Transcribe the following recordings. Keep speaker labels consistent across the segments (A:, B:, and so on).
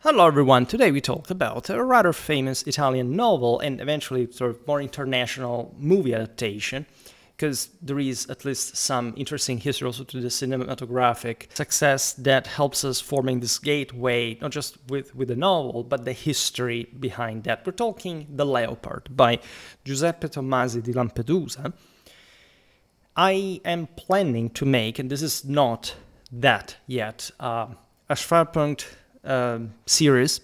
A: Hello everyone, today we talk about a rather famous Italian novel and eventually sort of more international movie adaptation, because there is at least some interesting history also to the cinematographic success that helps us forming this gateway, not just with the novel, but the history behind that. We're talking The Leopard by Giuseppe Tommasi di Lampedusa. I am planning to make, and this is not that yet, a Schwerpunkt series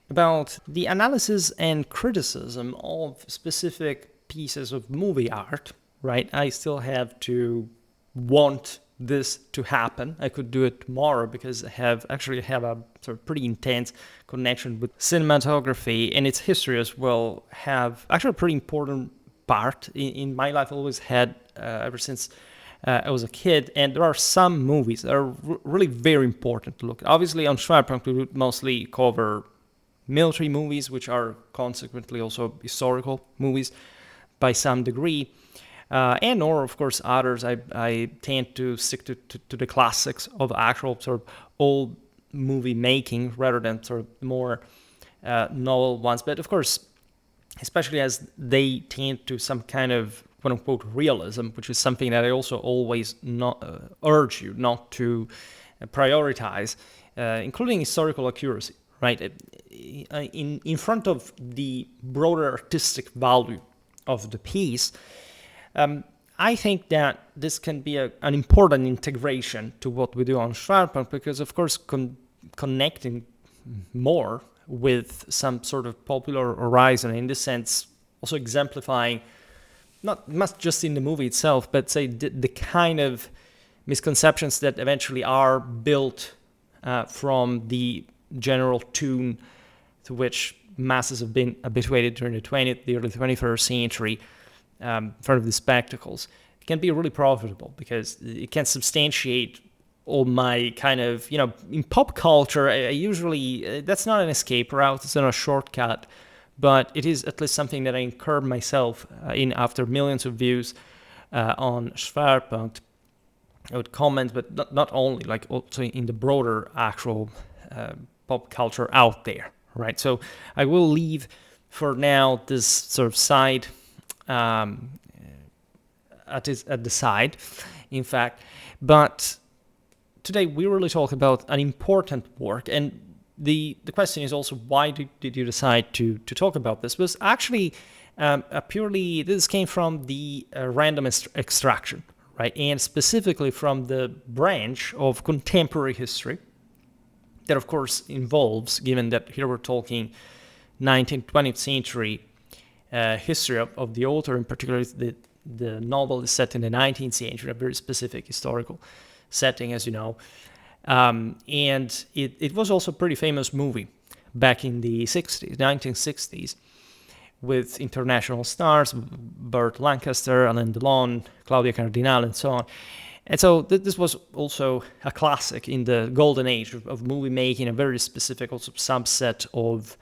A: about the analysis and criticism of specific pieces of movie art, right? I still have to want this to happen. I could do it tomorrow because I have a sort of pretty intense connection with cinematography, and its history as well have actually a pretty important part in my life. I always had ever since I was a kid, and there are some movies that are really very important to look at. Obviously, on Schwerpunkt, we would mostly cover military movies, which are consequently also historical movies by some degree, and or, of course, others. I tend to stick to the classics of actual sort of old movie making rather than sort of more novel ones. But, of course, especially as they tend to some kind of quote-unquote realism, which is something that I also always urge you not to prioritize, including historical accuracy, right? In front of the broader artistic value of the piece, I think that this can be an important integration to what we do on Schwerpunkt, because, of course, connecting more with some sort of popular horizon, in this sense, also exemplifying not just in the movie itself, but say the kind of misconceptions that eventually are built from the general tune to which masses have been habituated during the early 21st century in front of the spectacles. It can be really profitable because it can substantiate all my kind of, in pop culture, I usually, that's not an escape route, it's not a shortcut, but it is at least something that I incur myself in after millions of views on Schwerpunkt. I would comment, but not only, like also in the broader actual pop culture out there, right? So I will leave for now this sort of side at the side, in fact. But today we really talk about an important work, and the question is also, why did you decide to talk about this? Was actually this came from the random extraction, right? And specifically from the branch of contemporary history that, of course, involves, given that here we're talking 19th, 20th century history of the author, in particular, the novel is set in the 19th century, a very specific historical setting, as you know. And it was also a pretty famous movie back in the 1960s, with international stars, Burt Lancaster, Alain Delon, Claudia Cardinale, and so on. And so this was also a classic in the golden age of movie making, a very specific also subset of,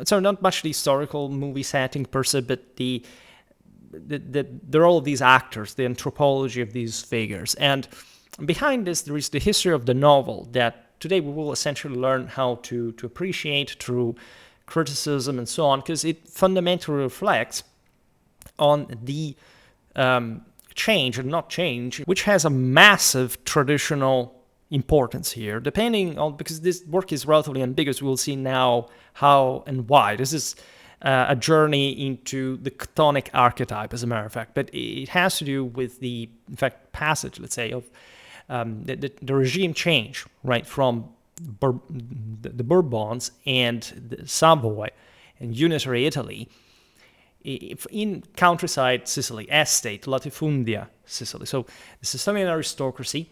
A: so not much the historical movie setting per se, but the role of these actors, the anthropology of these figures. And behind this, there is the history of the novel that today we will essentially learn how to appreciate through criticism and so on, because it fundamentally reflects on the change and not change, which has a massive traditional importance here, depending on, because this work is relatively ambiguous. We'll see now how and why. This is a journey into the chthonic archetype, as a matter of fact, but it has to do with the, in fact, passage, let's say, of the regime change, right, from the Bourbons and the Savoy and unitary Italy in countryside Sicily, estate, latifundia Sicily. So the Sicilian aristocracy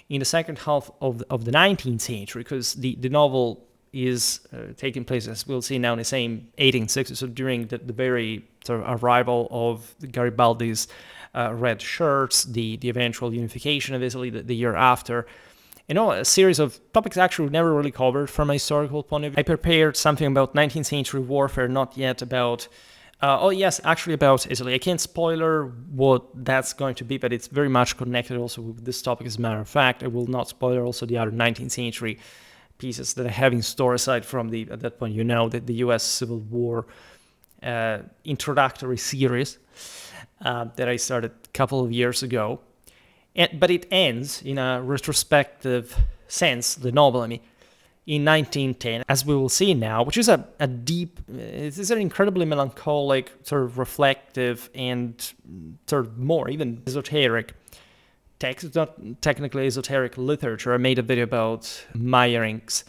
A: in the second half of the 19th century, because the novel is taking place, as we'll see now, in the same 1860s, so during the very sort of arrival of Garibaldi's red shirts, the eventual unification of Italy the year after. A series of topics actually never really covered from a historical point of view. I prepared something about 19th century warfare, not yet about, about Italy. I can't spoiler what that's going to be, but it's very much connected also with this topic, as a matter of fact. I will not spoiler also the other 19th century pieces that I have in store, aside from at that point, that the U.S. Civil War introductory series that I started a couple of years ago. But it ends in a retrospective sense, the novel, in 1910, as we will see now, which is a deep, it is an incredibly melancholic, sort of reflective, and sort of more even esoteric text. It's not technically esoteric literature. I made a video about Meyerinck's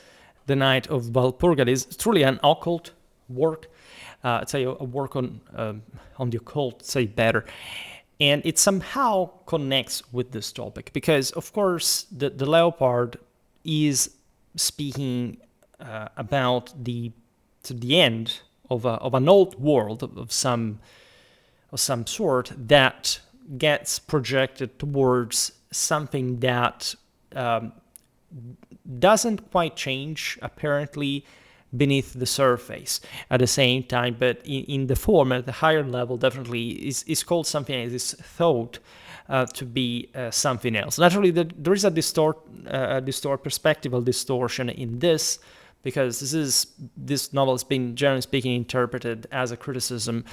A: The Night of Walpurga. It's truly an occult work. I'd say a work on the occult, say better. And it somehow connects with this topic because, of course, the Leopard is speaking about the end of an old world of some sort that gets projected towards something that doesn't quite change apparently beneath the surface at the same time, but in the form at the higher level definitely is called something that is thought to be something else. Naturally, there is a distort perspectival distortion in this, because this novel has been, generally speaking, interpreted as a criticism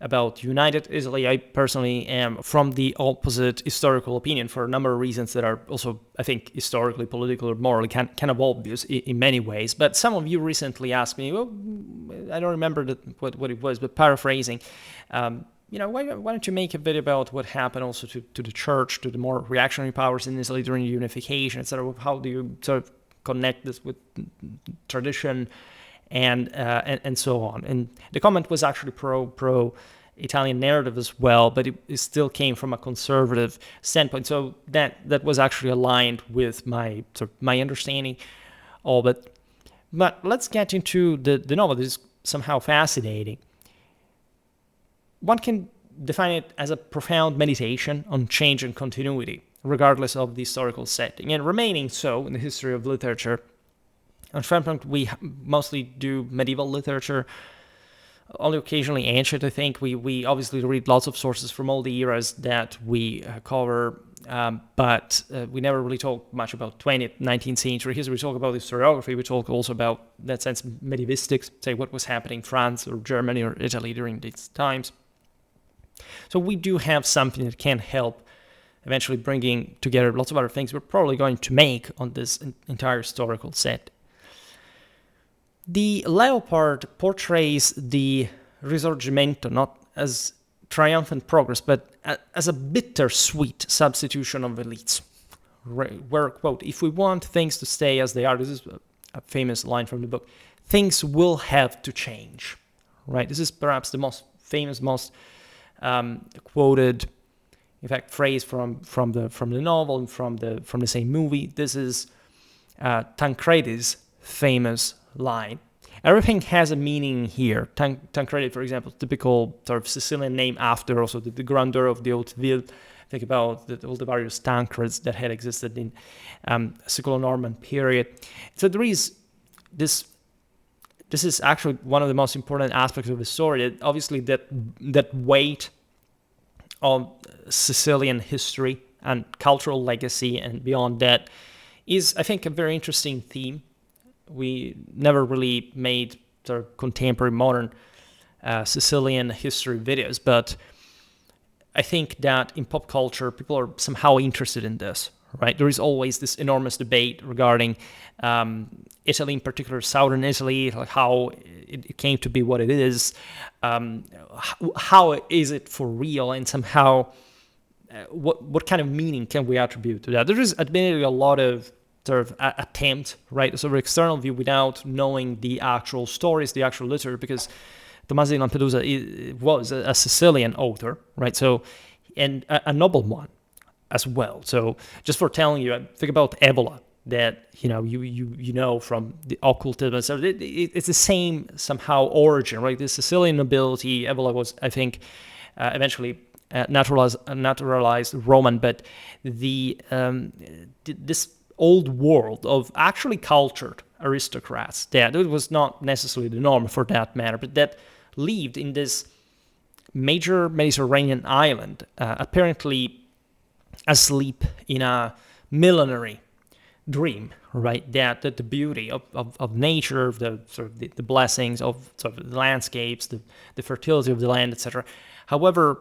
A: about United Italy. I personally am from the opposite historical opinion for a number of reasons that are also, I think, historically, politically, or morally kind of obvious in many ways. But some of you recently asked me, well, I don't remember what it was, but paraphrasing, why don't you make a video about what happened also to the church, to the more reactionary powers in Italy during unification, etc. How do you sort of connect this with tradition and so on? And the comment was actually pro Italian narrative as well, but it still came from a conservative standpoint. So that was actually aligned with my understanding of it. But let's get into the novel. This is somehow fascinating. One can define it as a profound meditation on change and continuity, regardless of the historical setting, and remaining so in the history of literature. On Schwerpunkt, we mostly do medieval literature, only occasionally ancient, I think. We obviously read lots of sources from all the eras that we cover, but we never really talk much about 20th, 19th century history. We talk about historiography. We talk also about, in that sense, medievistics, say what was happening in France or Germany or Italy during these times. So we do have something that can help eventually bringing together lots of other things we're probably going to make on this entire historical set. The Leopard portrays the Risorgimento not as triumphant progress, but as a bittersweet substitution of elites. Where, quote, if we want things to stay as they are, this is a famous line from the book, things will have to change, right? This is perhaps the most famous, most quoted, in fact, phrase from the novel and from the same movie. This is Tancredi's famous line. Everything has a meaning here. Tancredi, for example, typical sort of Sicilian name after also the grandeur of the haute ville. Think about all the various Tancreds that had existed in Siculo-Norman period. So there is this. This is actually one of the most important aspects of the story. That obviously, that weight of Sicilian history and cultural legacy and beyond that is, I think, a very interesting theme. We never really made sort of contemporary modern Sicilian history videos, but I think that in pop culture, people are somehow interested in this, right? There is always this enormous debate regarding Italy, in particular, southern Italy, like how it came to be what it is, how is it for real, and somehow what kind of meaning can we attribute to that? There is admittedly a lot of sort of attempt, right, sort of external view without knowing the actual stories, the actual literature, because Tommaso di Lampedusa was a Sicilian author, right? So, and a noble one as well. So, just for telling you, I think about Ebola, that you know from the occultism. So it's the same somehow origin, right? The Sicilian nobility. Ebola was, I think, eventually naturalized Roman, but this old world of actually cultured aristocrats that it was not necessarily the norm for that matter, but that lived in this major Mediterranean island, apparently asleep in a millenary dream, right? That the beauty of nature, the sort of the blessings of sort of the landscapes, the fertility of the land, etc. However,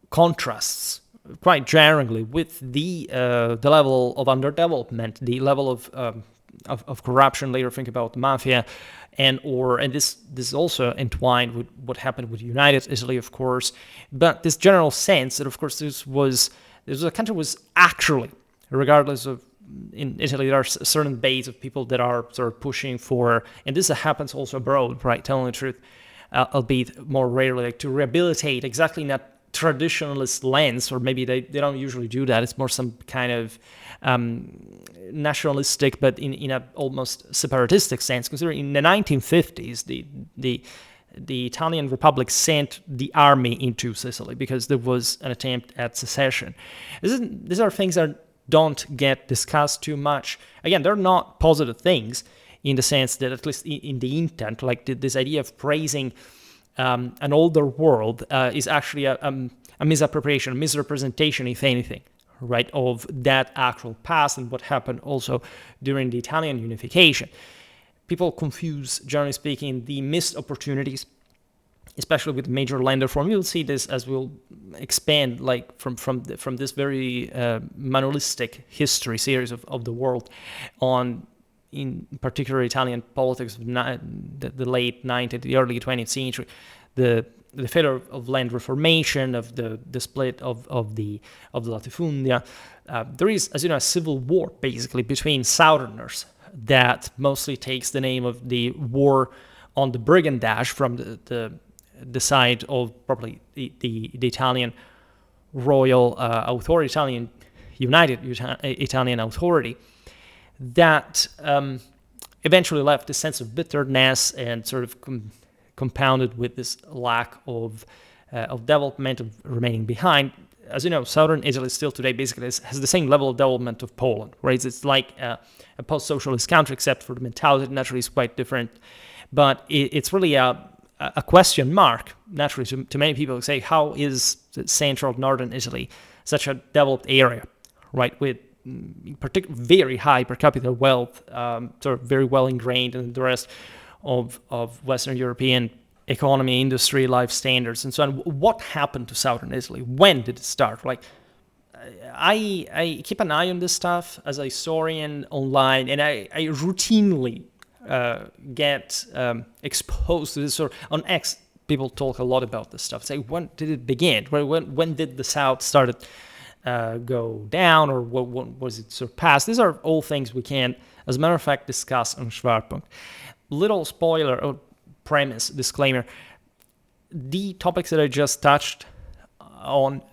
A: contrasts quite generally with the level of underdevelopment, the level of corruption. Later, think about the mafia, and this is also entwined with what happened with United Italy, of course. But this general sense that, of course, this was a country was actually, regardless of in Italy, there are certain base of people that are sort of pushing for, and this happens also abroad, right? Telling the truth, albeit more rarely, like to rehabilitate exactly in that traditionalist lens, or maybe they don't usually do that. It's more some kind of nationalistic, but in a almost separatistic sense. Considering in the 1950s, the Italian Republic sent the army into Sicily because there was an attempt at secession. These are things that don't get discussed too much. Again, they're not positive things in the sense that, at least in the intent, like this idea of praising an older world is actually a misappropriation, a misrepresentation, if anything, right, of that actual past and what happened also during the Italian unification. People confuse, generally speaking, the missed opportunities, especially with major land reform. You'll see this as we'll expand, like from this very manualistic history series of the world on, in particular, Italian politics of the late 19th, the early 20th century, the failure of land reformation, of the split of the latifundia. There is, as you know, a civil war basically between Southerners that mostly takes the name of the war on the brigandage from the side of probably the Italian royal authority, Italian United Italian Authority, that eventually left a sense of bitterness and sort of compounded with this lack of development, of remaining behind. As you know, southern Italy still today basically has the same level of development of Poland, right? It's like a post-socialist country, except for the mentality. Naturally, is quite different, but it's really a question mark, naturally, to many people who say, how is central northern Italy such a developed area, right, with very high per capita wealth, sort of very well ingrained in the rest of Western European economy, industry, life standards, and so on. What happened to southern Italy? When did it start? Like, I keep an eye on this stuff as a historian online, and I routinely get exposed to this sort of, on X. People talk a lot about this stuff. Say, when did it begin? When did the South started go down, or what was it surpassed? These are all things we can, as a matter of fact, discuss on Schwerpunkt. Little spoiler or premise disclaimer: the topics that I just touched on,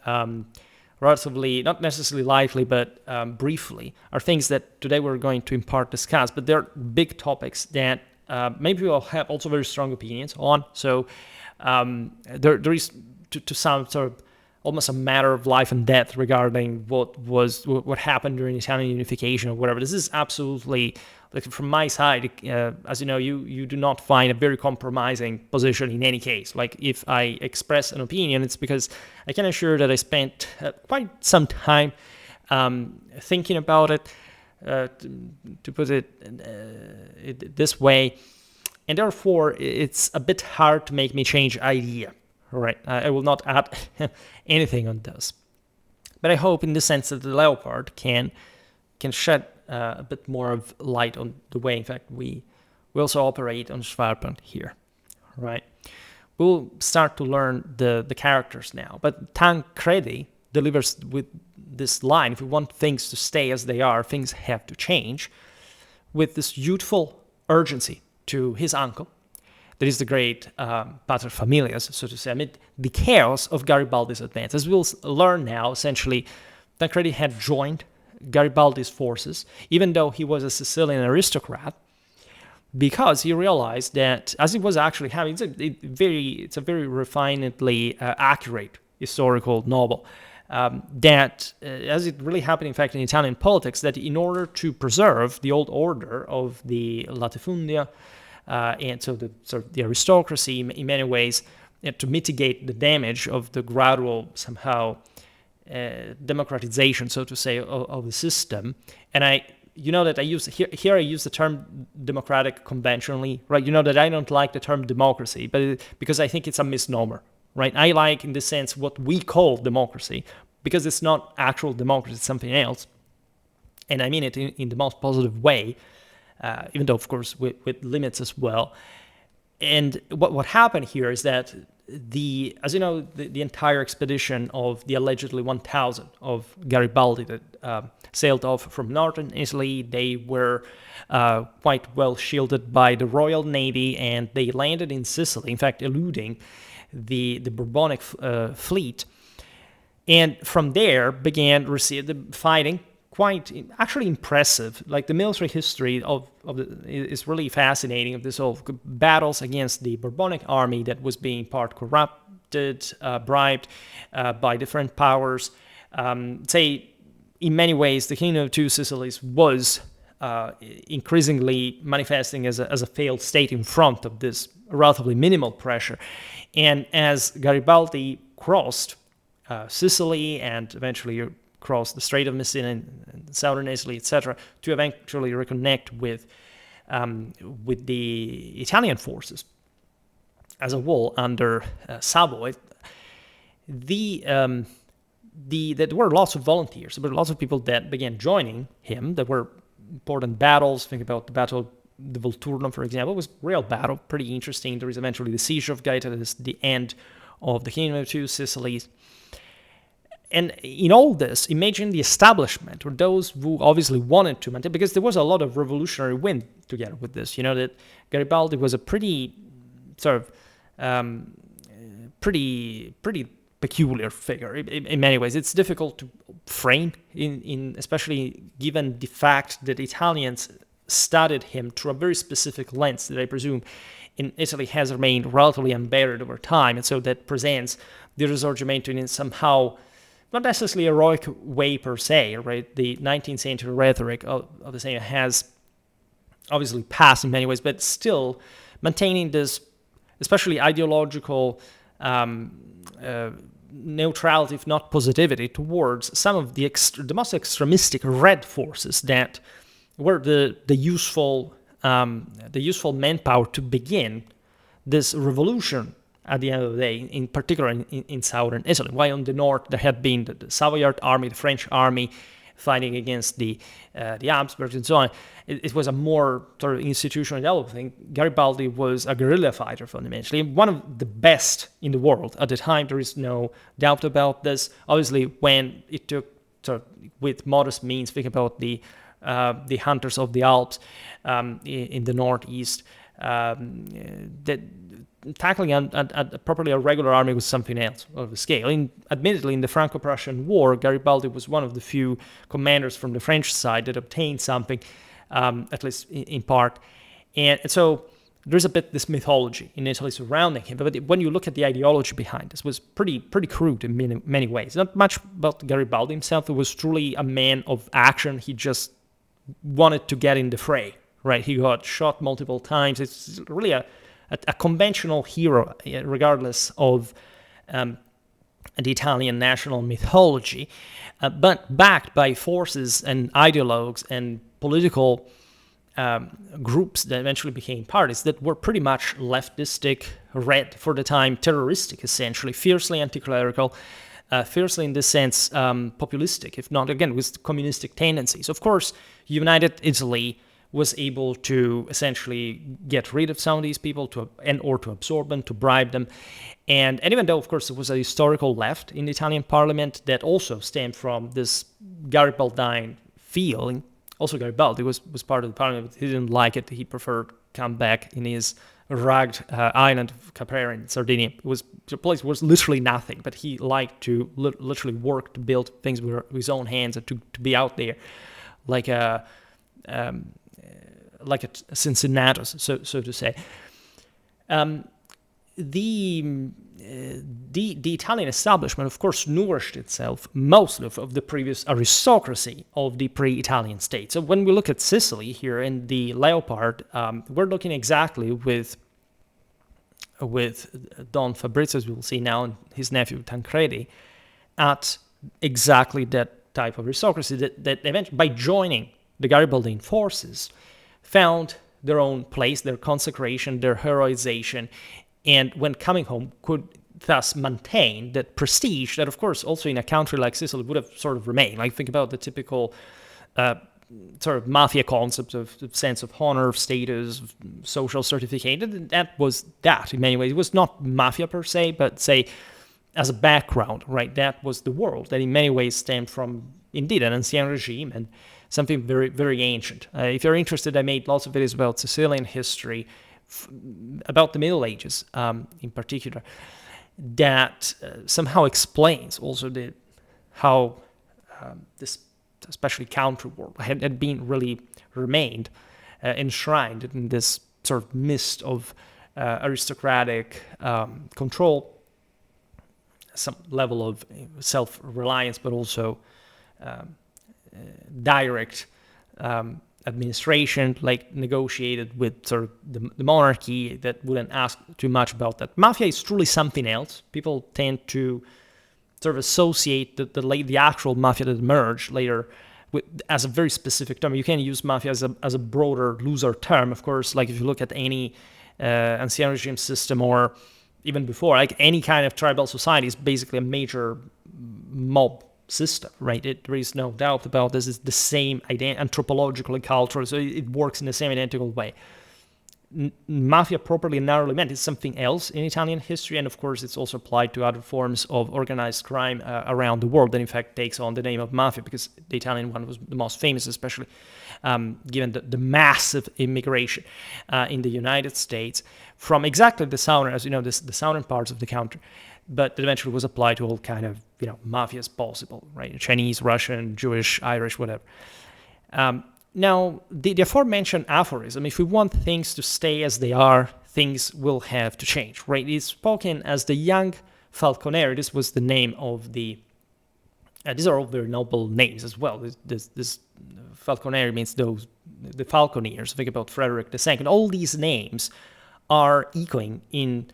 A: relatively, not necessarily lightly, but briefly, are things that today we're going to in part discuss, but they're big topics that maybe we'll have also very strong opinions on. So there is, to some sort of, almost a matter of life and death regarding what happened during Italian unification or whatever. This is absolutely, like, from my side, as you know, you do not find a very compromising position in any case. Like, if I express an opinion, it's because I can assure that I spent quite some time thinking about it, to put it this way, and therefore it's a bit hard to make me change idea. Right, I will not add anything on this, but I hope in the sense that the Leopard can shed a bit more of light on the way, in fact, we also operate on Schwerpunkt here, right? We'll start to learn the characters now, but Tancredi delivers with this line: if we want things to stay as they are, things have to change, with this youthful urgency to his uncle. That is the great paterfamilias, so to say, amid the chaos of Garibaldi's advance. As we'll learn now, essentially, Tancredi had joined Garibaldi's forces, even though he was a Sicilian aristocrat, because he realized that, as he was actually having, it's a very refinedly accurate historical novel, that, as it really happened, in fact, in Italian politics, that in order to preserve the old order of the latifundia, and so the aristocracy, in many ways, to mitigate the damage of the gradual, somehow democratization, so to say, of the system. And that I use here I use the term democratic conventionally, right? That I don't like the term democracy, but because I think it's a misnomer, right? I like, in this sense, what we call democracy, because it's not actual democracy, it's something else. And I mean it in the most positive way, even though, of course, with limits as well. And what happened here is that as you know, the entire expedition of the allegedly 1,000 of Garibaldi that sailed off from northern Italy, they were quite well shielded by the Royal Navy, and they landed in Sicily, in fact, eluding the Bourbonic fleet. And from there began the fighting, quite actually impressive. Like, the military history is really fascinating, of this whole battles against the Bourbonic army that was being part corrupted, bribed by different powers. Say, in many ways, the Kingdom of Two Sicilies was increasingly manifesting as a failed state in front of this relatively minimal pressure. And as Garibaldi crossed Sicily and eventually across the Strait of Messina and southern Italy, etc., to eventually reconnect with the Italian forces as a whole under Savoy. There were lots of volunteers. There were lots of people that began joining him. There were important battles. Think about the Battle of the Volturno, for example. It was a real battle, pretty interesting. There is eventually the siege of Gaeta. That is the end of the Kingdom of Two Sicilies. And in all this, imagine the establishment, or those who obviously wanted to maintain, because there was a lot of revolutionary wind together with this. That Garibaldi was a pretty sort of pretty peculiar figure in many ways. It's difficult to frame, especially given the fact that Italians studied him through a very specific lens that I presume in Italy has remained relatively unburied over time, and so that presents the Risorgimento in somehow not necessarily a heroic way per se, right? The 19th century rhetoric of the same has obviously passed in many ways, but still maintaining this, especially ideological neutrality, if not positivity, towards some of the most extremistic red forces that were the useful manpower to begin this revolution at the end of the day, in particular in southern Italy. While on the north there had been the Savoyard army, the French army, fighting against the Habsburgs and so on. It was a more sort of institutional developed thing. Garibaldi was a guerrilla fighter fundamentally, one of the best in the world at the time. There is no doubt about this. Obviously, when it took sort of with modest means, think about the hunters of the Alps in the northeast, that tackling properly a regular army was something else of a scale. Admittedly, in the Franco-Prussian War, Garibaldi was one of the few commanders from the French side that obtained something, at least in part. And so there's a bit this mythology in Italy surrounding him. But when you look at the ideology behind this, was pretty crude in many ways. Not much about Garibaldi himself. He was truly a man of action. He just wanted to get in the fray, right? He got shot multiple times. It's really a conventional hero, regardless of the Italian national mythology, but backed by forces and ideologues and political groups that eventually became parties that were pretty much leftistic, red for the time, terroristic essentially, fiercely anti-clerical, fiercely in this sense populistic, if not, again, with communistic tendencies. Of course, United Italy was able to essentially get rid of some of these people or to absorb them, to bribe them. And even though, of course, there was a historical left in the Italian parliament that also stemmed from this Garibaldine feeling. Also, Garibaldi was part of the parliament, but he didn't like it. He preferred come back in his rugged island of Caprera in Sardinia. The place was literally nothing, but he liked to literally work to build things with his own hands and to be out there like a Cincinnatus, so to say. The Italian establishment, of course, nourished itself mostly of the previous aristocracy of the pre-Italian state. So when we look at Sicily here in the Leopard, we're looking exactly with Don Fabrizio, as we will see now, and his nephew Tancredi, at exactly that type of aristocracy that eventually, by joining the Garibaldine forces, found their own place, their consecration, their heroization, and when coming home could thus maintain that prestige that, of course, also in a country like Sicily would have sort of remained. Like, think about the typical sort of mafia concept of sense of honor, of status, of social certificate. That was that in many ways. It was not mafia per se, but say as a background, right? That was the world that in many ways stemmed from, indeed, an ancien regime and something very, very ancient. If you're interested, I made lots of videos about Sicilian history, about the Middle Ages in particular, that somehow explains also how this, especially country world, had been really remained enshrined in this sort of mist of aristocratic control, some level of self-reliance, but also direct administration, like negotiated with sort of the monarchy that wouldn't ask too much about that. Mafia is truly something else. People tend to sort of associate the actual mafia that emerged later as a very specific term. You can use mafia as a broader, looser term, of course. Like if you look at any ancien regime system, or even before, like any kind of tribal society is basically a major mob system, right? There is no doubt about this. It's the same anthropological and cultural, so it works in the same identical way. Mafia, properly and narrowly meant, is something else in Italian history, and of course it's also applied to other forms of organized crime around the world that in fact takes on the name of mafia, because the Italian one was the most famous, especially given the massive immigration in the United States from exactly the southern, as you know, the southern parts of the country, but that eventually was applied to all kind of, mafias possible, right? Chinese, Russian, Jewish, Irish, whatever. Now, the aforementioned aphorism, if we want things to stay as they are, things will have to change, right? It's spoken as the young Falconeri. This was the name of the... these are all very noble names as well. This Falconeri means the falconeers. Think about Frederick II. And all these names are echoing in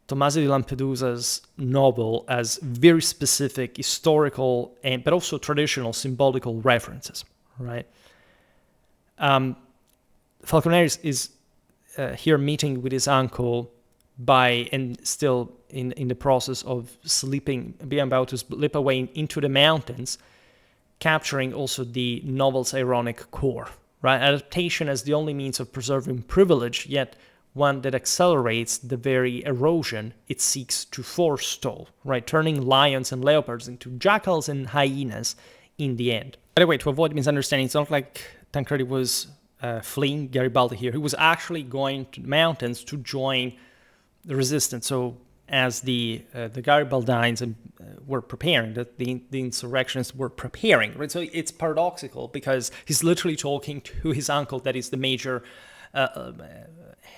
A: Tommaso di Lampedusa's novel as very specific historical but also traditional symbolical references, right? Falconeri is here meeting with his uncle and still in the process of being about to slip away into the mountains, capturing also the novel's ironic core, right? Adaptation as the only means of preserving privilege, yet one that accelerates the very erosion it seeks to forestall, right? Turning lions and leopards into jackals and hyenas in the end. By the way, to avoid misunderstanding, it's not like Tancredi was fleeing Garibaldi here. He was actually going to the mountains to join the resistance. So as the Garibaldines were preparing, that the insurrectionists were preparing, right? So it's paradoxical because he's literally talking to his uncle, that is the major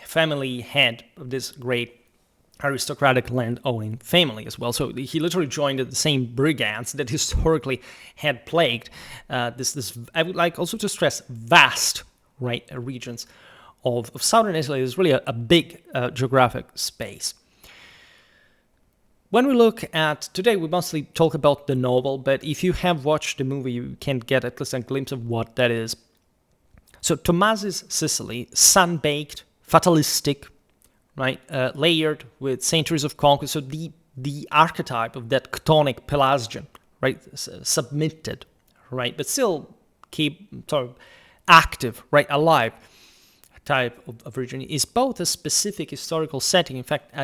A: family head of this great aristocratic land-owning family as well. So he literally joined the same brigands that historically had plagued this. I would like also to stress vast, right, regions of southern Italy. Is really a big geographic space. When we look at today, we mostly talk about the novel, but if you have watched the movie, you can get at least a glimpse of what that is. So Tommaso's Sicily, sun-baked, fatalistic, right, layered with centuries of conquest. So the archetype of that chthonic Pelasgian, right, submitted, right, but still keep sort of active, right, alive type of region is both a specific historical setting, in fact,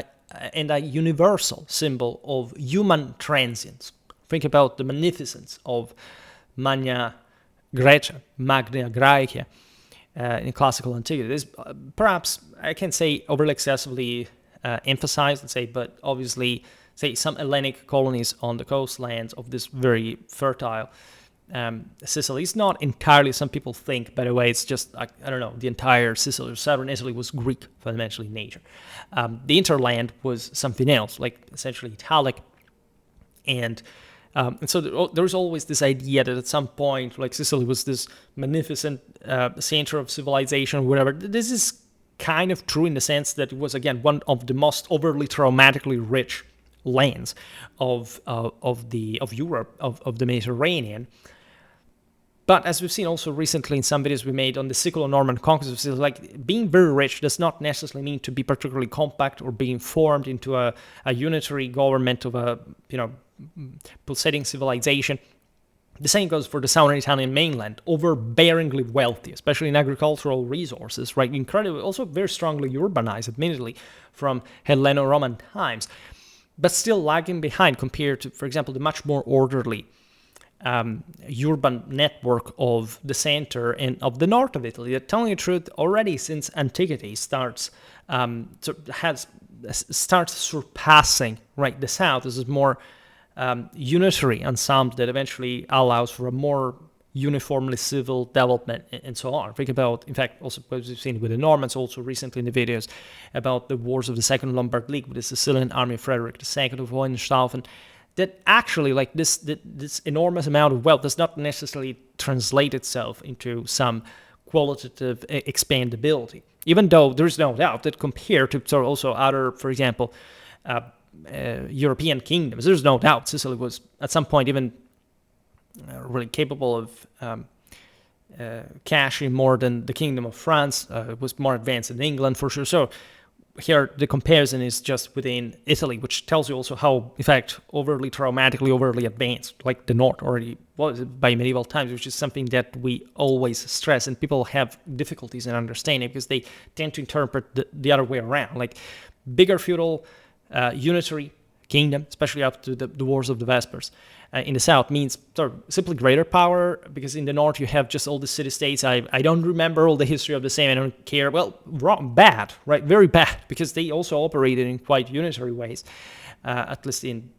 A: and a universal symbol of human transience. Think about the magnificence of Magna Graecia in classical antiquity. This perhaps, I can say, overly excessively emphasized, let's say, but obviously, say, some Hellenic colonies on the coastlands of this very fertile Sicily. It's not entirely, some people think, by the way, it's just, I don't know, the entire Sicily or southern Italy was Greek, fundamentally, in nature. The interland was something else, like essentially Italic. And so there was always this idea that at some point, like Sicily was this magnificent center of civilization or whatever. This is kind of true in the sense that it was, again, one of the most overly traumatically rich lands of Europe, of the Mediterranean. But as we've seen also recently in some videos we made on the Siculo-Norman conquest, like being very rich does not necessarily mean to be particularly compact or being formed into a unitary government of a pulsating civilization. The same goes for the southern Italian mainland, overbearingly wealthy, especially in agricultural resources, right? Incredibly, also very strongly urbanized, admittedly, from Helleno-Roman times, but still lagging behind compared to, for example, the much more orderly urban network of the center and of the north of Italy that, telling the truth, already since antiquity starts surpassing, right, the south. This is more unitary ensemble that eventually allows for a more uniformly civil development and so on. Think about, in fact, also what we've seen with the Normans also recently in the videos about the wars of the Second Lombard League with the Sicilian army of Frederick II of Hohenstaufen, that actually, like this enormous amount of wealth does not necessarily translate itself into some qualitative expandability. Even though there's no doubt that compared to sort of also other, for example, European kingdoms, there's no doubt Sicily was at some point even really capable of cashing more than the Kingdom of France. It was more advanced than England for sure. So here the comparison is just within Italy, which tells you also how, in fact, overly traumatically, overly advanced, like the North already was by medieval times, which is something that we always stress, and people have difficulties in understanding because they tend to interpret the other way around, like bigger feudal unitary kingdom, especially after the Wars of the Vespers. In the south means sort of simply greater power, because in the north you have just all the city-states. I don't remember all the history of the same. I don't care. Well, wrong, bad, right? Very bad, because they also operated in quite unitary ways, at least in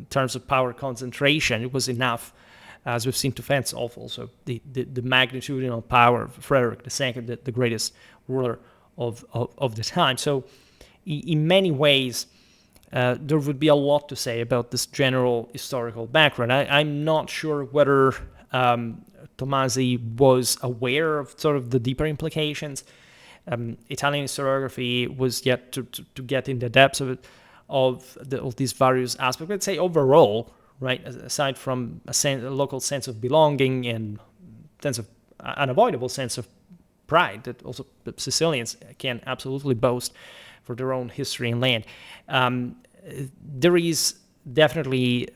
A: terms of power concentration. It was enough, as we've seen, to fence off also the magnitudinal power of Frederick II, the greatest ruler of the time. So in many ways, there would be a lot to say about this general historical background. I'm not sure whether Tomasi was aware of sort of the deeper implications. Italian historiography was yet to get in the depths of it, of these various aspects. Let's say overall, right, aside from a local sense of belonging and unavoidable sense of pride that also the Sicilians can absolutely boast for their own history and land, there is definitely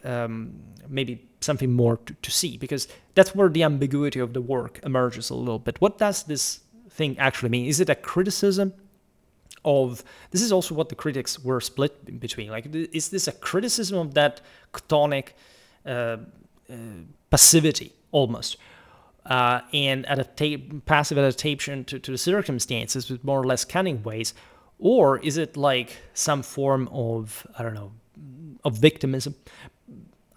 A: maybe something more to see, because that's where the ambiguity of the work emerges a little bit. What does this thing actually mean? Is it a criticism of... This is also what the critics were split between. Like, is this a criticism of that chthonic passivity, almost, and passive adaptation to the circumstances with more or less cunning ways? Or is it like some form of, I don't know, of victimism?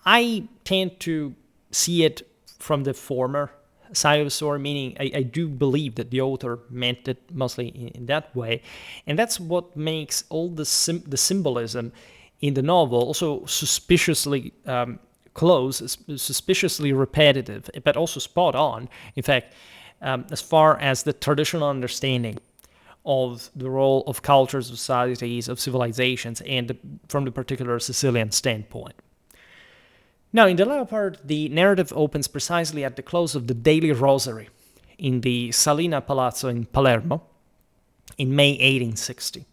A: I tend to see it from the former side of the story, meaning I do believe that the author meant it mostly in that way. And that's what makes all the symbolism in the novel also suspiciously close, suspiciously repetitive, but also spot on, in fact, as far as the traditional understanding of the role of cultures, societies, of civilizations, and from the particular Sicilian standpoint. Now, in The Leopard, the narrative opens precisely at the close of the daily rosary in the Salina Palazzo in Palermo in May 1860.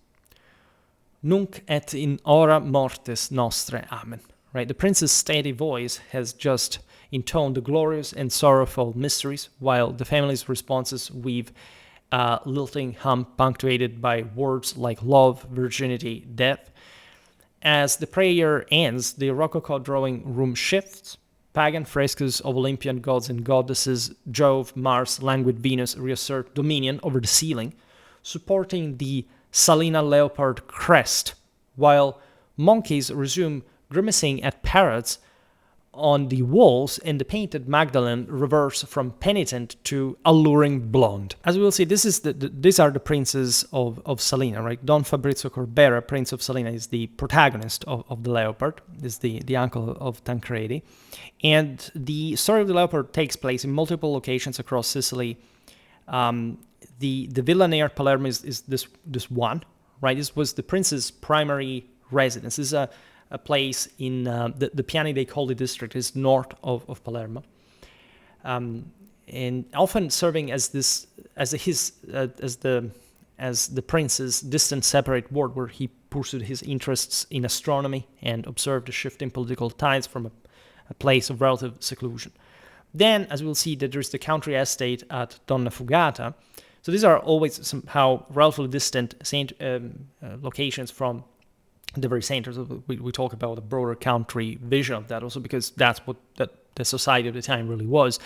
A: Nunc et in hora mortis nostre, amen. Right, the prince's steady voice has just intoned the glorious and sorrowful mysteries, while the family's responses weave lilting hum punctuated by words like love, virginity, death. As the prayer ends, the Rococo drawing room shifts. Pagan frescoes of Olympian gods and goddesses, Jove, Mars, languid Venus, reassert dominion over the ceiling, supporting the Salina leopard crest, while monkeys resume grimacing at parrots on the walls, and the painted Magdalene reverts from penitent to alluring blonde. As we will see, these are the princes of Salina, right? Don Fabrizio Corbera, Prince of Salina, is the protagonist of the Leopard, is the uncle of Tancredi. And the story of the Leopard takes place in multiple locations across Sicily. The villa near Palermo is this one, right? This was the prince's primary residence. This is a place in the Piani dei Colli district is north of Palermo, and often serving as this as the prince's distant separate ward, where he pursued his interests in astronomy and observed the shifting political tides from a place of relative seclusion. Then, as we'll see, that there's the country estate at Donna Fugata. So these are always somehow relatively distant locations from the very center. So we talk about a broader country vision of that also, because that's what the society of the time really was.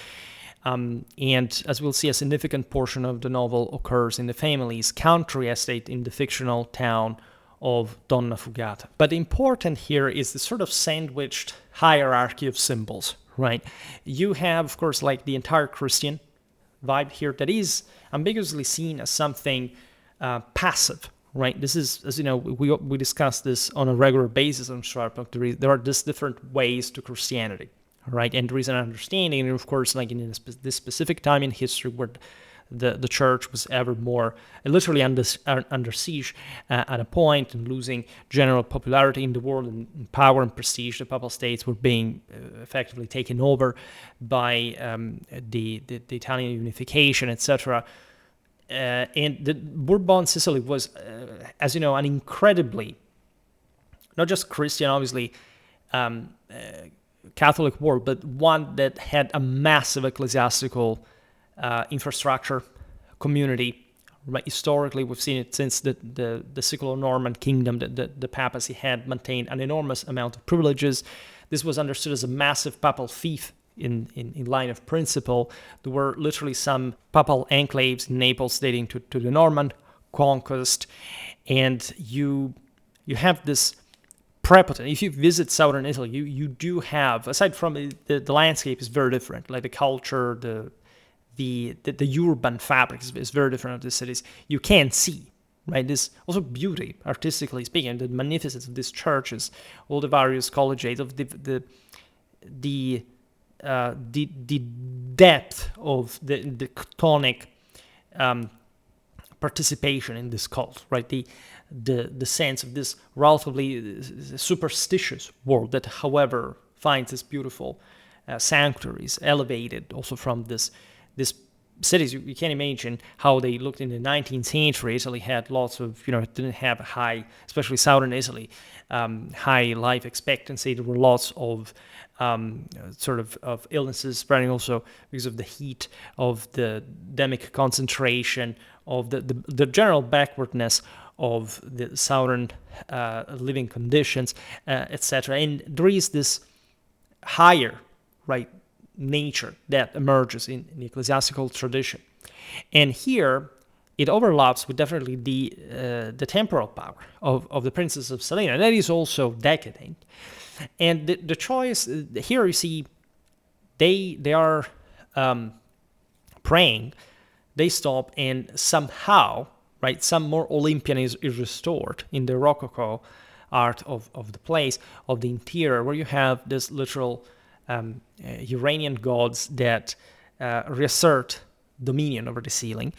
A: And as we'll see, a significant portion of the novel occurs in the family's country estate in the fictional town of Donna Fugata. But important here is the sort of sandwiched hierarchy of symbols, right? You have, of course, like the entire Christian vibe here that is ambiguously seen as something passive, right? This is, as you know, we discuss this on a regular basis on Schwerpunkt. There are just different ways to Christianity, right? And there is an understanding, and of course, like in this specific time in history where the church was ever more literally under siege at a point, and losing general popularity in the world, and power and prestige, the Papal States were being effectively taken over by the Italian unification, etc. And the Bourbon Sicily was, as you know, an incredibly, not just Christian, obviously, Catholic world, but one that had a massive ecclesiastical infrastructure, community. Right? Historically, we've seen it since the Siculo-Norman kingdom. The papacy had maintained an enormous amount of privileges. This was understood as a massive papal fief in line of principle. There were literally some papal enclaves in Naples dating to the Norman conquest, and you have this prepotent. If you visit southern Italy, you do have, aside from the landscape is very different, like the culture, the urban fabric is very different of the cities. You can see, right? This also beauty, artistically speaking, the magnificence of these churches, all the various collegiates, of the depth of the chthonic participation in this cult, right? The sense of this relatively superstitious world that, however, finds its beautiful sanctuaries elevated also from these cities. You can imagine how they looked in the 19th century. Italy had lots of, it didn't have high, especially southern Italy, high life expectancy. There were lots of of illnesses spreading also because of the heat, of the endemic concentration, of the general backwardness of the southern living conditions, etc. And there is this higher, right, nature that emerges in the ecclesiastical tradition. And here it overlaps with definitely the temporal power of the princes of Salina. That is also decadent. And the choice, here you see, they are praying, they stop, and somehow, right, some more Olympian is restored in the Rococo art of the place, of the interior, where you have this literal Uranian gods that reassert dominion over the ceiling.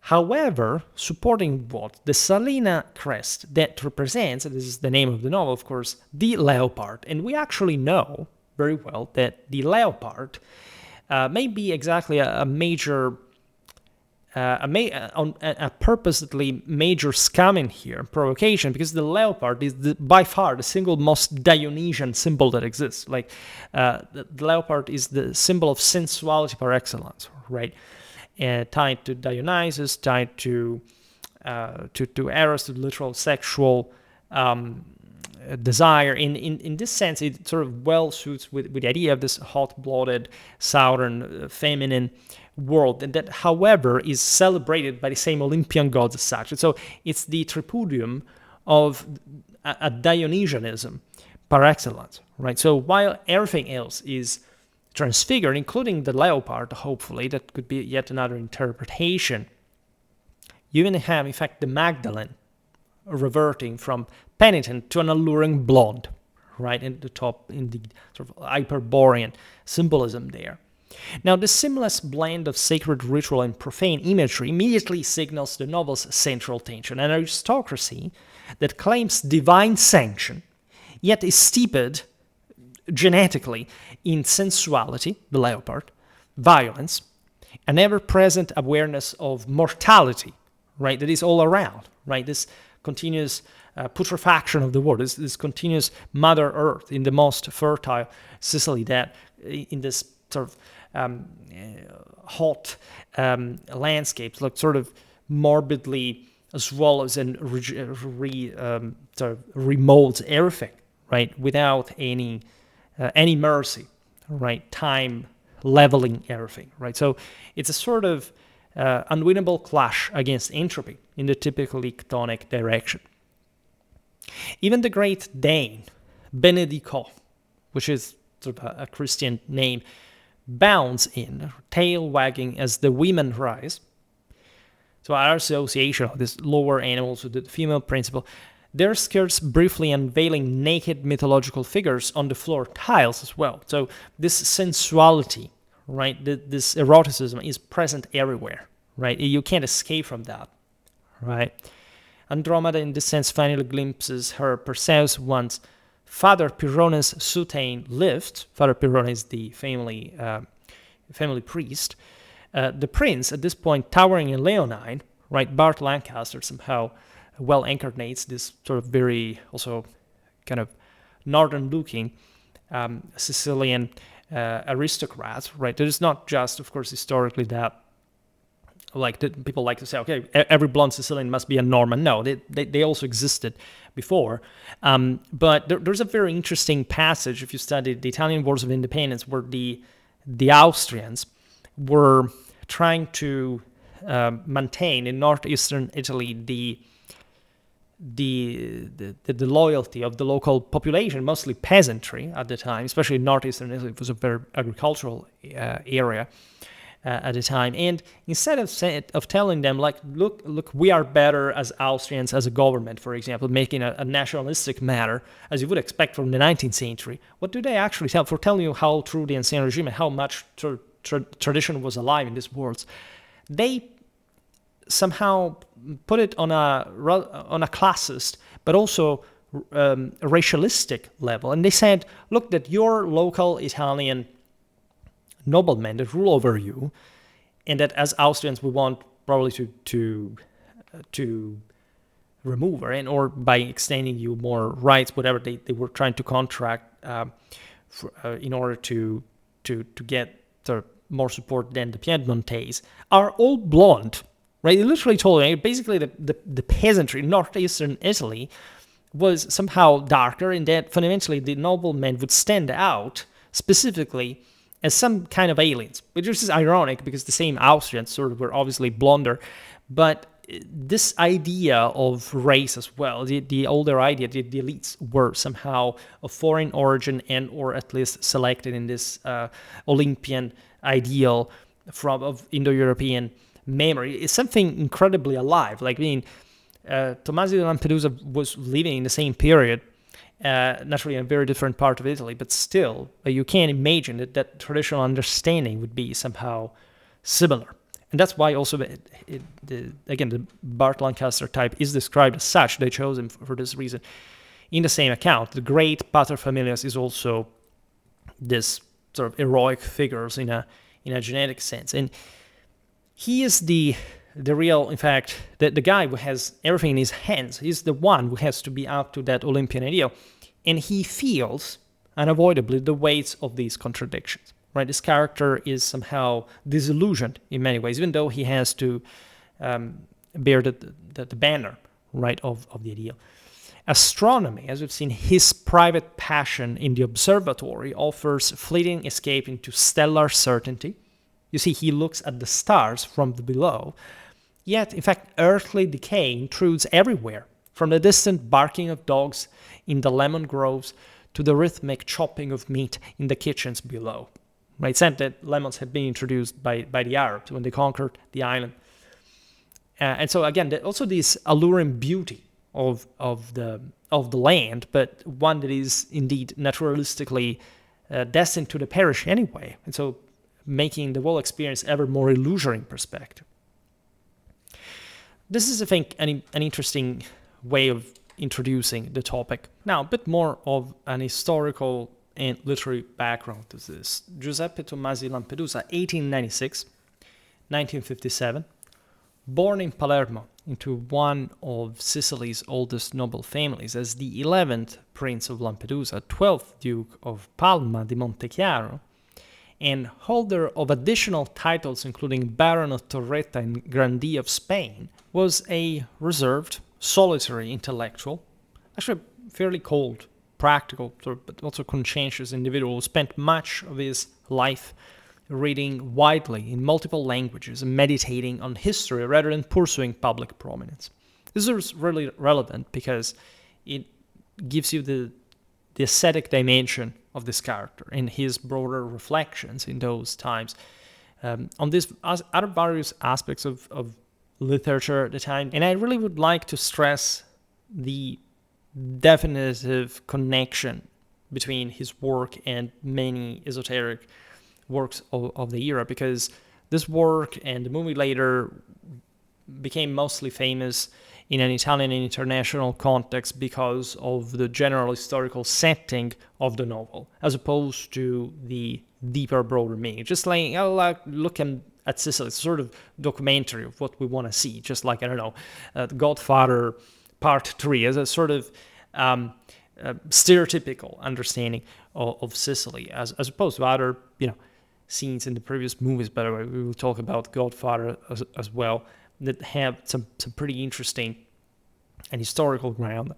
A: However, supporting what? The Salina crest that represents, this is the name of the novel, of course, the leopard. And we actually know very well that the leopard may be exactly a major, a purposely major scamming here, provocation, because the leopard is by far the single most Dionysian symbol that exists. Like the leopard is the symbol of sensuality par excellence, right? Tied to Dionysus, tied to Eros, to literal sexual desire. In this sense, it sort of well suits with the idea of this hot-blooded, southern, feminine world, and that, however, is celebrated by the same Olympian gods as such. And so it's the tripudium of a Dionysianism par excellence, right? So while everything else is transfigured, including the leopard, hopefully, that could be yet another interpretation, you even have, in fact, the Magdalene reverting from penitent to an alluring blonde, right, in the top, in the sort of Hyperborean symbolism there. Now, the seamless blend of sacred ritual and profane imagery immediately signals the novel's central tension, an aristocracy that claims divine sanction, yet is steeped genetically in sensuality, the leopard, violence, an ever-present awareness of mortality, right, that is all around, right, this continuous putrefaction of the world, this continuous Mother Earth in the most fertile Sicily, that in this sort of hot landscapes look sort of morbidly swallows and sort of remotes everything, right, without any mercy, right, time leveling everything, right. So it's a sort of unwinnable clash against entropy in the typically chthonic direction. Even the great Dane, Benedico, which is sort of a Christian name, bounds in, tail wagging as the women rise. So our association of these lower animals with the female principle, their skirts briefly unveiling naked mythological figures on the floor tiles as well. So this sensuality, right, this eroticism is present everywhere, right? You can't escape from that, right? Andromeda, in this sense, finally glimpses her Perseus once Father Pirone's soutane lived. Father Pirone is the family priest. The prince, at this point, towering and leonine, right? Bart Lancaster somehow well incarnates this sort of very also kind of northern-looking Sicilian aristocrat, right? There is not just, of course, historically that like people like to say, okay, every blonde Sicilian must be a Norman. No, they also existed before. But there's a very interesting passage if you study the Italian Wars of Independence where the Austrians were trying to maintain in northeastern Italy the loyalty of the local population, mostly peasantry at the time, especially in northeastern Italy. It was a very agricultural area at the time. And instead of telling them, like, look, we are better as Austrians, as a government, for example, making a nationalistic matter, as you would expect from the 19th century, what do they actually tell? For telling you how true the ancien regime and how much tradition was alive in these worlds, they somehow put it on a classist, but also a racialistic level. And they said, look, that your local Italian noblemen that rule over you, and that as Austrians we want probably to remove, or by extending you more rights, whatever they were trying to contract in order to get sort of more support than the Piedmontese, are all blonde, right? They literally told me basically the peasantry in northeastern Italy was somehow darker, and that fundamentally the noblemen would stand out specifically as some kind of aliens, which is ironic because the same Austrians sort of were obviously blonder, but this idea of race as well, the older idea that the elites were somehow of foreign origin and or at least selected in this Olympian ideal of Indo-European memory is something incredibly alive. Like, I mean, Tommaso de Lampedusa was living in the same period, naturally in a very different part of Italy, but still, you can't imagine that traditional understanding would be somehow similar. And that's why also, the Bart Lancaster type is described as such. They chose him for this reason. In the same account, the great paterfamilias is also this sort of heroic figures in a genetic sense. And he is the real, in fact, the guy who has everything in his hands. He's the one who has to be up to that Olympian ideal. And he feels, unavoidably, the weight of these contradictions. Right? This character is somehow disillusioned in many ways, even though he has to bear the banner, right, of the ideal. Astronomy, as we've seen, his private passion in the observatory offers fleeting escape into stellar certainty. You see, he looks at the stars from below. Yet, in fact, earthly decay intrudes everywhere, from the distant barking of dogs in the lemon groves to the rhythmic chopping of meat in the kitchens below. Right? It's said that lemons had been introduced by the Arabs when they conquered the island. And so again, also this alluring beauty of the land, but one that is indeed naturalistically destined to perish anyway. And so making the whole experience ever more illusory in perspective. This is, I think, an interesting way of introducing the topic. Now, a bit more of an historical and literary background to this. Giuseppe Tommasi Lampedusa, 1896, 1957, born in Palermo into one of Sicily's oldest noble families as the 11th Prince of Lampedusa, 12th Duke of Palma di Montechiaro, and holder of additional titles including Baron of Torretta and Grandee of Spain, was a reserved, solitary intellectual, actually fairly cold, practical, but also conscientious individual who spent much of his life reading widely in multiple languages and meditating on history rather than pursuing public prominence. This is really relevant because it gives you the aesthetic dimension of this character and his broader reflections in those times on these other various aspects of literature at the time. And I really would like to stress the definitive connection between his work and many esoteric works of the era, because this work and the movie later became mostly famous in an Italian and international context because of the general historical setting of the novel, as opposed to the deeper, broader meaning. Just like, look at Sicily, it's sort of documentary of what we want to see, just like, I don't know, Godfather Part 3 as a sort of stereotypical understanding of Sicily, as opposed to other, scenes in the previous movies. By the way, we will talk about Godfather as well, that have some pretty interesting and historical ground.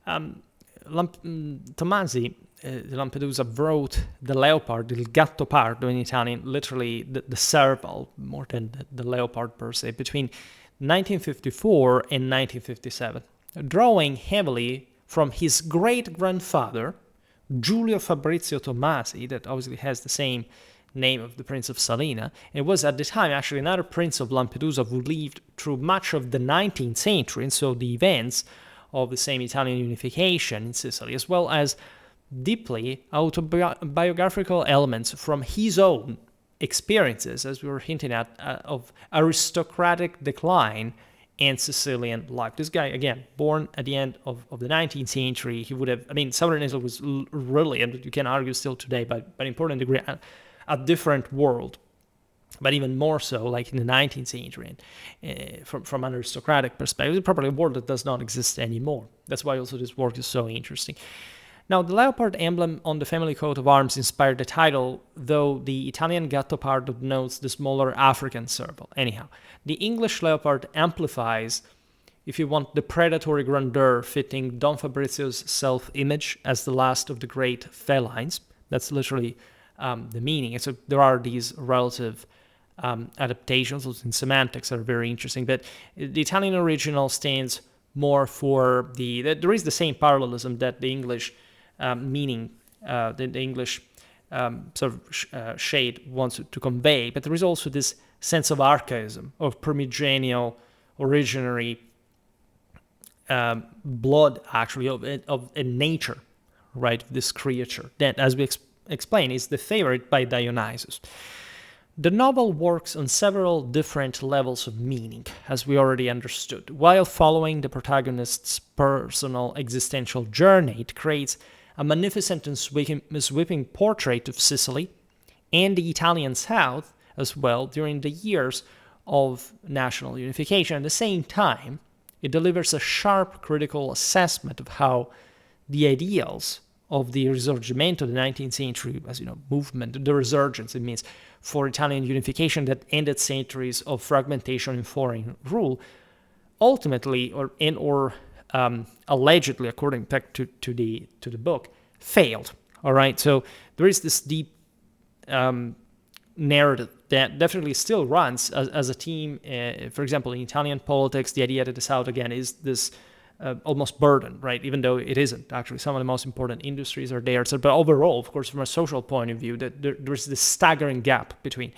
A: Tommasi Lampedusa wrote the leopard, Il Gattopardo in Italian, literally the serval, more than the leopard per se, between 1954 and 1957, drawing heavily from his great-grandfather, Giulio Fabrizio Tommasi, that obviously has the same name of the Prince of Salina, and was at the time actually another Prince of Lampedusa who lived through much of the 19th century, and so the events of the same Italian unification in Sicily, as well as deeply autobiographical elements from his own experiences, as we were hinting at, of aristocratic decline and Sicilian life. This guy, again, born at the end of the 19th century, he would have, Southern Italy was really, and you can argue still today, but an important degree, a different world, but even more so, like in the 19th century, and from an aristocratic perspective, probably a world that does not exist anymore. That's why also this work is so interesting. Now, the leopard emblem on the family coat of arms inspired the title, though the Italian Gattopardo denotes the smaller African serval. Anyhow, the English leopard amplifies, if you want, the predatory grandeur fitting Don Fabrizio's self-image as the last of the great felines. That's literally the meaning. And so there are these relative adaptations in semantics that are very interesting, but the Italian original stands more for there is the same parallelism that the English meaning, the English shade wants to convey, but there is also this sense of archaism, of primigenial, originary blood, actually, of a nature, right, this creature, that, as we explain, is the favorite by Dionysus. The novel works on several different levels of meaning, as we already understood. While following the protagonist's personal existential journey, it creates a magnificent and sweeping portrait of Sicily and the Italian South as well during the years of national unification. At the same time, it delivers a sharp critical assessment of how the ideals of the Risorgimento, the 19th century, as you know, movement, the resurgence, it means, for Italian unification that ended centuries of fragmentation and foreign rule, ultimately, or allegedly, according back to the book, failed. All right, so there is this deep narrative that definitely still runs as a theme. For example, in Italian politics, the idea that the South again is this almost burden, right? Even though it isn't. Actually, some of the most important industries are there. So, but overall, of course, from a social point of view, that there's this staggering gap between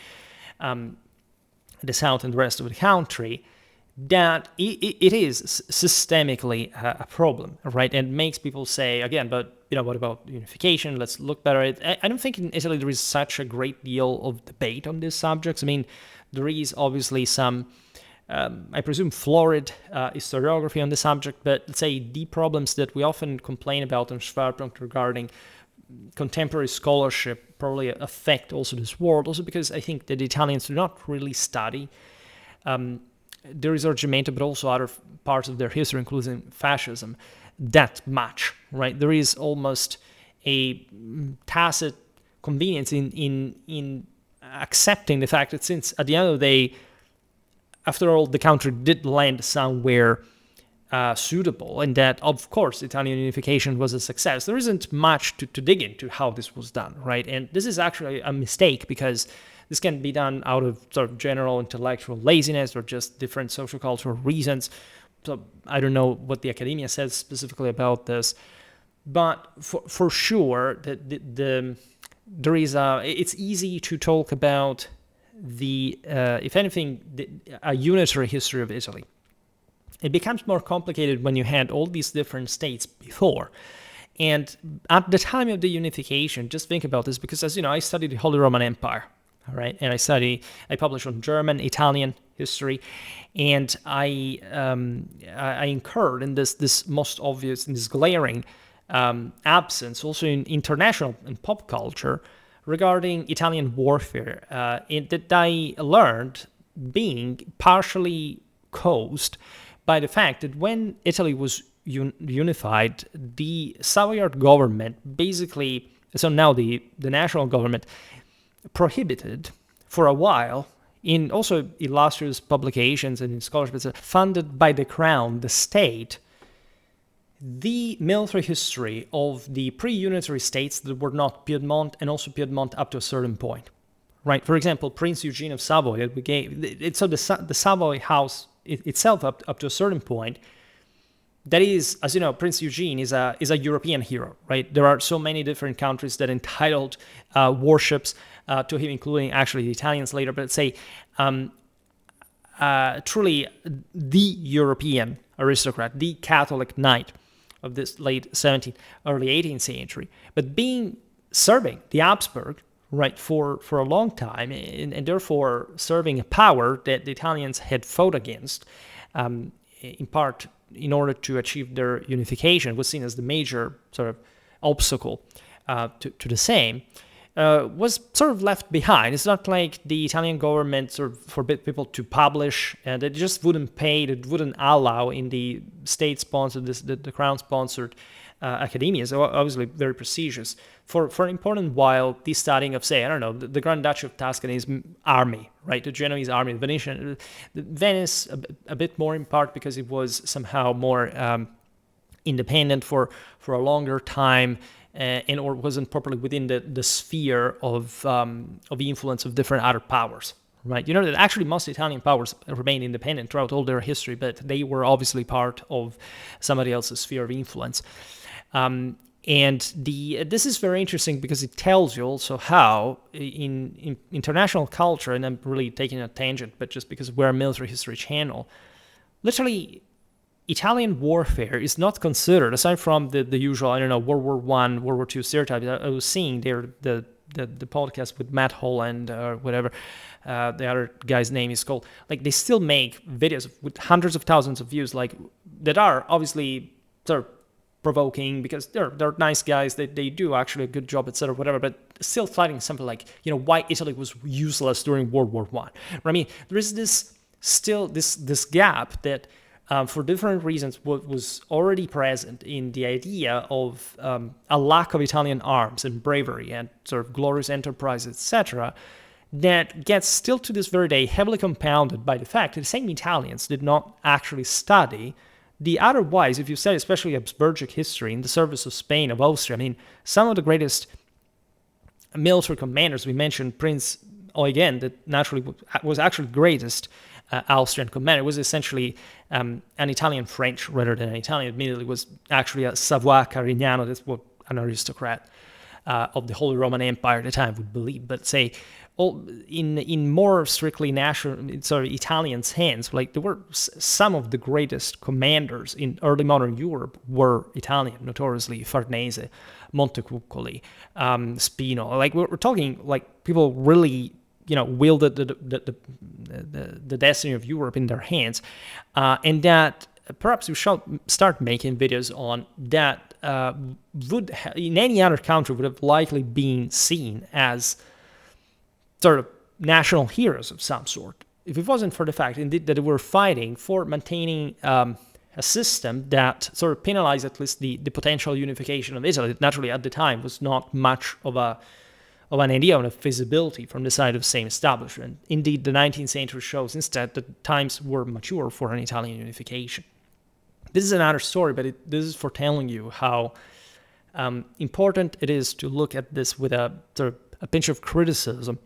A: the South and the rest of the country, that it is systemically a problem, right? And makes people say, again, but what about unification? Let's look better at it. I don't think in Italy there is such a great deal of debate on these subjects. There is obviously some I presume, florid historiography on the subject, but let's say the problems that we often complain about in Schwerpunkt regarding contemporary scholarship probably affect also this world, also because I think that Italians do not really study the Risorgimento, but also other parts of their history, including fascism, that much, right? There is almost a tacit convenience in accepting the fact that since at the end of the day, after all, the country did land somewhere suitable, and that, of course, Italian unification was a success. There isn't much to dig into how this was done, right? And this is actually a mistake because this can be done out of sort of general intellectual laziness or just different sociocultural reasons. So I don't know what the academia says specifically about this, but for sure that there is it's easy to talk about if anything, a unitary history of Italy. It becomes more complicated when you had all these different states before. And at the time of the unification, just think about this, because as you know, I studied the Holy Roman Empire, right? And I published on German, Italian history, and I incurred in this most obvious, in this glaring absence, also in international and pop culture, regarding Italian warfare, that I learned being partially caused by the fact that when Italy was unified, the Savoyard government basically, so now the national government, prohibited for a while, in also illustrious publications and in scholarship, funded by the crown, the state, the military history of the pre-unitary states that were not Piedmont, and also Piedmont up to a certain point, right? For example, Prince Eugene of Savoy, that we gave, so the Savoy house itself up to a certain point, that is, as you know, Prince Eugene is a European hero, right? There are so many different countries that entitled warships to him, including actually the Italians later, but let's say truly the European aristocrat, the Catholic knight of this late 17th, early 18th century, but serving the Habsburg, right, for a long time, and therefore serving a power that the Italians had fought against, in part in order to achieve their unification, was seen as the major sort of obstacle to the same, was sort of left behind. It's not like the Italian government sort of forbid people to publish, and they just wouldn't pay, it wouldn't allow in the state-sponsored, the crown-sponsored academias, obviously very prestigious, for an important while, the studying of, say, I don't know, the Grand Duchy of Tuscany's army, right, the Genoese army, the Venetian, Venice, a bit more in part because it was somehow more independent for a longer time, and or wasn't properly within the sphere of the influence of different other powers, right? You know that actually most Italian powers remained independent throughout all their history, but they were obviously part of somebody else's sphere of influence. And this is very interesting because it tells you also how in international culture, and I'm really taking a tangent, but just because we're a military history channel, literally Italian warfare is not considered, aside from the usual, I don't know, World War I, World War II stereotypes. I was seeing there the podcast with Matt Holland or whatever the other guy's name is called. Like, they still make videos with hundreds of thousands of views, like, that are obviously sort of provoking because they're nice guys. They do actually a good job, etc., whatever. But still fighting something like, you know, why Italy was useless during World War I. I mean, there is this gap that, for different reasons, was already present in the idea of a lack of Italian arms and bravery and sort of glorious enterprise, etc., that gets still to this very day heavily compounded by the fact that the same Italians did not actually study the otherwise, if you study especially Habsburgic history in the service of Spain, of Austria. I mean, some of the greatest military commanders, we mentioned Prince Eugen, that naturally was actually the greatest Austrian commander. It was essentially an Italian-French rather than an Italian. Admittedly, was actually a Savoy-Carignano. That's what an aristocrat of the Holy Roman Empire at the time would believe. But say, in more strictly Italian's hands, like there were some of the greatest commanders in early modern Europe were Italian, notoriously Farnese, Montecuccoli, Spino. Like we're talking like people really wielded the destiny of Europe in their hands, and that perhaps we should start making videos on that would in any other country would have likely been seen as sort of national heroes of some sort, if it wasn't for the fact indeed that they were fighting for maintaining a system that sort of penalized at least the potential unification of Italy. That naturally at the time was not much of an idea of a feasibility from the side of the same establishment. Indeed, the 19th century shows instead that times were mature for an Italian unification. This is another story, but this is for telling you how important it is to look at this with a sort of a pinch of criticism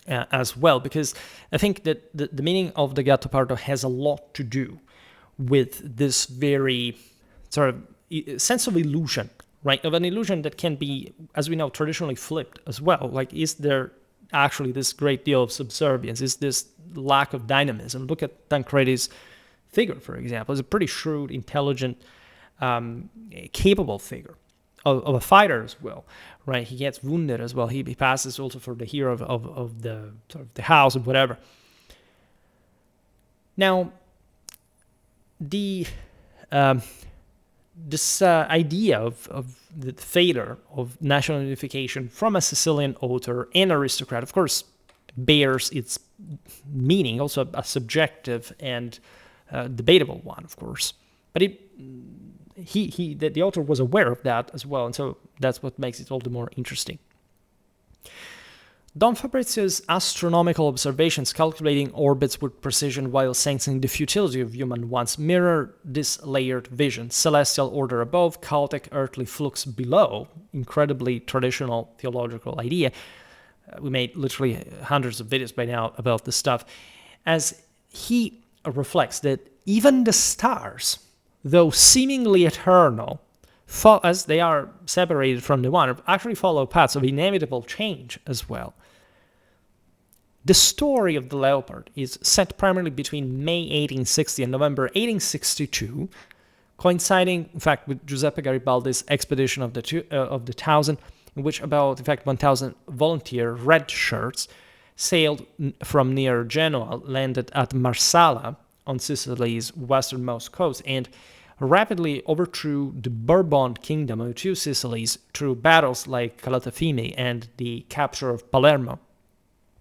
A: as well, because I think that the meaning of the Gattopardo has a lot to do with this very sort of sense of illusion, right? Of an illusion that can be, as we know, traditionally flipped as well. Like, is there actually this great deal of subservience? Is this lack of dynamism? Look at Tancredi's figure, for example. It's a pretty shrewd, intelligent, capable figure of a fighter as well, right? He gets wounded as well. He passes also for the hero of the sort of the house or whatever. Now, this idea of the failure of national unification from a Sicilian author and aristocrat, of course, bears its meaning, also a subjective and debatable one, of course. But the author was aware of that as well, and so that's what makes it all the more interesting. Don Fabrizio's astronomical observations calculating orbits with precision while sensing the futility of human wants mirror this layered vision. Celestial order above, chaotic earthly flux below. Incredibly traditional theological idea. We made literally hundreds of videos by now about this stuff. As he reflects that even the stars, though seemingly eternal, as they are separated from the one, actually follow paths of inevitable change as well. The story of the Leopard is set primarily between May 1860 and November 1862, coinciding, in fact, with Giuseppe Garibaldi's expedition of the Thousand, in which about, in fact, 1,000 volunteer red shirts sailed from near Genoa, landed at Marsala on Sicily's westernmost coast, and rapidly overthrew the Bourbon kingdom of the two Sicilies through battles like Calatafimi and the capture of Palermo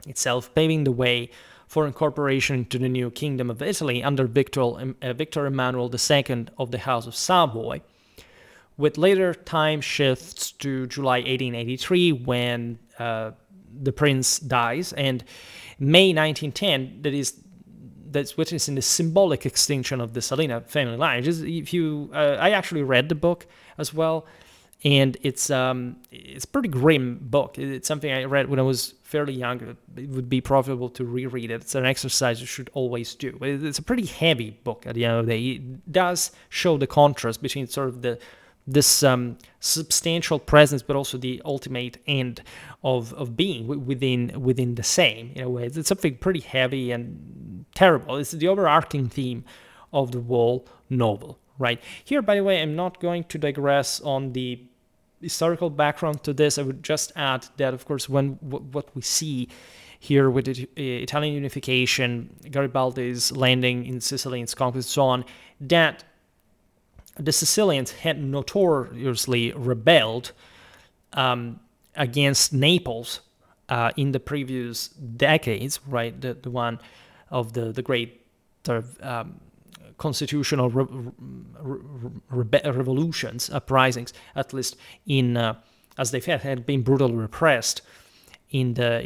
A: itself, paving the way for incorporation into the new Kingdom of Italy under Victor Emmanuel II of the House of Savoy, with later time shifts to July 1883 when the prince dies, and May 1910 that's witnessing the symbolic extinction of the Salina family line. I actually read the book as well, and it's a pretty grim book. It's something I read when I was fairly young. It would be profitable to reread it. It's an exercise you should always do. It's a pretty heavy book at the end of the day. It does show the contrast between sort of this substantial presence, but also the ultimate end of being within the same. In a way, it's something pretty heavy and terrible. It's the overarching theme of the whole novel, right? Here, by the way, I'm not going to digress on the historical background to this. I would just add that, of course, what we see here with the Italian unification, Garibaldi's landing in Sicily and conquest, so on, that the Sicilians had notoriously rebelled against Naples in the previous decades, right? The one of the great sort of constitutional revolutions, uprisings, at least in as they had been brutally repressed in the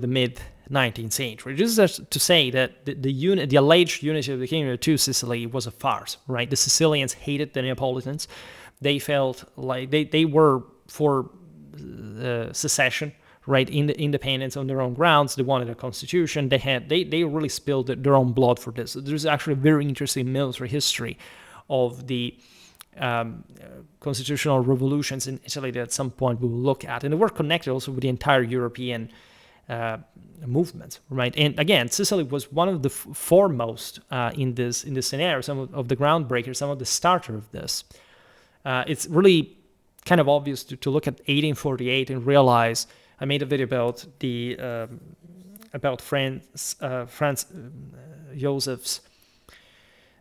A: mid 19th century. This is to say that the alleged unity of the kingdom of two Sicily was a farce, right? The Sicilians hated the Neapolitans. They felt like they were for secession, right? In the independence on their own grounds. They wanted a constitution. They really spilled their own blood for this. There's actually a very interesting military history of the constitutional revolutions in Italy that at some point we will look at, and they were connected also with the entire European movement, right? And again, Sicily was one of the foremost in this scenario. Some of the groundbreakers, some of the starter of this. It's really kind of obvious to look at 1848 and realize I made a video about about Franz Joseph's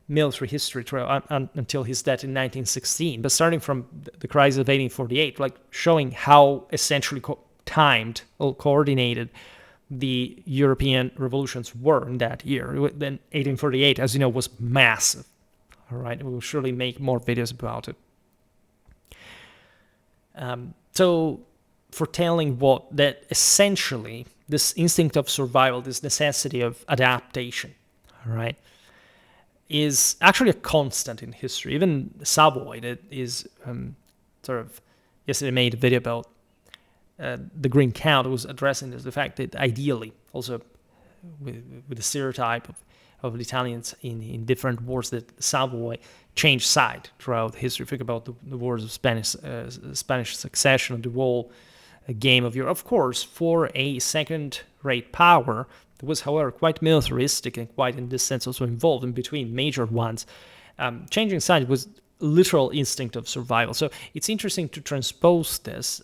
A: military history trail until his death in 1916. But starting from the crisis of 1848, like showing how essentially timed or coordinated the European revolutions were in that year. Then 1848, as you know, was massive. All right, we'll surely make more videos about it. So foretelling that essentially this instinct of survival, this necessity of adaptation, all right, is actually a constant in history. Even Savoy, that is yesterday made a video about the Green Count, was addressing this, the fact that ideally, also with the stereotype of the Italians in different wars, that Savoy changed side throughout history. Think about the wars of Spanish succession, the whole game of Europe. Of course, for a second-rate power, it was, however, quite militaristic and quite, in this sense, also involved in between major ones. Changing sides was literal instinct of survival. So it's interesting to transpose this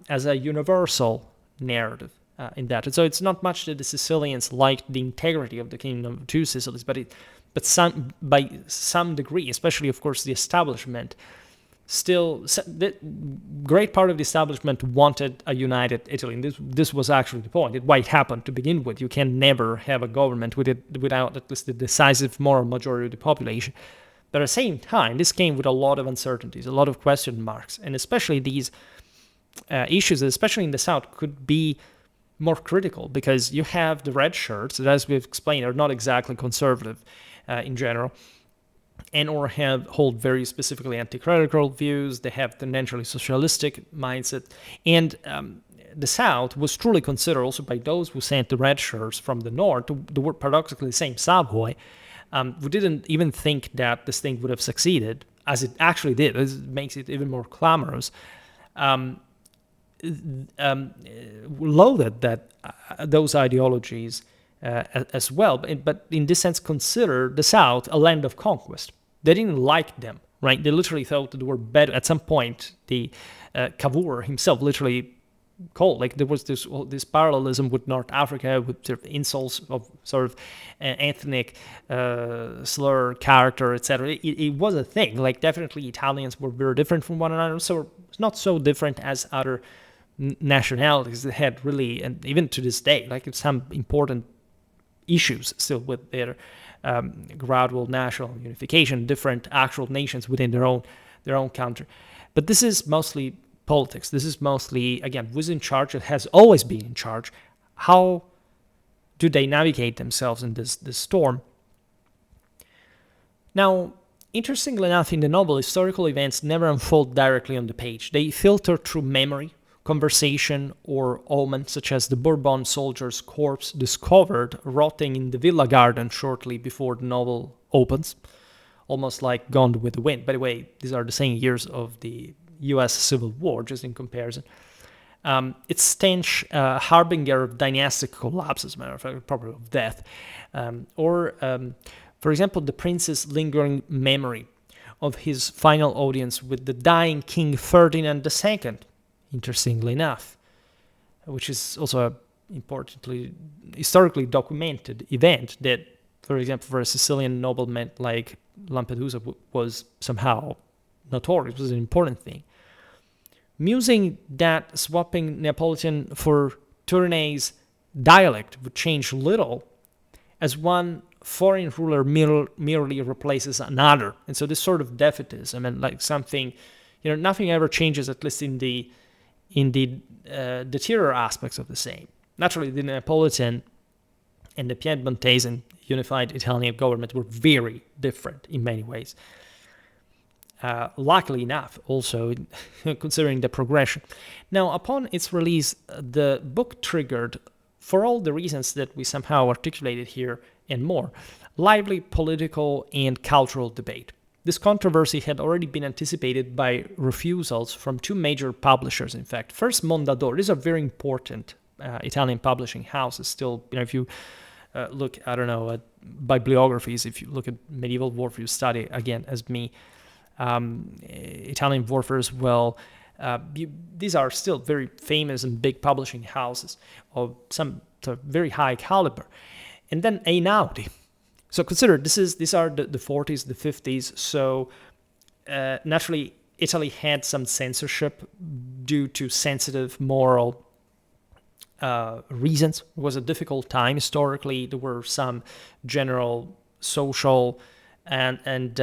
A: as a universal narrative in that. And so it's not much that the Sicilians liked the integrity of the Kingdom of Two Sicilies, but by some degree, especially, of course, the establishment, still, the great part of the establishment wanted a united Italy. And this was actually the point. Why it happened to begin with. You can never have a government without at least the decisive moral majority of the population. But at the same time, this came with a lot of uncertainties, a lot of question marks, and especially these issues, especially in the South, could be more critical because you have the red shirts that, as we've explained, are not exactly conservative in general, and or hold very specifically anti-clerical views. They have tendentially socialistic mindset, and the South was truly considered also by those who sent the red shirts from the North, the word paradoxically the same, Savoy, who didn't even think that this thing would have succeeded, as it actually did. This makes it even more clamorous. Loathed that those ideologies as well, but in this sense considered the South a land of conquest. They didn't like them, right? They literally thought that they were better. At some point, the Cavour himself literally called, like there was this parallelism with North Africa, with sort of insults of sort of ethnic slur, character, etc. It was a thing. Like definitely Italians were very different from one another, so it's not so different as other nationalities that had really, and even to this day, like some important issues still with their gradual national unification, different actual nations within their own country. But this is mostly politics. This is mostly, again, who's in charge? It has always been in charge. How do they navigate themselves in this storm? Now, interestingly enough, in the novel, historical events never unfold directly on the page. They filter through memory, conversation, or omen, such as the Bourbon soldier's corpse discovered rotting in the villa garden shortly before the novel opens, almost like Gone with the Wind. By the way, these are the same years of the U.S. Civil War, just in comparison. It's stench, harbinger of dynastic collapse, as a matter of fact, probably of death. For example, the prince's lingering memory of his final audience with the dying King Ferdinand II, interestingly enough, which is also an importantly historically documented event that, for example, for a Sicilian nobleman like Lampedusa was somehow notorious, was an important thing. Musing that swapping Neapolitan for Tournai's dialect would change little, as one foreign ruler merely replaces another. And so this sort of defeatism and like something, nothing ever changes, at least in the deteriorator aspects of the same. Naturally, the Neapolitan and the Piedmontese and unified Italian government were very different in many ways. Luckily enough, also, considering the progression. Now, upon its release, the book triggered, for all the reasons that we somehow articulated here and more, lively political and cultural debate. This controversy had already been anticipated by refusals from two major publishers, in fact. First, Mondadori. These are very important Italian publishing houses still. If you look, at bibliographies, if you look at medieval warfare, you study, again, as me, Italian warfare as well, these are still very famous and big publishing houses of some sort of very high caliber. And then Einaudi. So consider these are the 40s, the 50s. So naturally, Italy had some censorship due to sensitive moral reasons. It was a difficult time historically. There were some general social and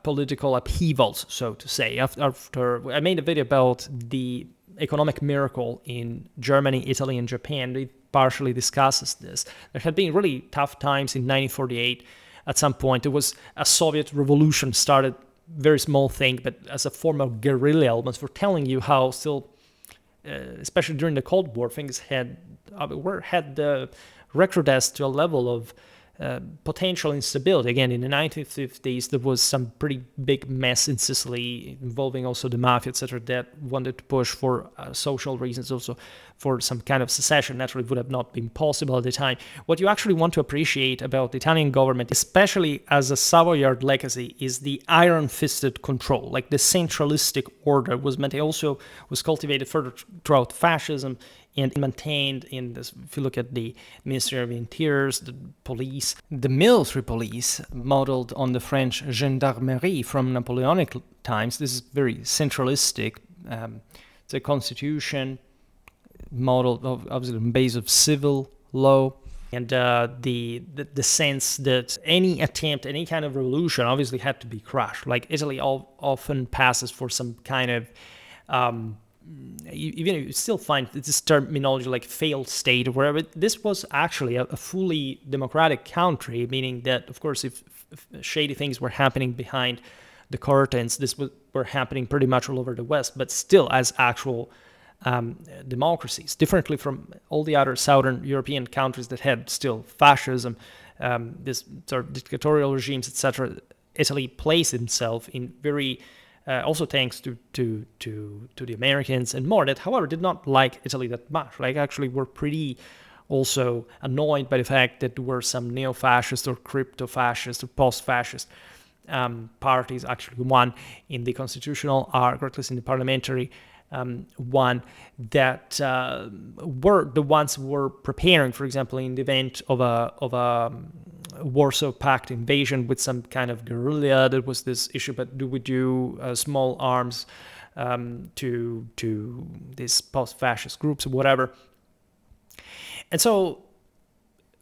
A: political upheavals, so to say. After I made a video about the economic miracle in Germany, Italy, and Japan, it partially discusses this. There had been really tough times in 1948. At some point, there was a Soviet revolution started, very small thing, but as a form of guerrilla elements for telling you how still, especially during the Cold War, things had recrudesced to a level of potential instability. Again, in the 1950s, there was some pretty big mess in Sicily involving also the mafia, etc., that wanted to push for social reasons, also for some kind of secession. Naturally, would have not been possible at the time. What you actually want to appreciate about the Italian government, especially as a Savoyard legacy, is the iron-fisted control. Like the centralistic order was meant, also was cultivated further throughout fascism, and maintained in this. If you look at the Ministry of Interiors, the police, the military police, modeled on the French gendarmerie from Napoleonic times. This is very centralistic. It's a constitution modeled obviously on the base of civil law, and the sense that any attempt, any kind of revolution, obviously had to be crushed. Like Italy often passes for some kind of even if you still find this terminology like failed state or whatever, this was actually a fully democratic country, meaning that, of course, if shady things were happening behind the curtains, were happening pretty much all over the West, but still as actual democracies, differently from all the other Southern European countries that had still fascism, this sort of dictatorial regimes, etc. Italy placed itself in very also thanks to the Americans and more, that however did not like Italy that much. Like actually were pretty also annoyed by the fact that there were some neo-fascist or crypto-fascist or post-fascist parties, actually one in the constitutional arc, or at least in the parliamentary one, that were the ones who were preparing, for example, in the event of a Warsaw Pact invasion with some kind of guerrilla. There was this issue, but do we do small arms to these post-fascist groups or whatever? And so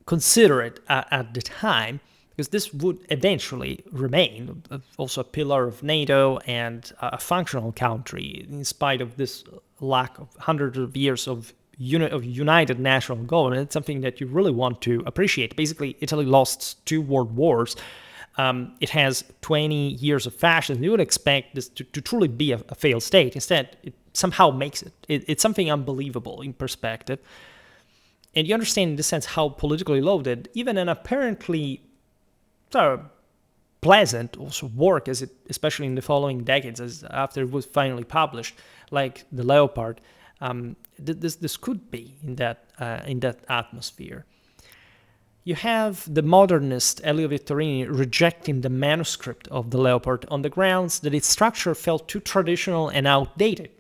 A: consider it at the time, because this would eventually remain also a pillar of NATO and a functional country, in spite of this lack of hundreds of years of united national government. It's something that you really want to appreciate. Basically, Italy lost 2 world wars. It has 20 years of fascism. You would expect this to truly be a failed state. Instead, it somehow makes it. It's something unbelievable in perspective. And you understand in this sense how politically loaded, even an apparently pleasant also work, as it, especially in the following decades, as after it was finally published, like the Leopard, this could be in that atmosphere. You have the modernist Elio Vittorini rejecting the manuscript of the Leopard on the grounds that its structure felt too traditional and outdated,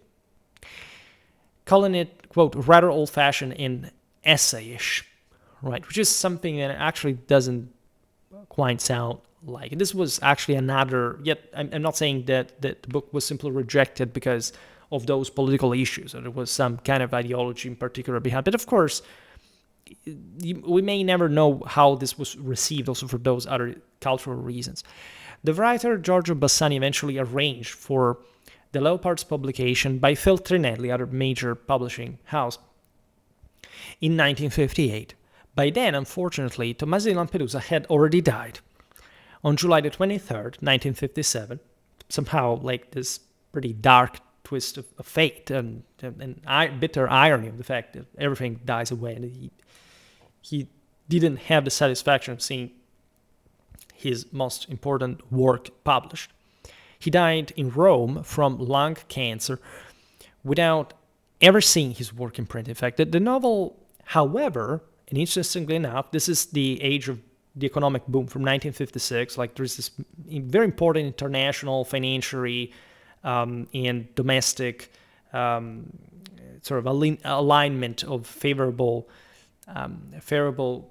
A: calling it, quote, rather old-fashioned and essayish, right? Which is something that actually doesn't quite sound like. And this was actually another, yet I'm not saying that the book was simply rejected because of those political issues, or there was some kind of ideology in particular behind. But of course, we may never know how this was received also for those other cultural reasons. The writer Giorgio Bassani eventually arranged for the Leopard's publication by Feltrinelli, other major publishing house, in 1958. By then, unfortunately, Tommaso di Lampedusa had already died. On July the 23rd, 1957, somehow like this pretty dark twist of fate and bitter irony of the fact that everything dies away, and he didn't have the satisfaction of seeing his most important work published. He died in Rome from lung cancer without ever seeing his work in print. In fact, the novel, however, and interestingly enough, this is the age of the economic boom from 1956. Like there's this very important international, financial, and domestic sort of alignment of favorable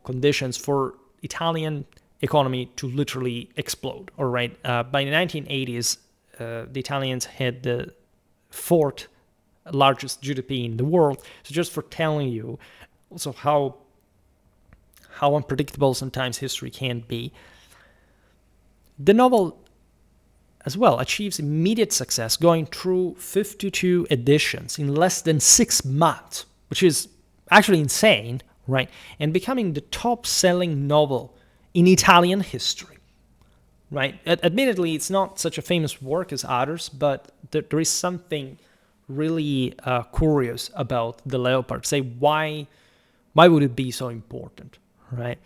A: conditions for Italian economy to literally explode. All right, by the 1980s, the Italians had the fourth largest GDP in the world. So just for telling you also how unpredictable sometimes history can be. The novel as well achieves immediate success, going through 52 editions in less than 6 months, which is actually insane, right? And becoming the top-selling novel in Italian history, right? Admittedly, it's not such a famous work as others, but there is something really curious about The Leopard. Say, why would it be so important, right?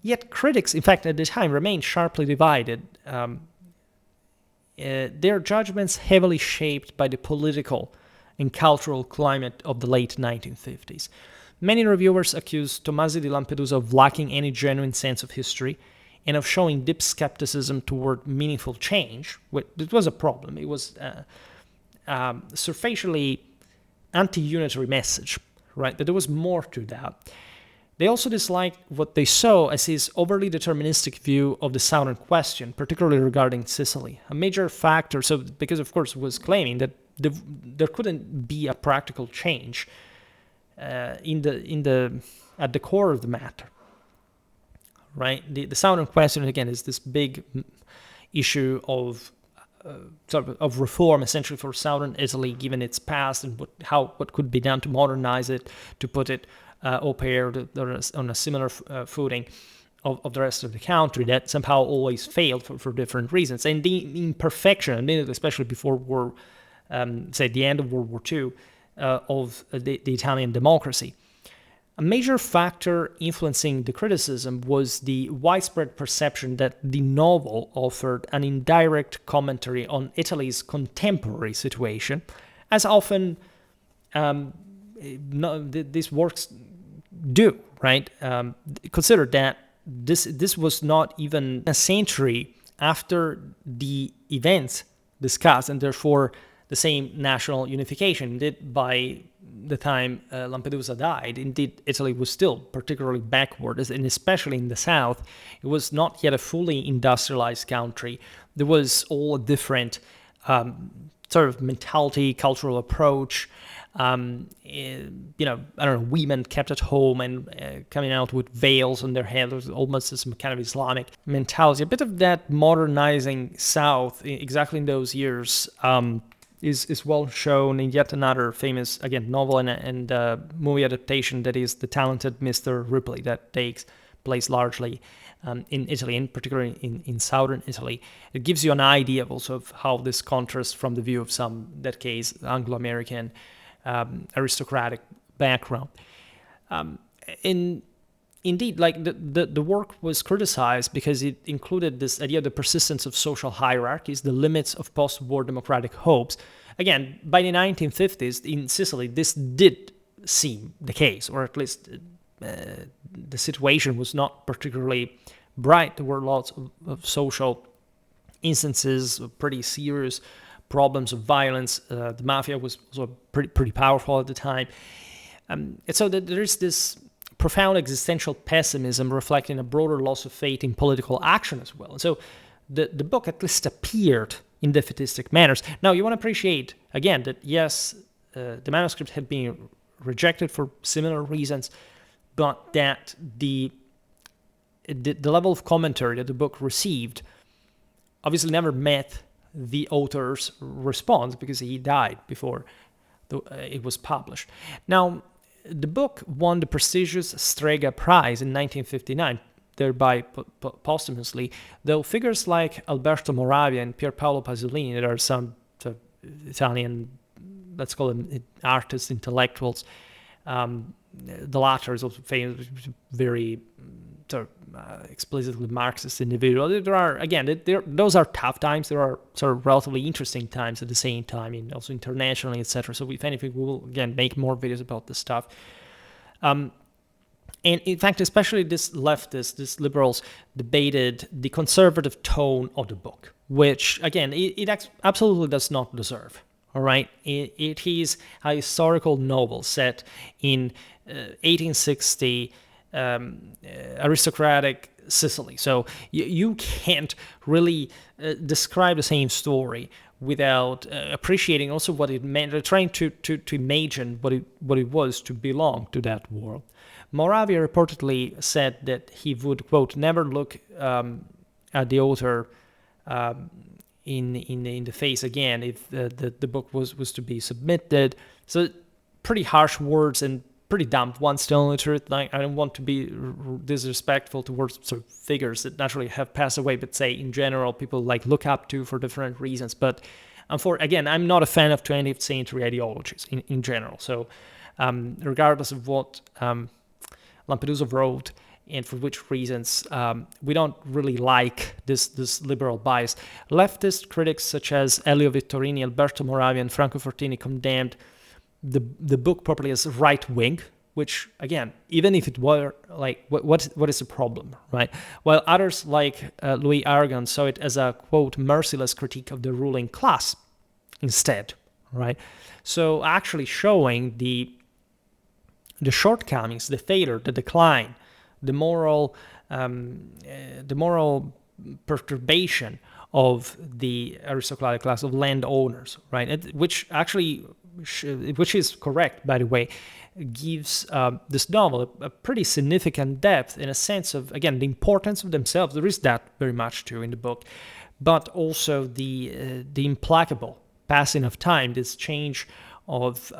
A: Yet critics, in fact, at the time remained sharply divided. Their judgments heavily shaped by the political and cultural climate of the late 1950s. Many reviewers accused Tomasi di Lampedusa of lacking any genuine sense of history and of showing deep skepticism toward meaningful change. It was a problem. It was superficially anti-unitary message, right? But there was more to that. They also disliked what they saw as his overly deterministic view of the Southern question, particularly regarding Sicily. A major factor, because of course was claiming that there couldn't be a practical change at the core of the matter, right? The Southern question again is this big issue of of reform, essentially for Southern Italy, given its past and what could be done to modernize it, to put it au pair on a similar footing of the rest of the country that somehow always failed for different reasons. And the imperfection, especially before war, say the end of World War II, of the Italian democracy. A major factor influencing the criticism was the widespread perception that the novel offered an indirect commentary on Italy's contemporary situation, as often these works do, right? Consider that this was not even a century after the events discussed, and therefore the same national unification. Indeed, by the time Lampedusa died, indeed, Italy was still particularly backward, and especially in the south, it was not yet a fully industrialized country. There was all a different sort of mentality, cultural approach. Women kept at home and coming out with veils on their head, almost as some kind of Islamic mentality. A bit of that modernizing South, exactly in those years, is well shown in yet another famous, again, novel and movie adaptation, that is The Talented Mr. Ripley, that takes place largely in Italy, and particularly in southern Italy. It gives you an idea also of how this contrasts from the view of some, in that case, Anglo-American aristocratic background. Indeed, like the work was criticized because it included this idea of the persistence of social hierarchies, the limits of post-war democratic hopes. Again, by the 1950s in Sicily, this did seem the case, or at least the situation was not particularly bright. There were lots of social instances of pretty serious problems of violence. The mafia was also pretty powerful at the time. And so there is this profound existential pessimism reflecting a broader loss of faith in political action as well. And so the book at least appeared in defeatistic manners. Now, you want to appreciate, again, that yes, the manuscript had been rejected for similar reasons, but that the level of commentary that the book received obviously never met the author's response, because he died before it was published. Now, the book won the prestigious Strega Prize in 1959, thereby posthumously, though figures like Alberto Moravia and Pier Paolo Pasolini, that are some Italian, let's call them artists, intellectuals, the latter is also famous, very explicitly Marxist individual. There are, again, those are tough times. There are sort of relatively interesting times at the same time, and also internationally, etc. So if anything, we will, again, make more videos about this stuff. And in fact, especially this leftists, these liberals, debated the conservative tone of the book, which, again, it absolutely does not deserve. All right, it is a historical novel set in 1860 aristocratic Sicily. So you can't really describe the same story without appreciating also what it meant, trying to imagine what it was to belong to that world. Moravia reportedly said that he would, quote, never look at the author in the face again if the book was to be submitted. So pretty harsh words and pretty dumb ones, telling the truth. Like, I don't want to be disrespectful towards sort of figures that naturally have passed away, but say in general people like look up to for different reasons. But again, I'm not a fan of 20th century ideologies in general. So regardless of what Lampedusa wrote and for which reasons, we don't really like this liberal bias. Leftist critics such as Elio Vittorini, Alberto Moravia, and Franco Fortini condemned the book properly as right-wing, which, again, even if it were, like, what is the problem, right? While others like Louis Aragon saw it as a, quote, merciless critique of the ruling class instead, right? So actually showing the shortcomings, the failure, the decline, the moral perturbation of the aristocratic class of landowners, right? Which is correct, by the way, gives this novel a pretty significant depth in a sense of, again, the importance of themselves. There is that very much too in the book, but also the implacable passing of time, this change of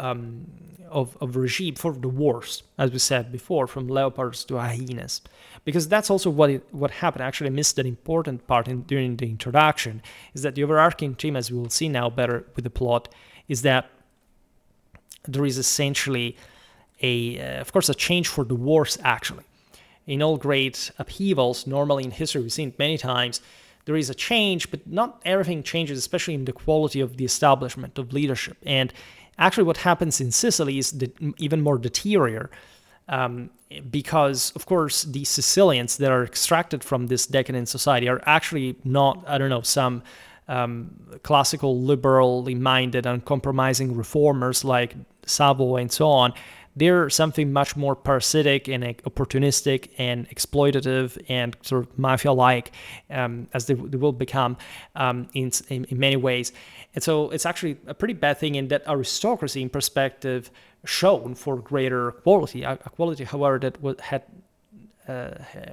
A: regime for the worse, as we said before, from leopards to hyenas, because that's also what happened. Actually, I missed an important part during the introduction, is that the overarching theme, as we will see now better with the plot, is that there is essentially of course, a change for the worse. Actually, in all great upheavals, normally in history, we've seen it many times, there is a change, but not everything changes, especially in the quality of the establishment of leadership. And actually, what happens in Sicily is even more deterior, because, of course, the Sicilians that are extracted from this decadent society are actually not, some classical, liberally minded, uncompromising reformers like Savoy and so on. They're something much more parasitic and opportunistic and exploitative and sort of mafia-like, as they will become in many ways. And so it's actually a pretty bad thing in that aristocracy, in perspective, shown for greater quality, a quality, however, that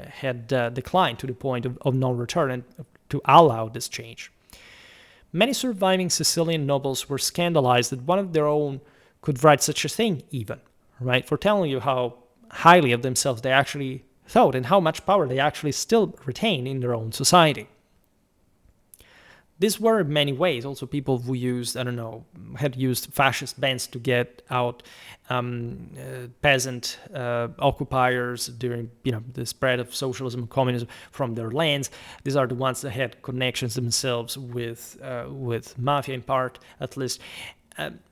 A: had declined to the point of no return, and to allow this change. Many surviving Sicilian nobles were scandalized that one of their own could write such a thing, even, right? For telling you how highly of themselves they actually thought and how much power they actually still retain in their own society. These were in many ways also people who had used fascist bands to get out peasant occupiers during, the spread of socialism and communism from their lands. These are the ones that had connections themselves with mafia, in part, at least.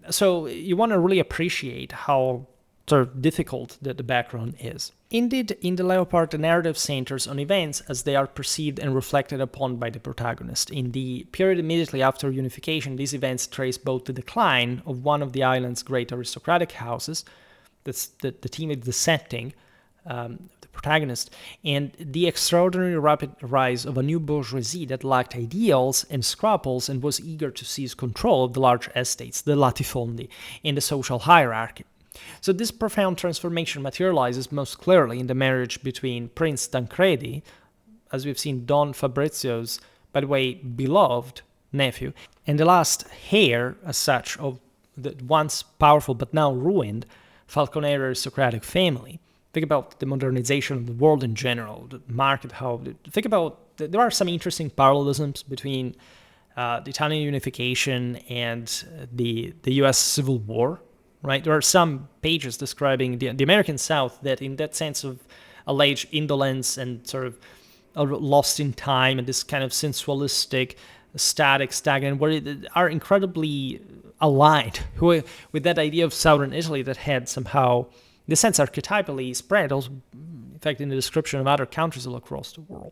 A: So you want to really appreciate how sort of difficult that the background is. Indeed, in The Leopard, the narrative centers on events as they are perceived and reflected upon by the protagonist. In the period immediately after unification, these events trace both the decline of one of the island's great aristocratic houses, that's the theme of the setting, the protagonist, and the extraordinary rapid rise of a new bourgeoisie that lacked ideals and scruples and was eager to seize control of the large estates, the latifondi, in the social hierarchy. So this profound transformation materializes most clearly in the marriage between Prince Tancredi, as we've seen Don Fabrizio's, by the way, beloved nephew, and the last heir, as such, of the once powerful but now ruined Falconeri aristocratic family. Think about the modernization of the world in general, the market, there are some interesting parallelisms between the Italian unification and the US Civil War. Right, there are some pages describing the American South that, in that sense of alleged indolence and sort of lost in time and this kind of sensualistic, stagnant, where are incredibly aligned with that idea of Southern Italy that had somehow the sense archetypally spread also, in fact, in the description of other countries all across the world.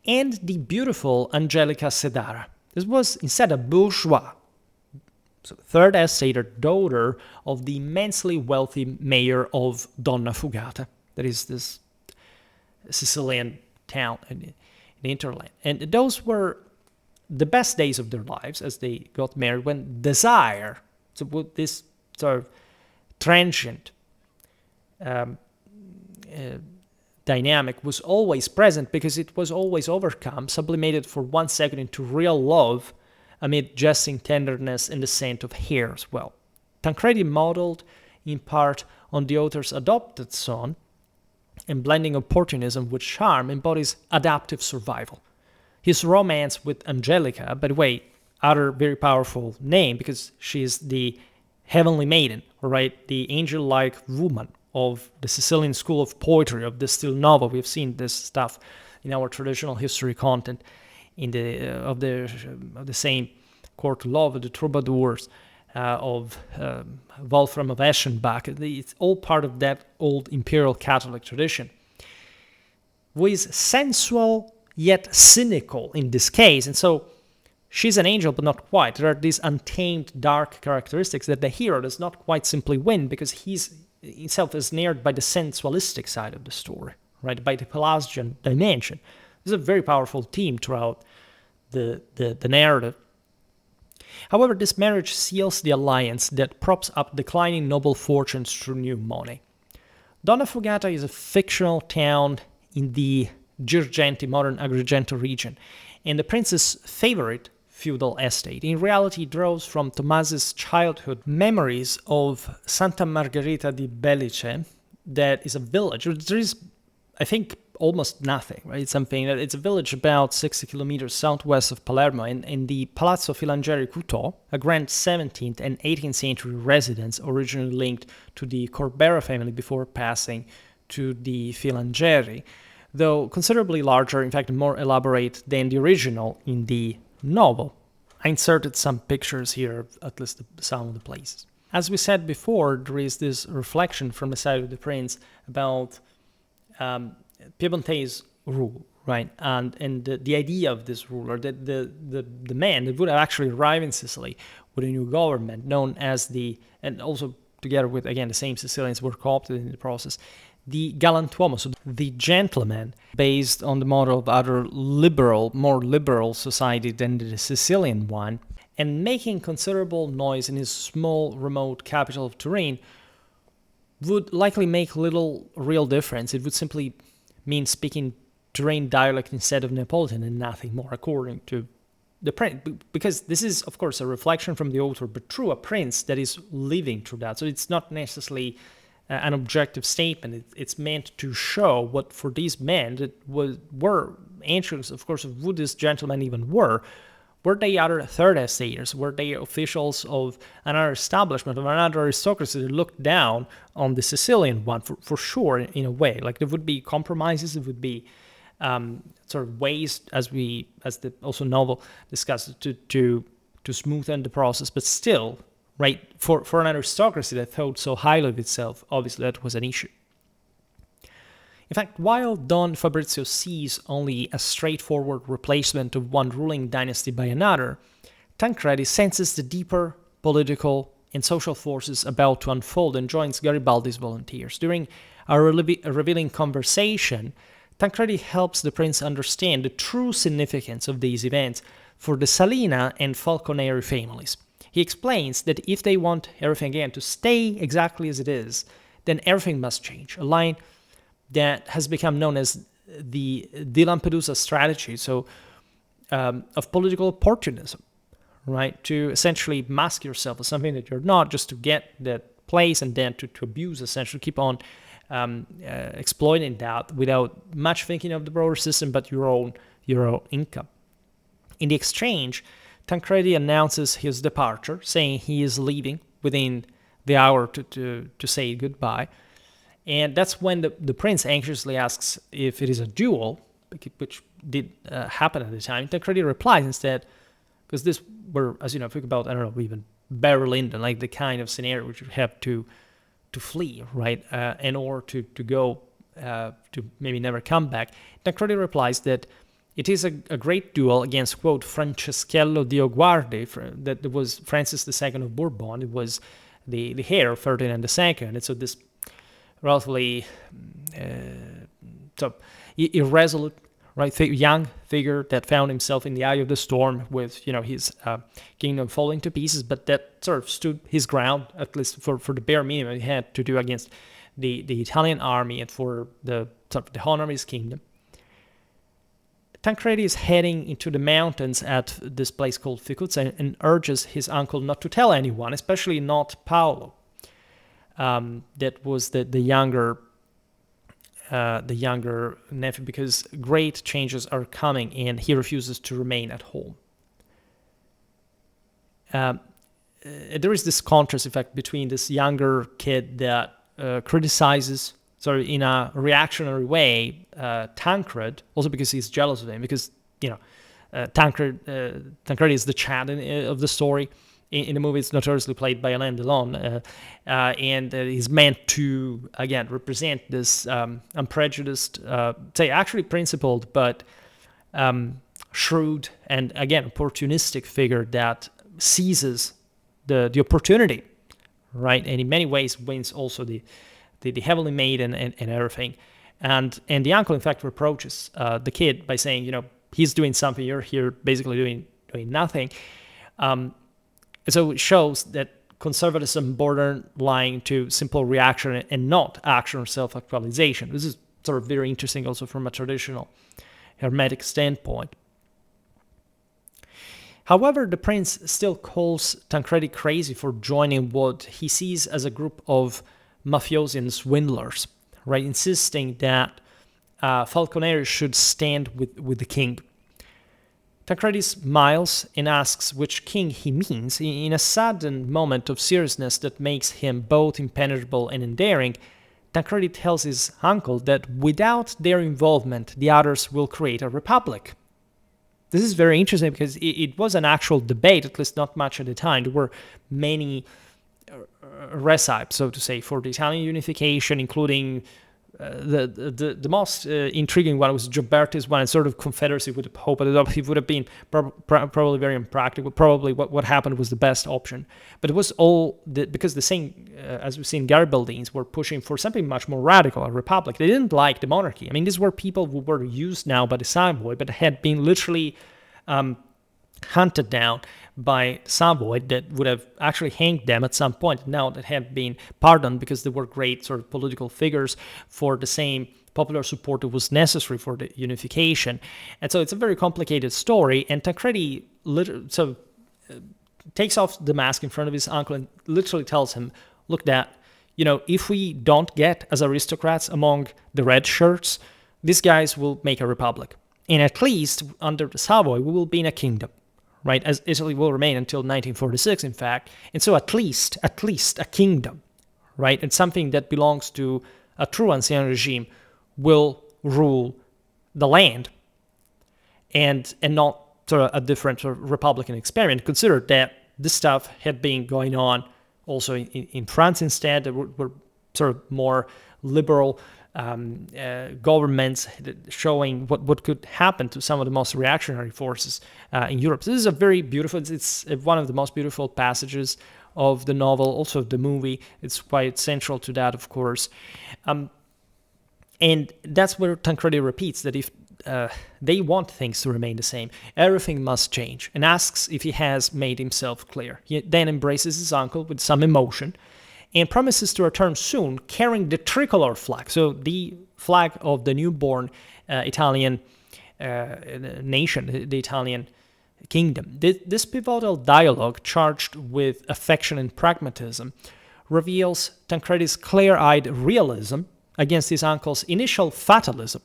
A: And the beautiful Angelica Sedara. This was instead a bourgeois, so third estate or daughter of the immensely wealthy mayor of Donna Fugata, that is this Sicilian town in the hinterland. And those were the best days of their lives as they got married, when desire, so this sort of transient dynamic was always present, because it was always overcome, sublimated for 1 second into real love amid jesting tenderness and the scent of hair as well. Tancredi modeled in part on the author's adopted son, and blending opportunism with charm embodies adaptive survival. His romance with Angelica, by the way, other very powerful name, because she is the heavenly maiden, right? The angel-like woman of the Sicilian school of poetry, of the still novel. We've seen this stuff in our traditional history content in of the same court love of the troubadours, of Wolfram of Eschenbach. It's all part of that old imperial Catholic tradition, who is sensual yet cynical in this case. And so she's an angel, but not quite. There are these untamed, dark characteristics that the hero does not quite simply win, because he's himself is snared by the sensualistic side of the story, right? By the Pelagian dimension. This is a very powerful theme throughout the narrative. However, this marriage seals the alliance that props up declining noble fortunes through new money. Donna Fugata is a fictional town in the Girgenti, modern Agrigento region, and the prince's favorite feudal estate. In reality, it draws from Tommase's childhood memories of Santa Margherita di Bellice, that is a village. There is, I think, almost nothing, right? It's a village about 60 kilometers southwest of Palermo, and in the Palazzo Filangieri Coutot, a grand 17th and 18th century residence originally linked to the Corbera family before passing to the Filangieri, though considerably larger, in fact more elaborate than the original in the novel. I inserted some pictures here of at least some of the places. As we said before, there is this reflection from the side of the prince about Piemonte's rule, right? And the idea of this ruler, that the man that would have actually arrived in Sicily with a new government known as and also together with, again, the same Sicilians were co-opted in the process, the galantuomo, so the gentleman, based on the model of other more liberal society than the Sicilian one, and making considerable noise in his small, remote capital of Turin, would likely make little real difference. It would simply mean speaking Turin dialect instead of Neapolitan and nothing more, according to the prince. Because this is, of course, a reflection from the author, but through a prince that is living through that. So it's not necessarily an objective statement. It's meant to show what for these men that were ancients, of course, of who these gentlemen even were they other third estaters? Were they officials of another establishment, of another aristocracy that looked down on the Sicilian one, for sure, in a way? Like, there would be compromises, there would be sort of ways, as the also novel discusses, to smoothen the process, but still, right, for an aristocracy that thought so highly of itself, obviously that was an issue. In fact, while Don Fabrizio sees only a straightforward replacement of one ruling dynasty by another, Tancredi senses the deeper political and social forces about to unfold and joins Garibaldi's volunteers. During a revealing conversation, Tancredi helps the prince understand the true significance of these events for the Salina and Falconeri families. He explains that if they want everything again to stay exactly as it is, then everything must change. A line that has become known as the Di Lampedusa strategy, so of political opportunism, right? To essentially mask yourself as something that you're not, just to get that place, and then to abuse, essentially, keep on exploiting that without much thinking of the broader system, but your own income. In the exchange, Tancredi announces his departure, saying he is leaving within the hour to say goodbye. And that's when the prince anxiously asks if it is a duel, which did happen at the time. Tancredi replies instead, because this were, as you know, think about, I don't know, even Barry Lyndon, like the kind of scenario which you have to to flee, right, or to go to maybe never come back, Tancredi replies that it is a great duel against, quote, Franceschello Dioguardi, that was Francis II of Bourbon. It was the heir of Ferdinand II. And so this relatively irresolute, right, young figure that found himself in the eye of the storm with, his kingdom falling to pieces, but that sort of stood his ground, at least for the bare minimum he had to do against the Italian army and for the honor of his kingdom. Tancredi is heading into the mountains at this place called Ficuzza and urges his uncle not to tell anyone, especially not Paolo. That was the younger nephew, because great changes are coming and he refuses to remain at home. There is this contrast, in fact, between this younger kid that criticizes, in a reactionary way, Tancred, also because he's jealous of him, because, Tancred is the Chad of the story. In the movie, it's notoriously played by Alain Delon, and he's meant to, again, represent this unprejudiced, actually principled, but shrewd and, again, opportunistic figure that seizes the opportunity, right? And in many ways wins also the heavily made and everything. And the uncle, in fact, reproaches the kid by saying, he's doing something, you're here basically doing nothing. So it shows that conservatism borderline to simple reaction and not action or self-actualization. This is sort of very interesting also from a traditional Hermetic standpoint. However, the prince still calls Tancredi crazy for joining what he sees as a group of mafiosi and swindlers, right, insisting that Falconeri should stand with the king. Tancredi smiles and asks which king he means. In a sudden moment of seriousness that makes him both impenetrable and endearing, Tancredi tells his uncle that without their involvement, the others will create a republic. This is very interesting because it was an actual debate, at least not much at the time. There were many recipes, so to say, for the Italian unification, including the most intriguing one was Gioberti's one, and sort of confederacy with the Pope. It would have been probably very impractical. Probably what happened was the best option. But it was all because the same, as we've seen, Garibaldines were pushing for something much more radical, a republic. They didn't like the monarchy. I mean, these were people who were used now by the Savoy, but had been literally hunted down by Savoy that would have actually hanged them at some point. Now that had been pardoned because they were great sort of political figures for the same popular support that was necessary for the unification. And so it's a very complicated story, and Tancredi takes off the mask in front of his uncle and literally tells him, look, Dad, if we don't get as aristocrats among the red shirts, these guys will make a republic. And at least under the Savoy, we will be in a kingdom, right? As Italy will remain until 1946, in fact. And so at least a kingdom, right? And something that belongs to a true ancien regime will rule the land and not sort of a different sort of republican experiment. Consider that this stuff had been going on also in France instead. There were sort of more liberal governments showing what could happen to some of the most reactionary forces in Europe. So this is a very beautiful, it's one of the most beautiful passages of the novel, also the movie. It's quite central to that, of course. And that's where Tancredi repeats that if they want things to remain the same, everything must change, and asks if he has made himself clear. He then embraces his uncle with some emotion and promises to return soon carrying the tricolor flag, so the flag of the newborn Italian nation, the Italian kingdom. This pivotal dialogue, charged with affection and pragmatism, reveals Tancredi's clear-eyed realism against his uncle's initial fatalism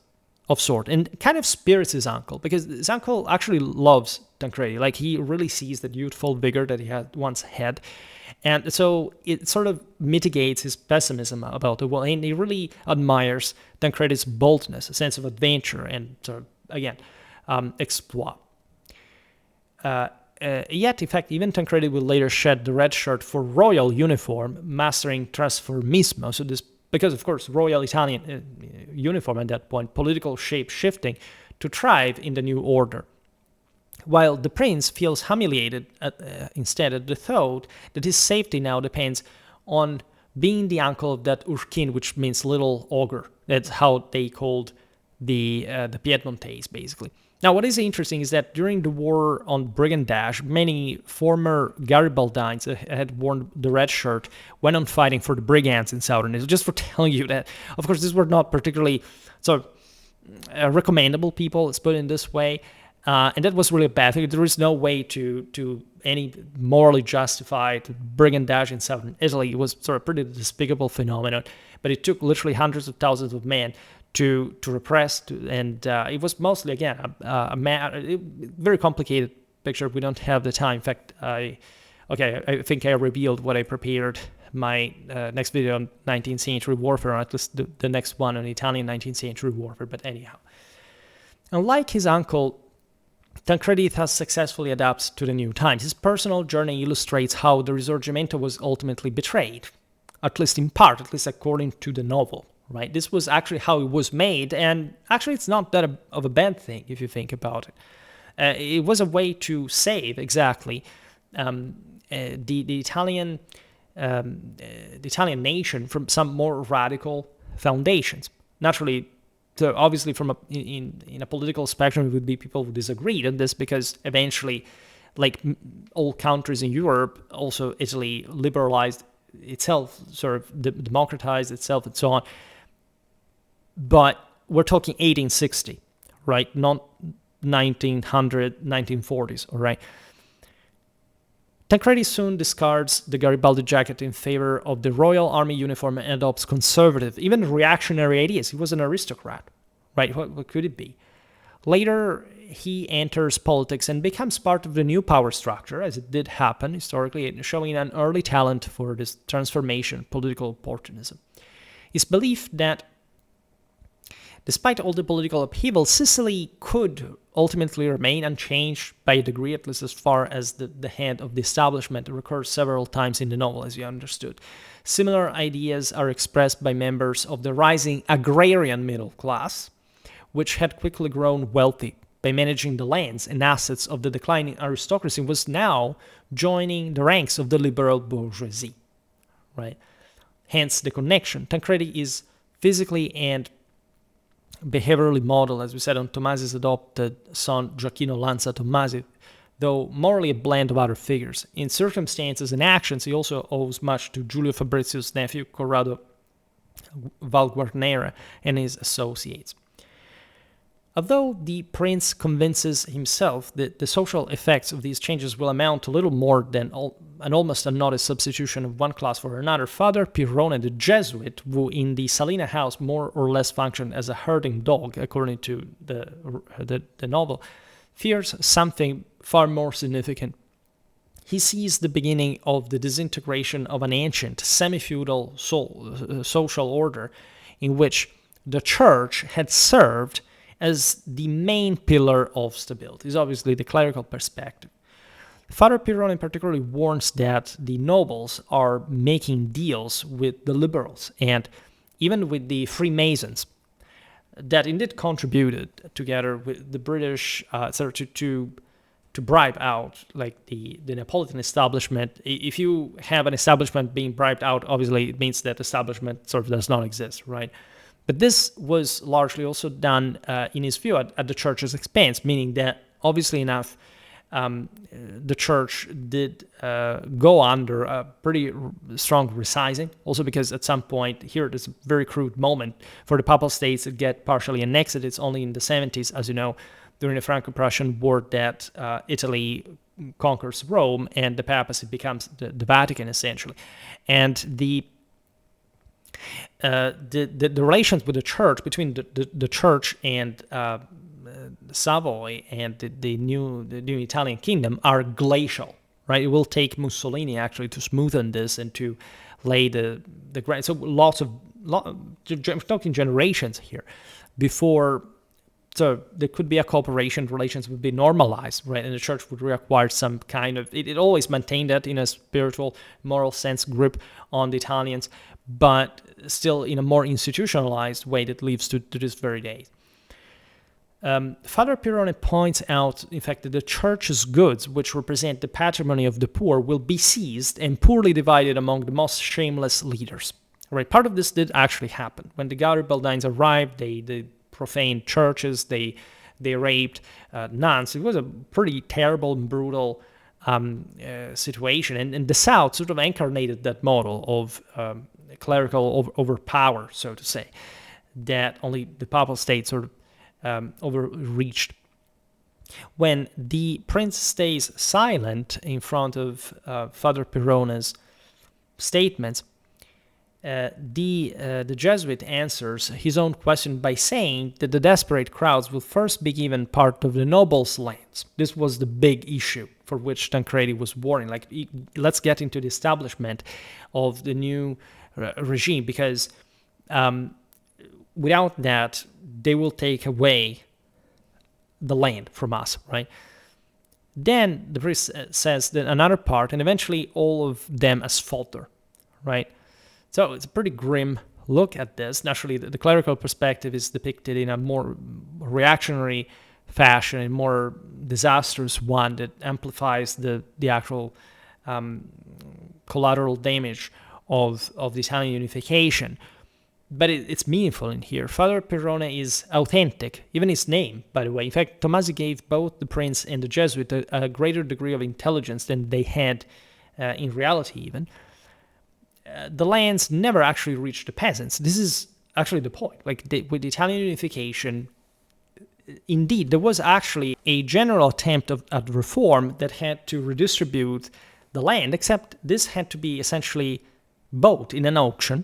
A: of sort, and kind of spirits his uncle, because his uncle actually loves Tancredi. Like, he really sees that youthful vigor that he had once had. And so it sort of mitigates his pessimism about the world. And he really admires Tancredi's boldness, a sense of adventure, and sort of, again, exploit. yet, in fact, even Tancredi will later shed the red shirt for royal uniform, mastering trasformismo. So this, because of course, royal Italian uniform at that point, political shape shifting to thrive in the new order. While the prince feels humiliated instead at the thought that his safety now depends on being the uncle of that Urchin, which means little ogre. That's how they called the Piedmontese, basically. Now, what is interesting is that during the war on brigandage, many former Garibaldines had worn the red shirt went on fighting for the brigands in southern Italy. Just for telling you that, of course, these were not particularly recommendable people, let's put it in this way. And that was really a bad thing. There is no way to any morally justified brigandage in southern Italy. It was sort of a pretty despicable phenomenon, but it took literally hundreds of thousands of men to repress, and it was mostly, again, a very complicated picture. We don't have the time. In fact, I think I revealed what I prepared my next video on 19th century warfare, or at least the next one on Italian 19th century warfare, but anyhow. Unlike his uncle, Tancredi thus successfully adapts to the new times. His personal journey illustrates how the Risorgimento was ultimately betrayed, at least in part, at least according to the novel. Right? This was actually how it was made, and actually it's not that of a bad thing if you think about it. It was a way to save, exactly, the Italian nation from some more radical foundations. Naturally, so obviously in a political spectrum, it would be people who disagreed on this, because eventually, like all countries in Europe, also Italy liberalized itself, sort of democratized itself and so on. But we're talking 1860, right? Not 1900, 1940s, all right? Tancredi soon discards the Garibaldi jacket in favor of the Royal Army uniform and adopts conservative, even reactionary ideas. He was an aristocrat, right? What could it be? Later, he enters politics and becomes part of the new power structure, as it did happen historically, showing an early talent for this transformation, political opportunism. His belief that despite all the political upheaval, Sicily could ultimately remain unchanged by a degree, at least as far as the head of the establishment recurs several times in the novel, as you understood. Similar ideas are expressed by members of the rising agrarian middle class, which had quickly grown wealthy by managing the lands and assets of the declining aristocracy, and was now joining the ranks of the liberal bourgeoisie. Right? Hence the connection. Tancredi is physically and behaviorally modeled, as we said, on Tommasi's adopted son Gioacchino Lanza Tommasi, though morally a blend of other figures. In circumstances and actions, he also owes much to Giulio Fabrizio's nephew, Corrado Valguarnera, and his associates. Although the prince convinces himself that the social effects of these changes will amount to little more than an almost unnoticed substitution of one class for another, Father Pirrone, the Jesuit, who in the Salina house more or less functioned as a herding dog, according to the novel, fears something far more significant. He sees the beginning of the disintegration of an ancient, semi-feudal social order in which the church had served as the main pillar of stability. Is obviously the clerical perspective. Father Pirrone particularly warns that the nobles are making deals with the liberals and even with the Freemasons that indeed contributed together with the British to bribe out like the Neapolitan establishment. If you have an establishment being bribed out, obviously it means that establishment sort of does not exist, right? But this was largely also done, in his view, at the church's expense, meaning that, obviously enough, the church did go under a pretty strong resizing, also because at some point, here, there's a very crude moment for the Papal States to get partially annexed. It's only in the 70s, as you know, during the Franco-Prussian War, that Italy conquers Rome and the papacy becomes the Vatican, essentially. And the relations with the church, between the church and Savoy and the new Italian kingdom, are glacial, right? It will take Mussolini actually to smoothen this and to lay the ground. So we're talking generations here before so there could be a cooperation, relations would be normalized, right? And the church would require some kind of, it always maintained that in a spiritual, moral sense grip on the Italians, but still in a more institutionalized way that leads to this very day. Father Pirone points out, in fact, that the church's goods, which represent the patrimony of the poor, will be seized and poorly divided among the most shameless leaders. Right? Part of this did actually happen. When the Garibaldines arrived, they profaned churches, they raped nuns. It was a pretty terrible and brutal situation. And the South sort of incarnated that model of clerical overpower, so to say, that only the Papal State sort of overreached. When the prince stays silent in front of Father Pirone's statements, the Jesuit answers his own question by saying that the desperate crowds will first be given part of the nobles' lands. This was the big issue for which Tancredi was warning. Like, let's get into the establishment of the new regime, because without that, they will take away the land from us, right? Then the priest says that another part, and eventually all of them as falter, right? So it's a pretty grim look at this. Naturally, the clerical perspective is depicted in a more reactionary fashion, a more disastrous one that amplifies the actual collateral damage of the Italian unification. But it's meaningful in here. Father Pirone is authentic, even his name, by the way. In fact, Tomasi gave both the prince and the Jesuit a greater degree of intelligence than they had in reality even. The lands never actually reached the peasants. This is actually the point. Like, with the Italian unification, indeed, there was actually a general attempt at reform that had to redistribute the land, except this had to be essentially bought in an auction,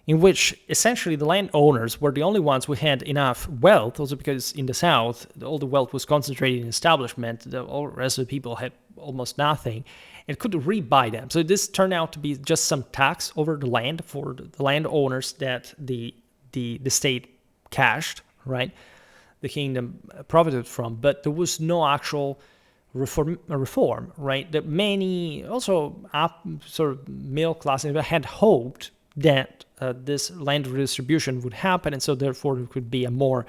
A: in which essentially the landowners were the only ones who had enough wealth, also because in the South, all the wealth was concentrated in establishment, all the rest of the people had almost nothing, and could rebuy them. So this turned out to be just some tax over the land for the landowners that the state cashed, right? The kingdom profited from, but there was no actual reform, right? That many, also sort of middle class, had hoped that this land redistribution would happen, and so therefore there could be a more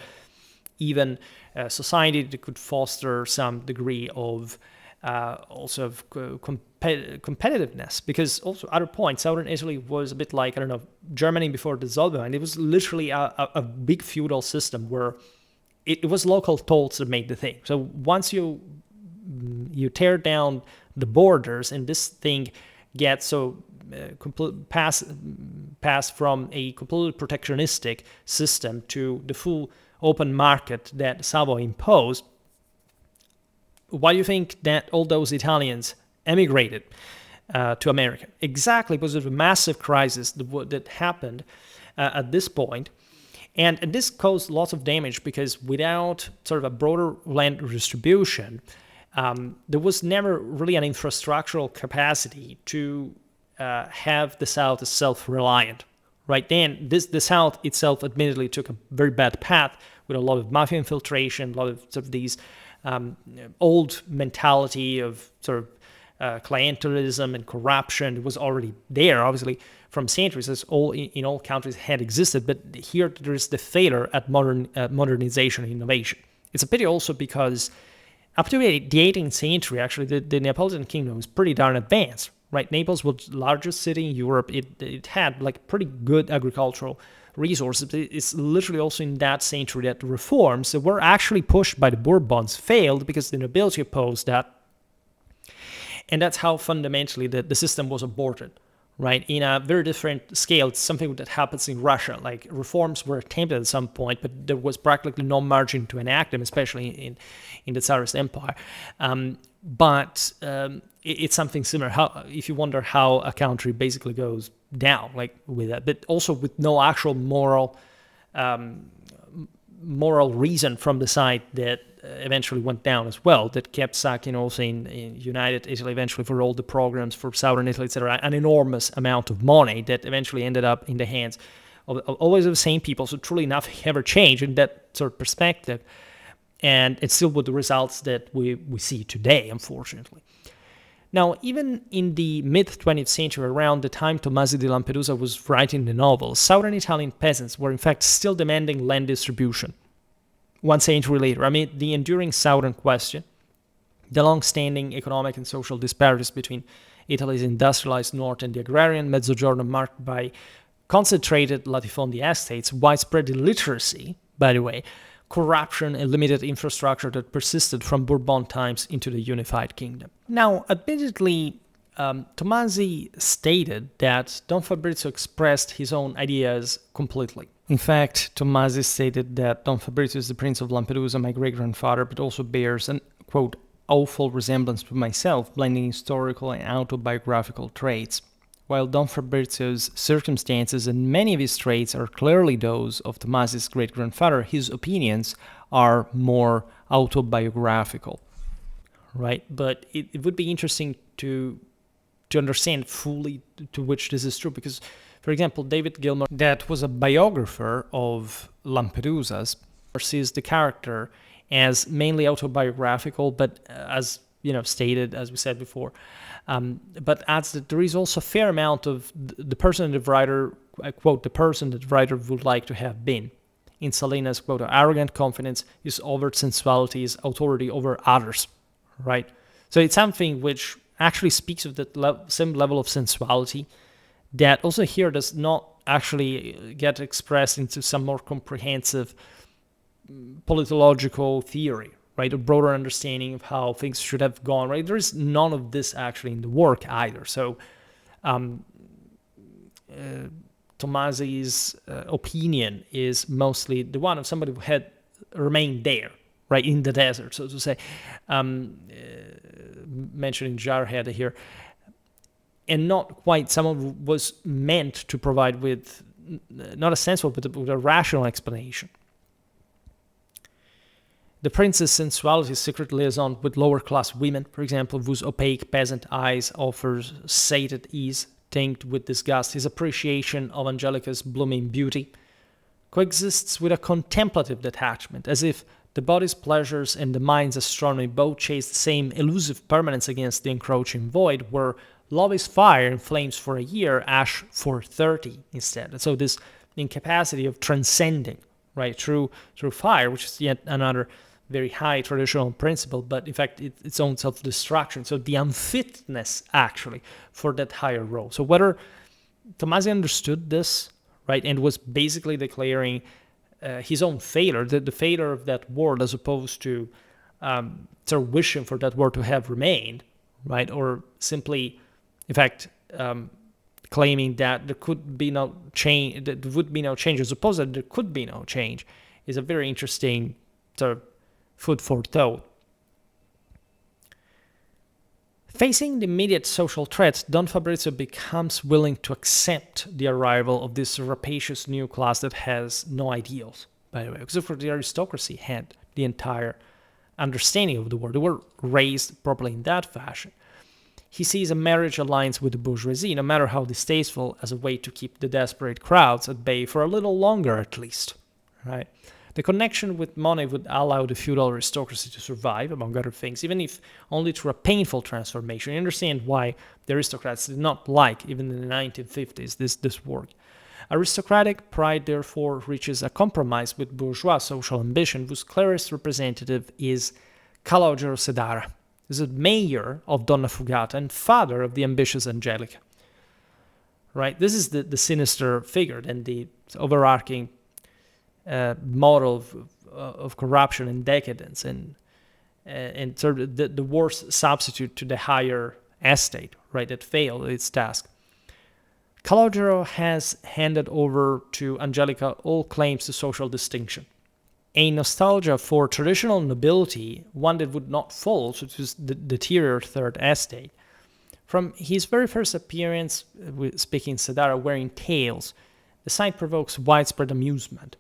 A: even society that could foster some degree of also of competitiveness. Because also other points, southern Italy was a bit like, I don't know, Germany before dissolving, and it was literally a big feudal system where it was local tolls that made the thing. So once you tear down the borders and this thing gets so pass from a completely protectionistic system to the full open market that Savoy imposed, why do you think that all those Italians emigrated to America? Exactly because of a massive crisis that happened at this point. And this caused lots of damage because without sort of a broader land redistribution, there was never really an infrastructural capacity to have the South as self-reliant, right? Then the South itself admittedly took a very bad path with a lot of mafia infiltration, a lot of sort of these old mentality of sort of clientelism and corruption. It was already there, obviously, from centuries, as in all countries had existed. But here there is the failure at modernization and innovation. It's a pity also because up to the 18th century, actually, the Neapolitan kingdom was pretty darn advanced. Right, Naples was the largest city in Europe. It had like pretty good agricultural resources. It's literally also in that century that the reforms that were actually pushed by the Bourbons failed because the nobility opposed that. And that's how fundamentally the system was aborted, right? In a very different scale, it's something that happens in Russia. Like reforms were attempted at some point, but there was practically no margin to enact them, especially in the Tsarist Empire. But it's something similar. If you wonder how a country basically goes down, like with that, but also with no actual moral reason from the side that eventually went down as well, that kept sucking also in United Italy eventually for all the programs for Southern Italy, etc., an enormous amount of money that eventually ended up in the hands always the same people. So truly nothing ever changed in that sort of perspective. And it's still with the results that we see today, unfortunately. Now, even in the mid-20th century, around the time Tommaso di Lampedusa was writing the novel, southern Italian peasants were in fact still demanding land distribution. 1 century later, amid the enduring southern question, the long-standing economic and social disparities between Italy's industrialized north and the agrarian Mezzogiorno, marked by concentrated latifondi estates, widespread illiteracy, by the way, corruption and limited infrastructure that persisted from Bourbon times into the unified kingdom. Now, admittedly, Tomasi stated that Don Fabrizio expressed his own ideas completely. In fact, Tomasi stated that Don Fabrizio is the Prince of Lampedusa, my great-grandfather, but also bears an, quote, awful resemblance to myself, blending historical and autobiographical traits. While Don Fabrizio's circumstances and many of his traits are clearly those of Tomasi's great-grandfather, his opinions are more autobiographical, right? But it would be interesting to understand fully to which this is true, because, for example, David Gilmour, that was a biographer of Lampedusa's, sees the character as mainly autobiographical, but as stated, as we said before, but adds that there is also a fair amount of the person that the writer, I quote, the person that the writer would like to have been. In Salina's, quote, arrogant confidence, his overt sensuality, his authority over others, right? So it's something which actually speaks of that same level of sensuality that also here does not actually get expressed into some more comprehensive politological theory, right? A broader understanding of how things should have gone, right? There is none of this actually in the work either. So Tomasi's opinion is mostly the one of somebody who had remained there, right, in the desert, so to say, mentioning Jarhead here, and not quite someone who was meant to provide with not a sensible, but with a rational explanation. The prince's sensuality is secret liaison with lower-class women, for example, whose opaque peasant eyes offers sated ease, tinged with disgust. His appreciation of Angelica's blooming beauty coexists with a contemplative detachment, as if the body's pleasures and the mind's astronomy both chase the same elusive permanence against the encroaching void, where love is fire and flames for a year, ash for 30 instead. And so this incapacity of transcending, right, through fire, which is yet another very high traditional principle, but in fact its own self-destruction. So the unfitness actually for that higher role. So whether Tomasi understood this, right, and was basically declaring his own failure, the failure of that world, as opposed to sort of wishing for that world to have remained, right, or simply, in fact, claiming that there could be no change, that there would be no change, as opposed that there could be no change, is a very interesting sort of food for thought. Facing the immediate social threats, Don Fabrizio becomes willing to accept the arrival of this rapacious new class that has no ideals, by the way, because of course the aristocracy had the entire understanding of the world. They were raised properly in that fashion. He sees a marriage alliance with the bourgeoisie, no matter how distasteful, as a way to keep the desperate crowds at bay for a little longer at least, right? The connection with money would allow the feudal aristocracy to survive, among other things, even if only through a painful transformation. You understand why the aristocrats did not like, even in the 1950s, this work. Aristocratic pride, therefore, reaches a compromise with bourgeois social ambition, whose clearest representative is Calogero Sedara. He's a mayor of Donna Fugata and father of the ambitious Angelica. Right? This is the sinister figure and the overarching model of corruption and decadence, and sort of the worst substitute to the higher estate, right, that failed its task. Calogero has handed over to Angelica all claims to social distinction. A nostalgia for traditional nobility, one that would not fall, such as the deteriorated third estate. From his very first appearance, speaking Sedara wearing tails, the sight provokes widespread amusement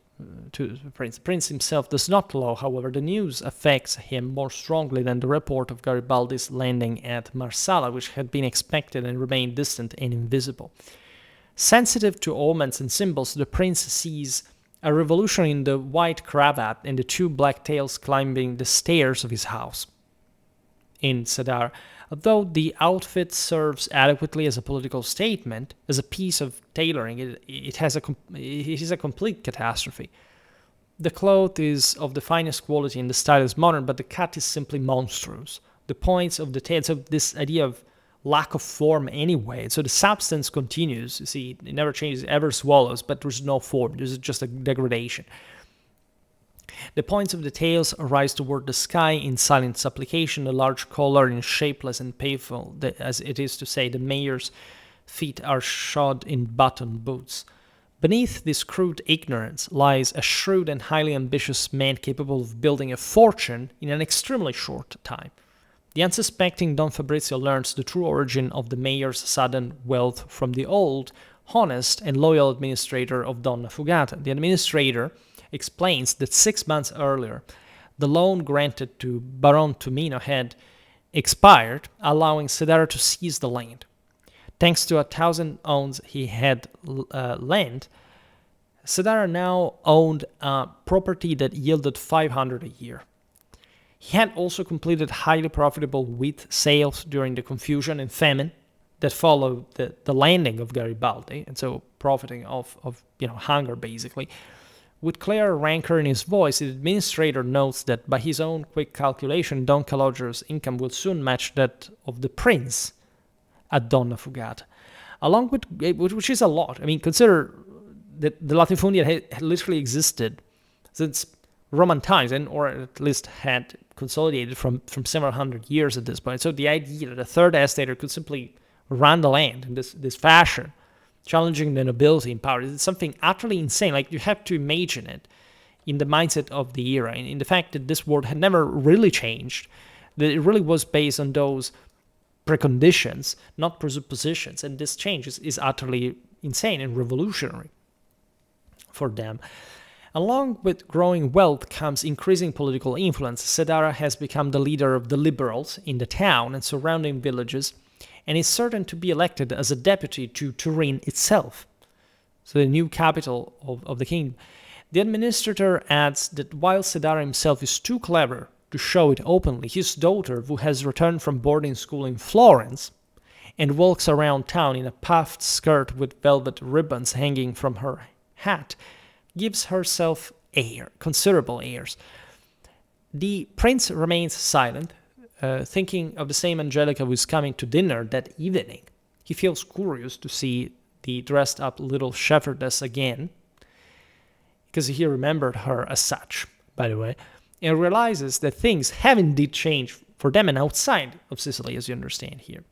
A: to the prince. The prince himself does not allow, however, the news affects him more strongly than the report of Garibaldi's landing at Marsala, which had been expected and remained distant and invisible. Sensitive to omens and symbols, the prince sees a revolution in the white cravat and the two black tails climbing the stairs of his house in Sadar. Although the outfit serves adequately as a political statement, as a piece of tailoring, it is a complete catastrophe. The cloth is of the finest quality and the style is modern, but the cut is simply monstrous. The points of the tail, so this idea of lack of form anyway, so the substance continues, you see, it never changes, it ever swallows, but there's no form, there's just a degradation. The points of the tails rise toward the sky in silent supplication, the large collar and shapeless and painful, as it is to say, the mayor's feet are shod in button boots. Beneath this crude ignorance lies a shrewd and highly ambitious man capable of building a fortune in an extremely short time. The unsuspecting Don Fabrizio learns the true origin of the mayor's sudden wealth from the old, honest, and loyal administrator of Donna Fugata. The administrator explains that 6 months earlier, the loan granted to Baron Tumino had expired, allowing Sedara to seize the land. Thanks to 1,000 ounces he had lent, Sedara now owned a property that yielded 500 a year. He had also completed highly profitable wheat sales during the confusion and famine that followed the landing of Garibaldi, and so profiting of hunger, basically. With clear rancor in his voice, the administrator notes that by his own quick calculation, Don Caloggero's income will soon match that of the prince at Donna Fugata, along with which is a lot. I mean, consider that the latifundia had literally existed since Roman times, or at least had consolidated from several hundred years at this point. So the idea that a third estater could simply run the land in this fashion, challenging the nobility in power, is something utterly insane. Like, you have to imagine it in the mindset of the era, and in the fact that this world had never really changed, that it really was based on those preconditions, not presuppositions, and this change is utterly insane and revolutionary for them. Along with growing wealth comes increasing political influence. Sedara has become the leader of the liberals in the town and surrounding villages, and is certain to be elected as a deputy to Turin itself, so the new capital of the kingdom. The administrator adds that while Sedara himself is too clever to show it openly, his daughter, who has returned from boarding school in Florence and walks around town in a puffed skirt with velvet ribbons hanging from her hat, gives herself considerable airs. The prince remains silent, thinking of the same Angelica who is coming to dinner that evening. He feels curious to see the dressed-up little shepherdess again, because he remembered her as such, by the way, and realizes that things have indeed changed for them and outside of Sicily, as you understand here,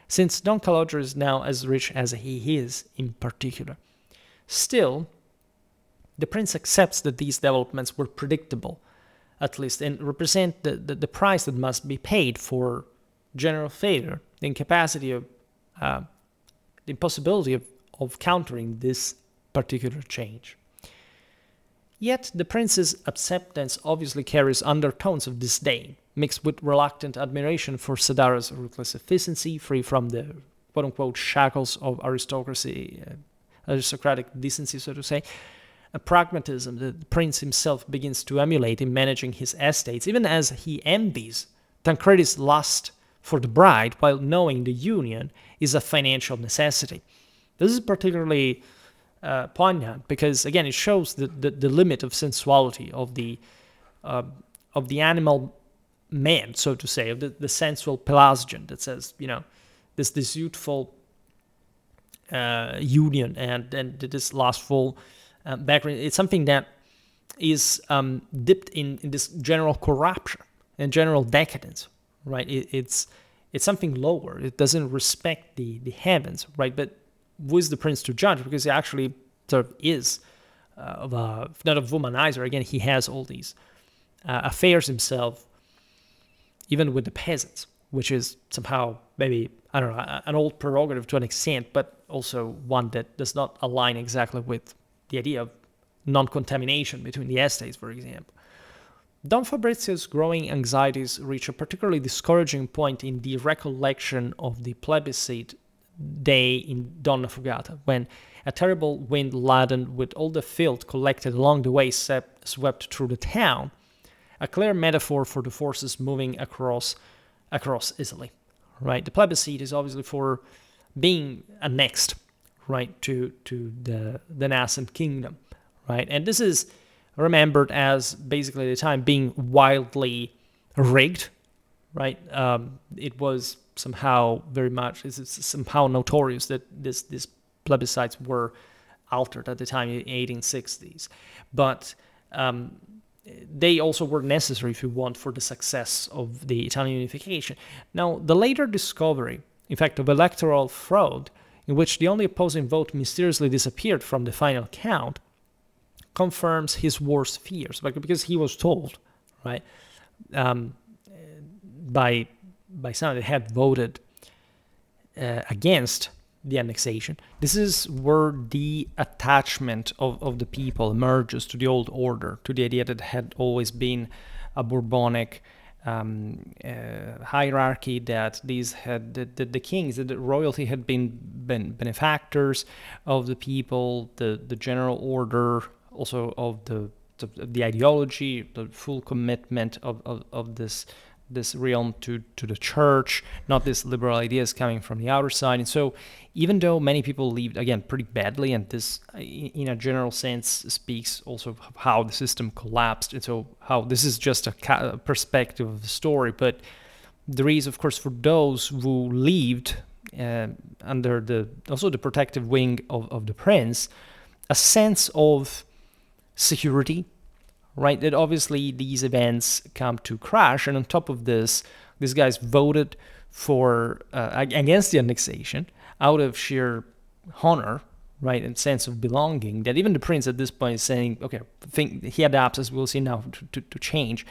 A: since Don Calogero is now as rich as he is in particular. Still, the prince accepts that these developments were predictable, at least, and represent the price that must be paid for general failure, the incapacity of, the impossibility of countering this particular change. Yet the prince's acceptance obviously carries undertones of disdain, mixed with reluctant admiration for Sedara's ruthless efficiency, free from the quote-unquote shackles of aristocratic decency, so to say, a pragmatism that the prince himself begins to emulate in managing his estates, even as he envies Tancredi's lust for the bride, while knowing the union is a financial necessity. This is particularly poignant because, again, it shows the limit of sensuality of the animal man, so to say, of the sensual Pelasgian that says, this youthful union and this lustful background. It's something that is dipped in this general corruption and general decadence, right? It's something lower. It doesn't respect the heavens, right? But who is the prince to judge? Because he actually sort of is not a womanizer. Again, he has all these affairs himself, even with the peasants, which is somehow maybe, I don't know, an old prerogative to an extent, but also one that does not align exactly with the idea of non-contamination between the estates, for example. Don Fabrizio's growing anxieties reach a particularly discouraging point in the recollection of the plebiscite day in Donna Fugata, when, a terrible wind laden with all the filth collected along the way swept through the town, a clear metaphor for the forces moving across Italy, right? The plebiscite is obviously for being annexed, right, to the nascent kingdom, right? And this is remembered as basically at the time being wildly rigged, right? It was somehow it's somehow notorious that these plebiscites were altered at the time in the 1860s, but they also were necessary, if you want, for the success of the Italian unification. Now, the later discovery, in fact, of electoral fraud, in which the only opposing vote mysteriously disappeared from the final count, confirms his worst fears, because he was told, right, by some that had voted against the annexation. This is where the attachment of the people emerges to the old order, to the idea that had always been a Bourbonic hierarchy, that these had the kings, that the royalty had been benefactors of the people, the general order, also of the ideology, the full commitment of this realm to the church, not these liberal ideas coming from the outer side. And so even though many people lived, again, pretty badly, and this in a general sense speaks also of how the system collapsed, and so how this is just a perspective of the story, but there is, of course, for those who lived under also the protective wing of the prince, a sense of security, right? That obviously these events come to crash, and on top of this, these guys voted for against the annexation out of sheer honor, right, and sense of belonging. That even the prince at this point is saying, okay, he adapts, as we'll see now, to change,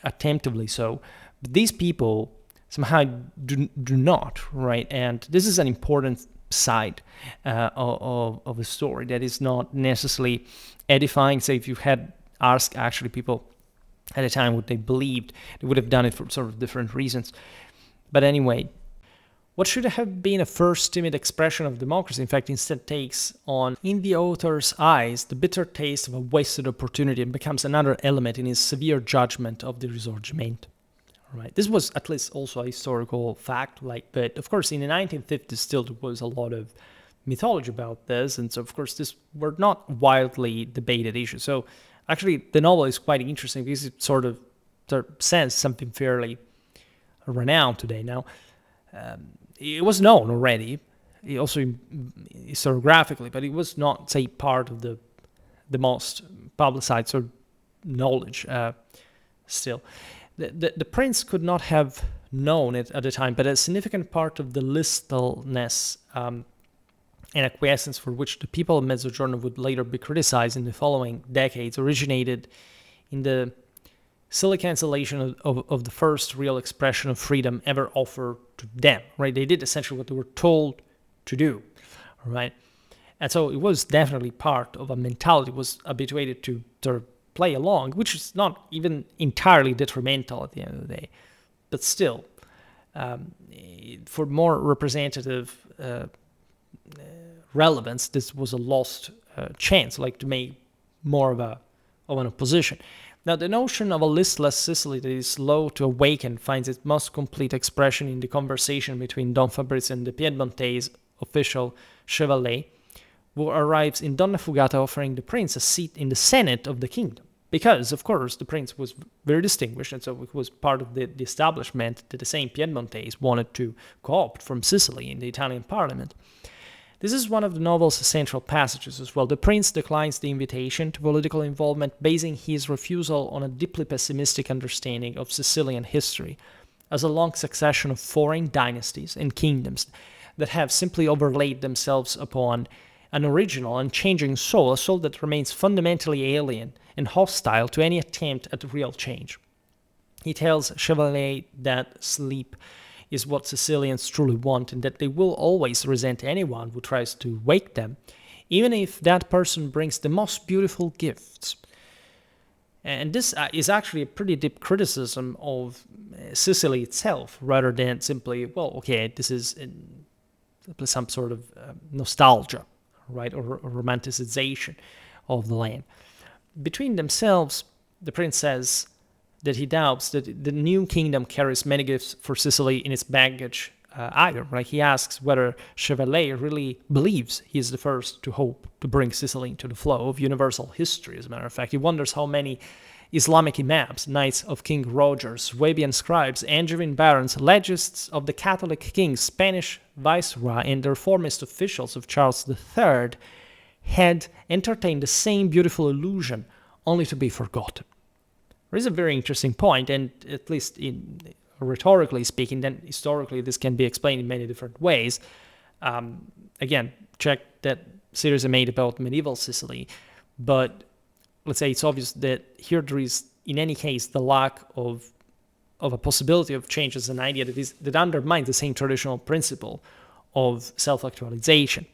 A: attemptively so. But these people somehow do not, right? And this is an important side of a story that is not necessarily edifying. Say, if you had asked actually people at the time what they believed, they would have done it for sort of different reasons. But anyway, what should have been a first timid expression of democracy, in fact, instead takes on, in the author's eyes, the bitter taste of a wasted opportunity and becomes another element in his severe judgment of the Risorgimento. Right. This was at least also a historical fact, but of course in the 1950s still there was a lot of mythology about this, and so of course this were not wildly debated issues. So actually the novel is quite interesting because it sort of says something fairly renowned today. Now, it was known already, also historiographically, but it was not, say, part of the most publicized sort of knowledge still. The prince could not have known it at the time, but a significant part of the listlessness and acquiescence for which the people of Mezzogiorno would later be criticized in the following decades originated in the silly cancellation of the first real expression of freedom ever offered to them, right? They did essentially what they were told to do, right? And so it was definitely part of a mentality, was habituated to sort of play along, which is not even entirely detrimental at the end of the day, but still, for more representative relevance, this was a lost chance, to make more of an opposition. Now, the notion of a listless Sicily that is slow to awaken finds its most complete expression in the conversation between Don Fabrizio and the Piedmontese official Chevalier, who arrives in Donna Fugata offering the prince a seat in the Senate of the kingdom. Because, of course, the prince was very distinguished, and so it was part of the establishment that the same Piedmontese wanted to co-opt from Sicily in the Italian parliament. This is one of the novel's central passages as well. The prince declines the invitation to political involvement, basing his refusal on a deeply pessimistic understanding of Sicilian history as a long succession of foreign dynasties and kingdoms that have simply overlaid themselves upon an original and changing soul, a soul that remains fundamentally alien and hostile to any attempt at real change. He tells Chevalier that sleep is what Sicilians truly want, and that they will always resent anyone who tries to wake them, even if that person brings the most beautiful gifts. And this is actually a pretty deep criticism of Sicily itself, rather than simply, well, okay, this is some sort of nostalgia, right, or romanticization of the land. Between themselves, the prince says that he doubts that the new kingdom carries many gifts for Sicily in its baggage either, right? He asks whether Chevalier really believes he is the first to hope to bring Sicily into the flow of universal history, as a matter of fact. He wonders how many Islamic imams, knights of King Roger, Swabian scribes, Angevin barons, legists of the Catholic kings, Spanish viceroy, and the reformist officials of Charles III had entertained the same beautiful illusion, only to be forgotten. There is a very interesting point, and at least in rhetorically speaking, then historically this can be explained in many different ways. Again, check that series I made about medieval Sicily, but let's say it's obvious that here there is, in any case, the lack of a possibility of change as an idea that undermines the same traditional principle of self-actualization.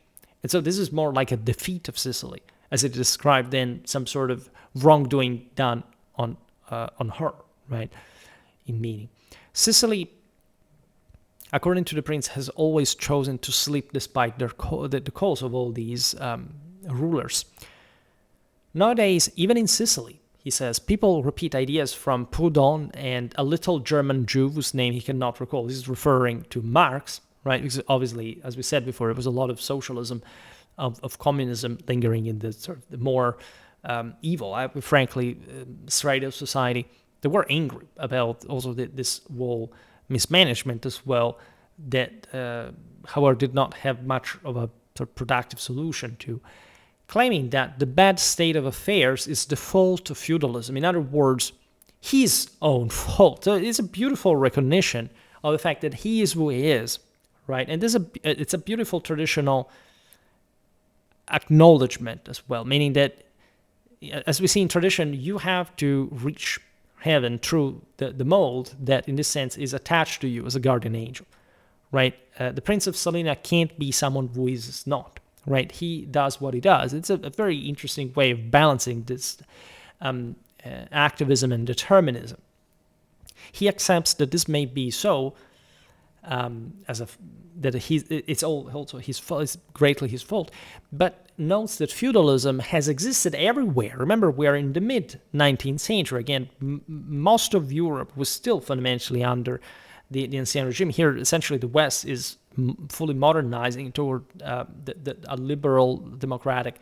A: And so this is more like a defeat of Sicily, as it is described than some sort of wrongdoing done on her, right, in meaning. Sicily, according to the prince, has always chosen to sleep despite the calls of all these rulers. Nowadays, even in Sicily, he says, people repeat ideas from Proudhon and a little German Jew whose name he cannot recall. This is referring to Marx, right? Because obviously, as we said before, there was a lot of socialism, of communism lingering in the sort of the more evil, frankly, straight of society. They were angry about also this whole mismanagement as well, that, however, did not have much of a sort of productive solution to, claiming that the bad state of affairs is the fault of feudalism. In other words, his own fault. So it's a beautiful recognition of the fact that he is who he is, right? And it's a beautiful traditional acknowledgement as well, meaning that, as we see in tradition, you have to reach heaven through the mold that, in this sense, is attached to you as a guardian angel, right? The Prince of Salina can't be someone who is not, right? He does what he does. It's a very interesting way of balancing this activism and determinism. He accepts that this may be so, it's all also his fault, it's greatly his fault, but notes that feudalism has existed everywhere. Remember, we're in the mid-19th century. Again, most of Europe was still fundamentally under the ancien regime. Here, essentially, the West is fully modernizing toward a liberal, democratic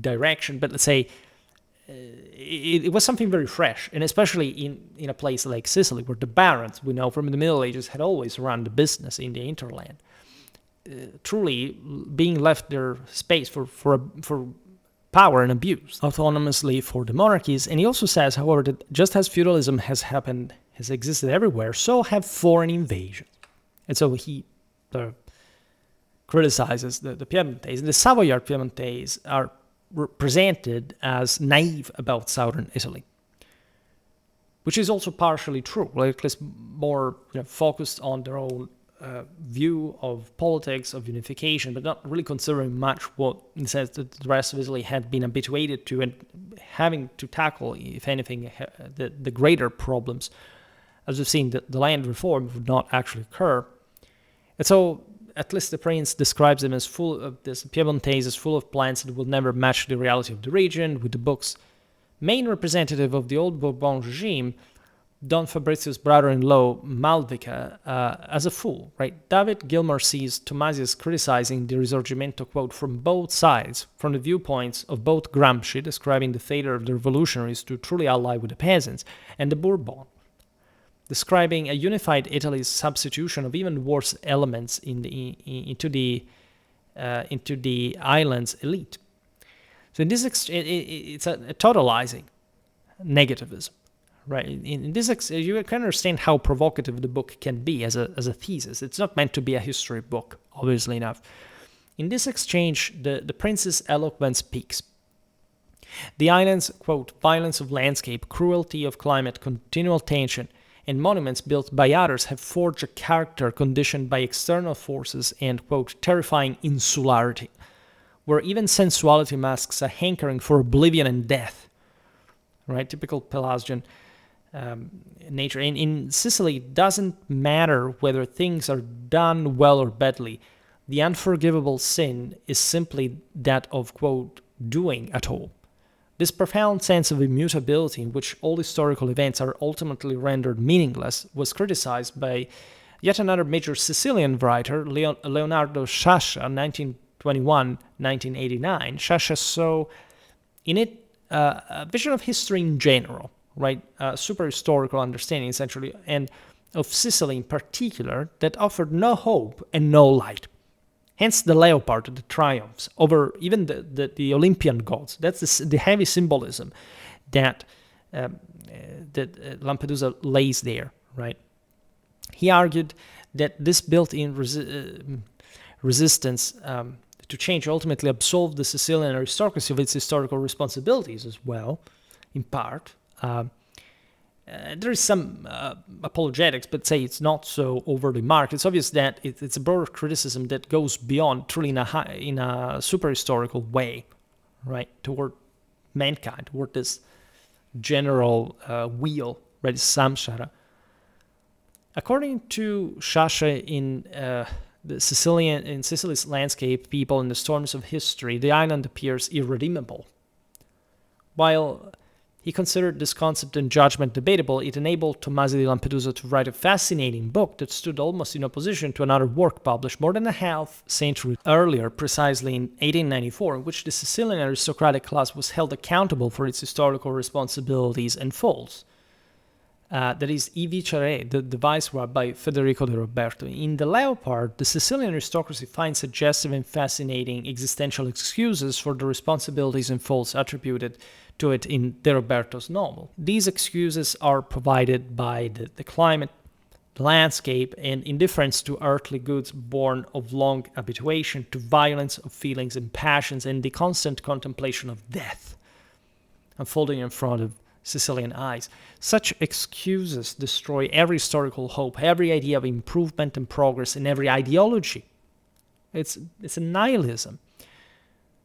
A: direction. But let's say it was something very fresh, and especially in a place like Sicily, where the barons, we know from the Middle Ages, had always run the business in the hinterland. Truly being left their space for power and abuse autonomously for the monarchies. And he also says, however, that just as feudalism has existed everywhere, so have foreign invasions. And so he criticizes the Piedmontese. The Savoyard Piedmontese are presented as naive about southern Italy, which is also partially true. Like, at least more focused on their own view of politics, of unification, but not really considering much what, in the sense that the rest of Italy had been habituated to and having to tackle, if anything, the greater problems. As we've seen, the land reform would not actually occur. And so, at least the prince describes them as full of this Piedmontese is full of plans that will never match the reality of the region, with the book's main representative of the old Bourbon regime, Don Fabrizio's brother-in-law, Malvica, as a fool, right? David Gilmour sees Tomasius criticizing the Risorgimento, quote, from both sides, from the viewpoints of both Gramsci, describing the failure of the revolutionaries to truly ally with the peasants, and the Bourbon, describing a unified Italy's substitution of even worse elements into the island's elite. So in this, it's a totalizing negativism, right? In this, you can understand how provocative the book can be as a thesis. It's not meant to be a history book, obviously enough. In this exchange, the prince's eloquence peaks. The island's, quote, violence of landscape, cruelty of climate, continual tension, and monuments built by others have forged a character conditioned by external forces and, quote, terrifying insularity, where even sensuality masks a hankering for oblivion and death, right? Typical Pelasgian nature. In Sicily, it doesn't matter whether things are done well or badly. the unforgivable sin is simply that of, quote, doing at all. This profound sense of immutability in which all historical events are ultimately rendered meaningless was criticized by yet another major Sicilian writer, Leonardo Sciascia, 1921-1989. Sciascia saw in it a vision of history in general, right? A super historical understanding, essentially, and of Sicily in particular, that offered no hope and no light. Hence the leopard, the triumphs over even the Olympian gods. That's the heavy symbolism that Lampedusa lays there, right? He argued that this built-in resistance to change ultimately absolved the Sicilian aristocracy of its historical responsibilities as well, in part. There is some apologetics, but say it's not so overly marked. It's obvious that it's a broader criticism that goes beyond, truly in a super historical way, right, toward mankind, toward this general wheel, right, samsara. According to Sciascia, in Sicily's landscape, people, and the storms of history, the island appears irredeemable. While he considered this concept and judgment debatable, it enabled Tommaso di Lampedusa to write a fascinating book that stood almost in opposition to another work published more than a half century earlier, precisely in 1894, in which the Sicilian aristocratic class was held accountable for its historical responsibilities and faults. That is I Viceré, the Viceroy, by Federico de Roberto. In The Leopard, the Sicilian aristocracy finds suggestive and fascinating existential excuses for the responsibilities and faults attributed to it in De Roberto's novel. These excuses are provided by the climate, the landscape, and indifference to earthly goods born of long habituation, to violence of feelings and passions, and the constant contemplation of death unfolding in front of Sicilian eyes. Such excuses destroy every historical hope, every idea of improvement and progress, and every ideology. It's a nihilism.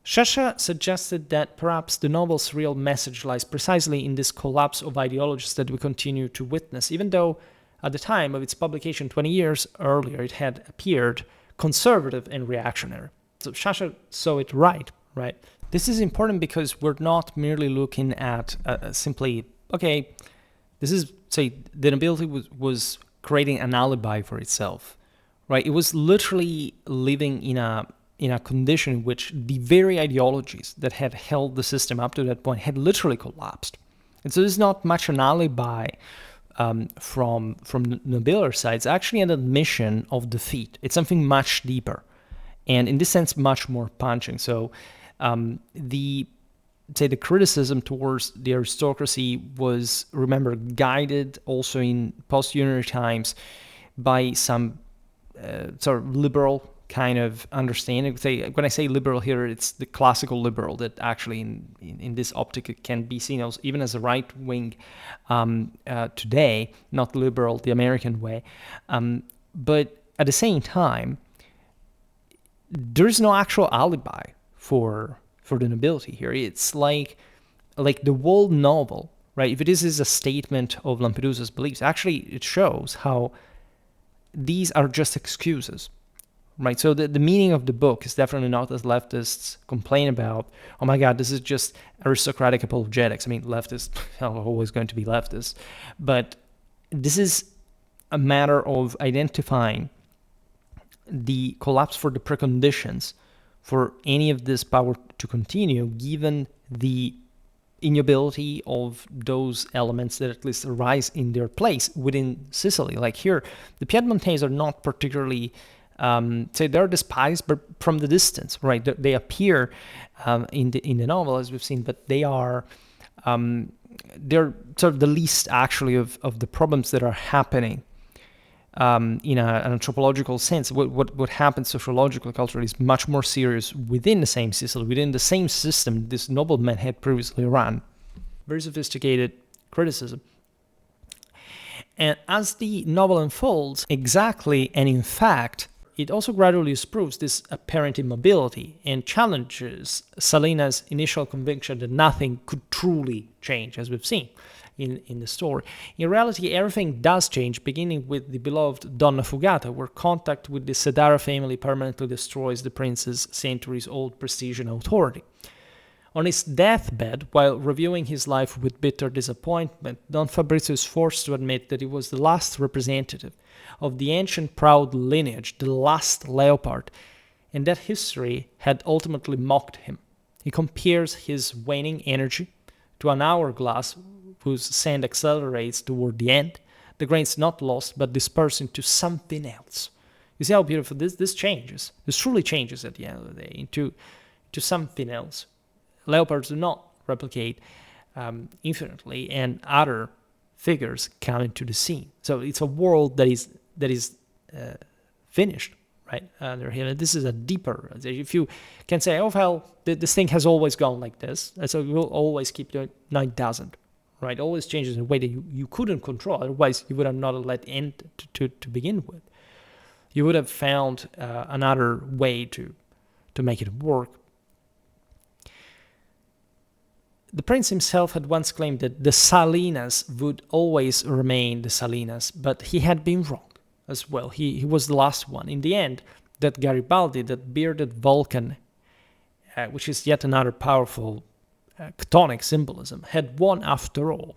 A: Sciascia suggested that perhaps the novel's real message lies precisely in this collapse of ideologies that we continue to witness, even though at the time of its publication 20 years earlier it had appeared conservative and reactionary. So Sciascia saw it right? This is important because we're not merely looking at simply, okay, this is, say, the nobility was creating an alibi for itself, right? It was literally living in a condition in which the very ideologies that had held the system up to that point had literally collapsed. And so this is not much an alibi from the nobiliar side. It's actually an admission of defeat. It's something much deeper, and in this sense, much more punching. So the criticism towards the aristocracy was, remember, guided also in post-unitary times by some sort of liberal kind of understanding. When I say liberal here, it's the classical liberal that actually in this optic can be seen as, even as a right wing today, not liberal the American way. But at the same time, there is no actual alibi for the nobility here. It's like the whole novel, right? If this is a statement of Lampedusa's beliefs, actually it shows how these are just excuses, right? So the meaning of the book is definitely not, as leftists complain about, oh my God, this is just aristocratic apologetics. I mean, leftists are always going to be leftists, but this is a matter of identifying the collapse for the preconditions for any of this power to continue, given the inability of those elements that at least arise in their place within Sicily. Like here, the Piedmontese are not particularly, they're despised, but from the distance, right? They appear in the novel, as we've seen, but they are, they're sort of the least actually of the problems that are happening in an anthropological sense. What happens sociologically, culturally, is much more serious within the same Sicily, within the same system this nobleman had previously run. Very sophisticated criticism. And as the novel unfolds, exactly, and in fact, it also gradually disproves this apparent immobility and challenges Salina's initial conviction that nothing could truly change, as we've seen. in the story. In reality, everything does change, beginning with the beloved Donna Fugata, where contact with the Sedara family permanently destroys the prince's centuries-old prestige and authority. On his deathbed, while reviewing his life with bitter disappointment, Don Fabrizio is forced to admit that he was the last representative of the ancient proud lineage, the last leopard, and that history had ultimately mocked him. He compares his waning energy to an hourglass whose sand accelerates toward the end. The grain's not lost, but dispersed into something else. You see how beautiful this changes. This truly changes at the end of the day into something else. Leopards do not replicate infinitely, and other figures come into the scene. So it's a world that is finished, right? This is a deeper. If you can say, "Oh well, this thing has always gone like this," so it will always keep doing. No, it doesn't, right? It always changes in a way that you couldn't control. Otherwise, you would have not let end to begin with. You would have found another way to make it work. The prince himself had once claimed that the Salinas would always remain the Salinas, but he had been wrong as well. He was the last one. In the end, that Garibaldi, that bearded Vulcan, which is yet another powerful chthonic symbolism, had won after all,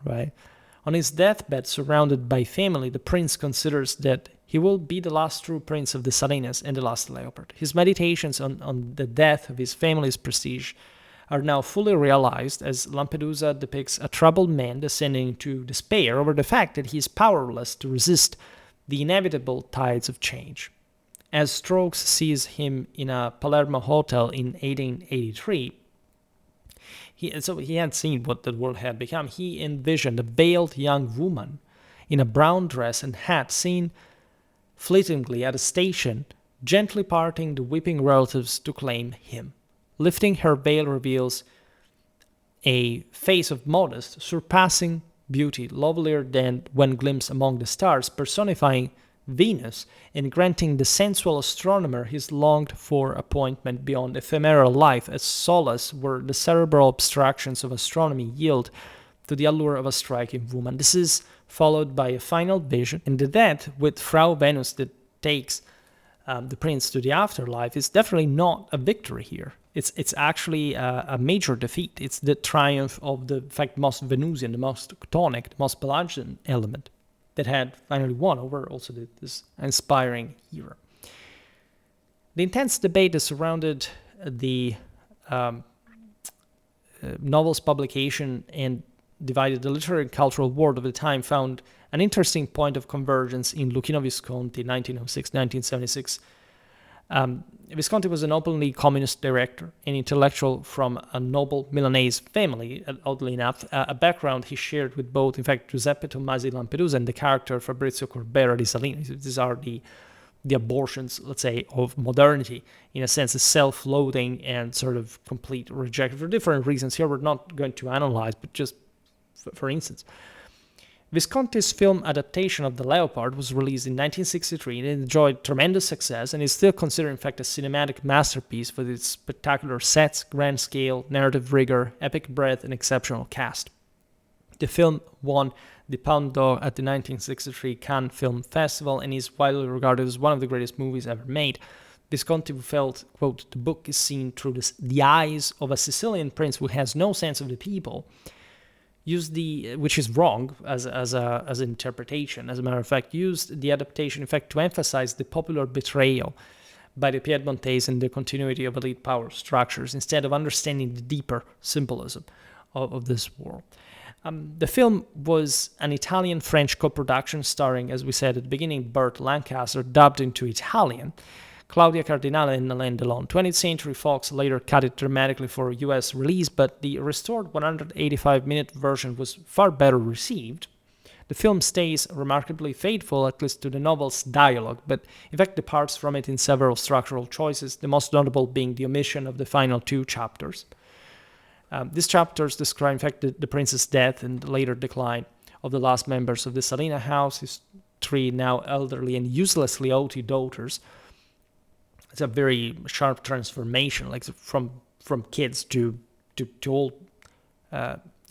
A: right? On his deathbed, surrounded by family, the prince considers that he will be the last true prince of the Salinas and the last leopard. His meditations on the death of his family's prestige are now fully realized as Lampedusa depicts a troubled man descending to despair over the fact that he is powerless to resist the inevitable tides of change. As Strokes sees him in a Palermo hotel in 1883, he had seen what the world had become. He envisioned a veiled young woman in a brown dress and hat seen fleetingly at a station, gently parting the weeping relatives to claim him. Lifting her veil reveals a face of modest, surpassing beauty, lovelier than when glimpsed among the stars, personifying Venus and granting the sensual astronomer his longed-for appointment beyond ephemeral life as solace where the cerebral abstractions of astronomy yield to the allure of a striking woman. This is followed by a final vision, and the death with Frau Venus that takes the prince to the afterlife is definitely not a victory here. It's actually a major defeat. It's the triumph of the, in fact, most Venusian, the most chthonic, the most Pelagian element that had finally won over also this inspiring hero. The intense debate that surrounded the novel's publication and divided the literary and cultural world of the time found an interesting point of convergence in Luchino Visconti, 1906-1976. Visconti was an openly communist director, an intellectual from a noble Milanese family, oddly enough, a background he shared with both, in fact, Giuseppe Tommasi Lampedusa and the character Fabrizio Corbera di Salini. These are the abortions, let's say, of modernity, in a sense, a self-loathing and sort of complete rejection for different reasons. Here we're not going to analyze, but just for instance. Visconti's film adaptation of The Leopard was released in 1963 and enjoyed tremendous success and is still considered, in fact, a cinematic masterpiece with its spectacular sets, grand scale, narrative rigor, epic breadth, and exceptional cast. The film won the Palme d'Or at the 1963 Cannes Film Festival and is widely regarded as one of the greatest movies ever made. Visconti felt, quote, "The book is seen through the eyes of a Sicilian prince who has no sense of the people," which is wrong as an interpretation. As a matter of fact, used the adaptation, in fact, to emphasize the popular betrayal by the Piedmontese and the continuity of elite power structures, instead of understanding the deeper symbolism of this world. The film was an Italian-French co-production starring, as we said at the beginning, Burt Lancaster, dubbed into Italian, Claudia Cardinale and Alain Delon. 20th Century Fox later cut it dramatically for US release, but the restored 185-minute version was far better received. The film stays remarkably faithful, at least to the novel's dialogue, but in fact departs from it in several structural choices, the most notable being the omission of the final two chapters. These chapters describe, in fact, the prince's death and the later decline of the last members of the Salina house, his three now elderly and uselessly haughty daughters. It's a very sharp transformation, like from kids to old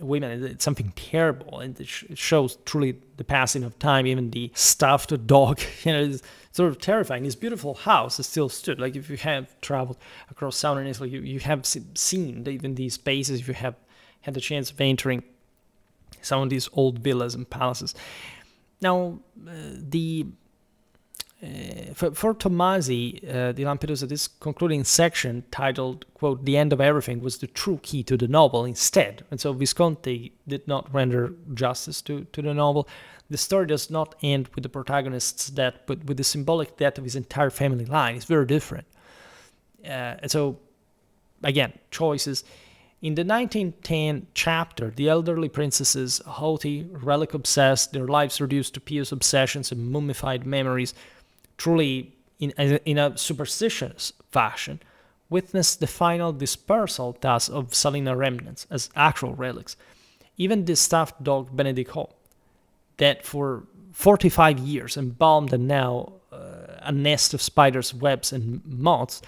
A: women. It's something terrible, and it shows truly the passing of time. Even the stuffed dog, is sort of terrifying. His beautiful house is still stood. Like if you have traveled across southern Italy, you have seen even these spaces. If you have had the chance of entering some of these old villas and palaces. Now, for Tomasi di Lampedusa, this concluding section titled, quote, "The End of Everything" was the true key to the novel instead. And so Visconti did not render justice to the novel. The story does not end with the protagonist's death, but with the symbolic death of his entire family line. It's very different. And so, again, choices. In the 1910 chapter, the elderly princesses, haughty, relic-obsessed, their lives reduced to pious obsessions and mummified memories, truly in a superstitious fashion, witnessed the final dispersal thus of Salina remnants as actual relics. Even the stuffed dog Benedico, that for 45 years embalmed and now a nest of spiders' webs and moths,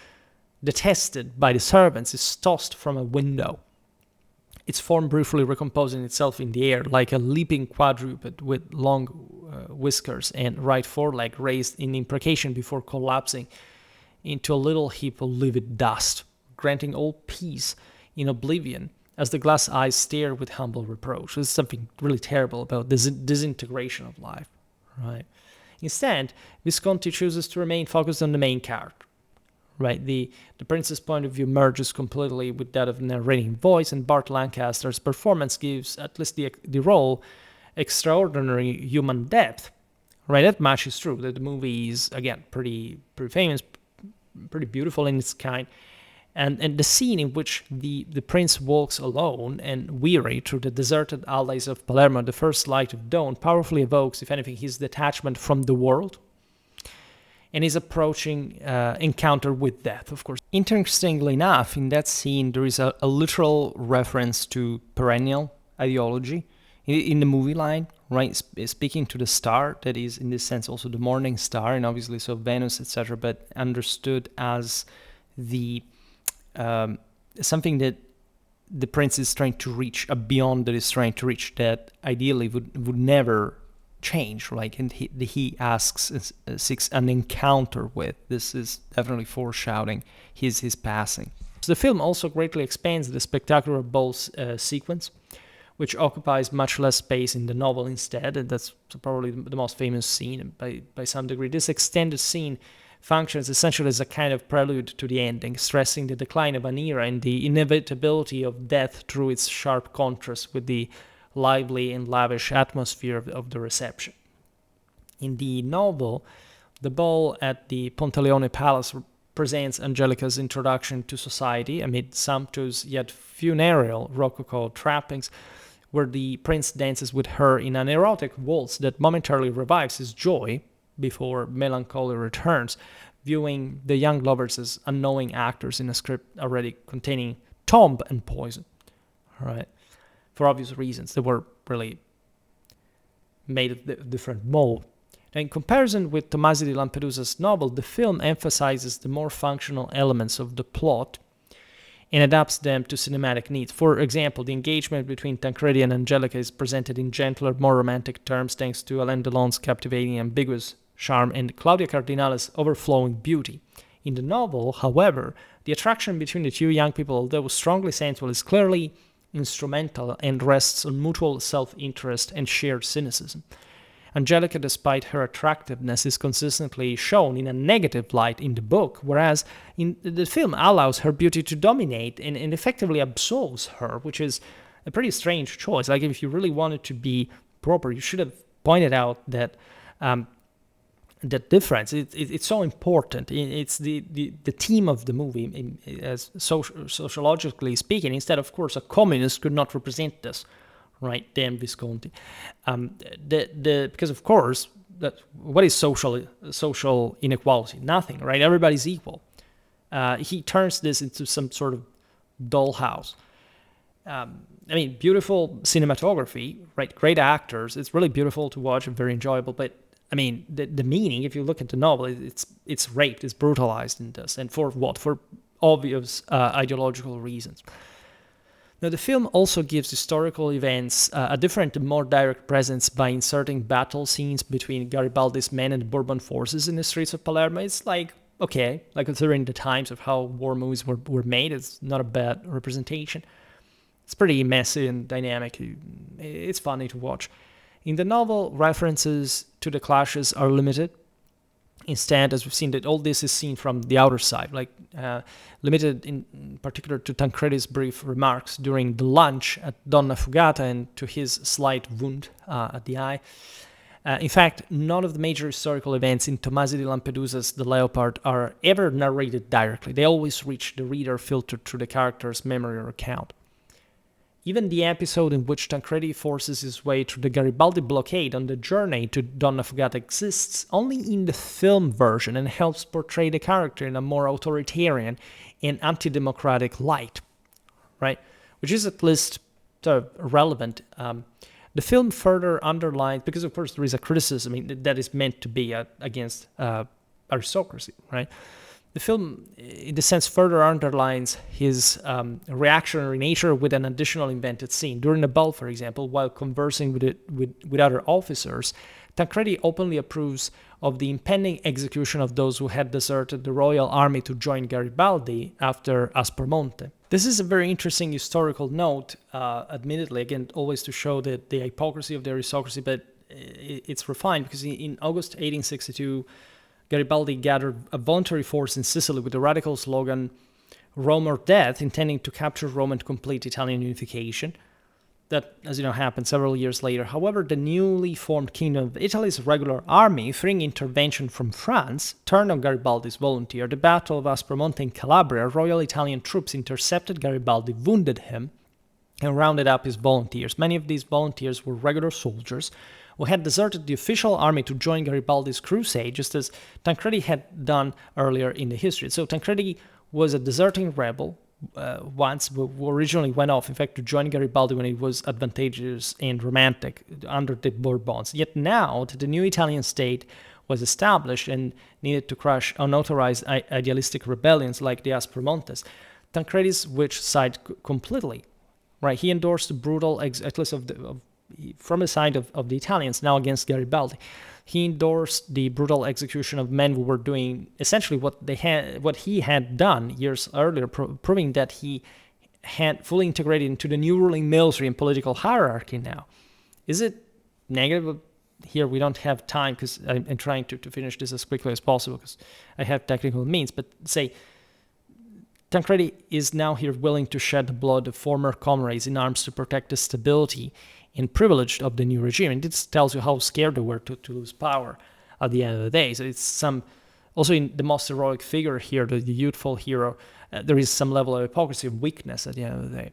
A: detested by the servants, is tossed from a window. Its form briefly recomposing itself in the air like a leaping quadruped with long whiskers and right foreleg raised in imprecation before collapsing into a little heap of livid dust, granting all peace in oblivion as the glass eyes stare with humble reproach. There's something really terrible about this disintegration of life, right? Instead, Visconti chooses to remain focused on the main character, right? The prince's point of view merges completely with that of the narrating voice, and Bart Lancaster's performance gives at least the role extraordinary human depth, right? That much is true. That the movie is, again, pretty famous, pretty beautiful in its kind. And the scene in which the prince walks alone and weary through the deserted alleys of Palermo at the first light of dawn powerfully evokes, if anything, his detachment from the world and his approaching encounter with death, of course. Interestingly enough, in that scene, there is a literal reference to perennial ideology in the movie line, right? Speaking to the star, that is, in this sense, also the morning star, and obviously so Venus, etc., but understood as the something that the prince is trying to reach, a beyond that is trying to reach, that ideally would never change, right? And he seeks an encounter with. This is definitely foreshadowing his passing. So the film also greatly expands the spectacular ball sequence, which occupies much less space in the novel instead, and that's probably the most famous scene by some degree. This extended scene functions essentially as a kind of prelude to the ending, stressing the decline of an era and the inevitability of death through its sharp contrast with the lively and lavish atmosphere of the reception. In the novel, the ball at the Ponteleone Palace presents Angelica's introduction to society amid sumptuous yet funereal Rococo trappings, where the prince dances with her in an erotic waltz that momentarily revives his joy before melancholy returns, viewing the young lovers as unknowing actors in a script already containing tomb and poison. All right. For obvious reasons, they were really made of a different mold. Now, in comparison with Tomasi di Lampedusa's novel, the film emphasizes the more functional elements of the plot and adapts them to cinematic needs. For example, the engagement between Tancredi and Angelica is presented in gentler, more romantic terms thanks to Alain Delon's captivating, ambiguous charm and Claudia Cardinale's overflowing beauty. In the novel, however, the attraction between the two young people, although strongly sensual, is clearly instrumental and rests on mutual self-interest and shared cynicism. Angelica, despite her attractiveness, is consistently shown in a negative light in the book, whereas in the film allows her beauty to dominate and effectively absolves her, which is a pretty strange choice. Like, if you really wanted to be proper, you should have pointed out that that difference. It's so important. It's the theme of the movie, as sociologically speaking. Instead, of course, a communist could not represent this, right? Damn Visconti. Because of course, what is social inequality? Nothing, right? Everybody's equal. He turns this into some sort of dollhouse. I mean, beautiful cinematography, right? Great actors. It's really beautiful to watch and very enjoyable, but I mean, the meaning, if you look at the novel, it's raped, it's brutalized in this. And for what? For obvious ideological reasons. Now, the film also gives historical events a different and more direct presence by inserting battle scenes between Garibaldi's men and Bourbon forces in the streets of Palermo. It's like, okay, like considering the times of how war movies were made, it's not a bad representation. It's pretty messy and dynamic. It's funny to watch. In the novel, references to the clashes are limited. Instead, as we've seen, that all this is seen from the outer side, like limited in particular to Tancredi's brief remarks during the lunch at Donna Fugata and to his slight wound at the eye. In fact, none of the major historical events in Tomasi di Lampedusa's The Leopard are ever narrated directly. They always reach the reader filtered through the character's memory or account. Even the episode in which Tancredi forces his way through the Garibaldi blockade on the journey to Donna Fugata exists only in the film version and helps portray the character in a more authoritarian and anti-democratic light, right? Which is at least relevant. The film further underlines, because of course there is a criticism that is meant to be against aristocracy, right? The film, in the sense, further underlines his reactionary nature with an additional invented scene. During the ball, for example, while conversing with other officers, Tancredi openly approves of the impending execution of those who had deserted the royal army to join Garibaldi after Aspromonte. This is a very interesting historical note, admittedly, again, always to show the hypocrisy of the aristocracy, but it's refined, because in August 1862, Garibaldi gathered a voluntary force in Sicily with the radical slogan Rome or Death, intending to capture Rome and complete Italian unification. That, as you know, happened several years later. However, the newly formed Kingdom of Italy's regular army, fearing intervention from France, turned on Garibaldi's volunteer. The Battle of Aspromonte in Calabria, Royal Italian troops intercepted Garibaldi, wounded him, and rounded up his volunteers. Many of these volunteers were regular soldiers who had deserted the official army to join Garibaldi's crusade, just as Tancredi had done earlier in the history. So Tancredi was a deserting rebel once, who originally went off, in fact, to join Garibaldi when it was advantageous and romantic under the Bourbons. Yet now that the new Italian state was established and needed to crush unauthorized idealistic rebellions like the Aspromontes, Tancredi switched side completely. Right, he endorsed the brutal, at least from the side of the Italians, now against Garibaldi. He endorsed the brutal execution of men who were doing essentially what he had done years earlier, proving that he had fully integrated into the new ruling military and political hierarchy now. Is it negative? Here we don't have time, because I'm trying to finish this as quickly as possible because I have technical means, but say Tancredi is now here willing to shed the blood of former comrades in arms to protect the stability and privilege of the new regime. And this tells you how scared they were to lose power at the end of the day. So it's also in the most heroic figure here, the youthful hero, there is some level of hypocrisy and weakness at the end of the day.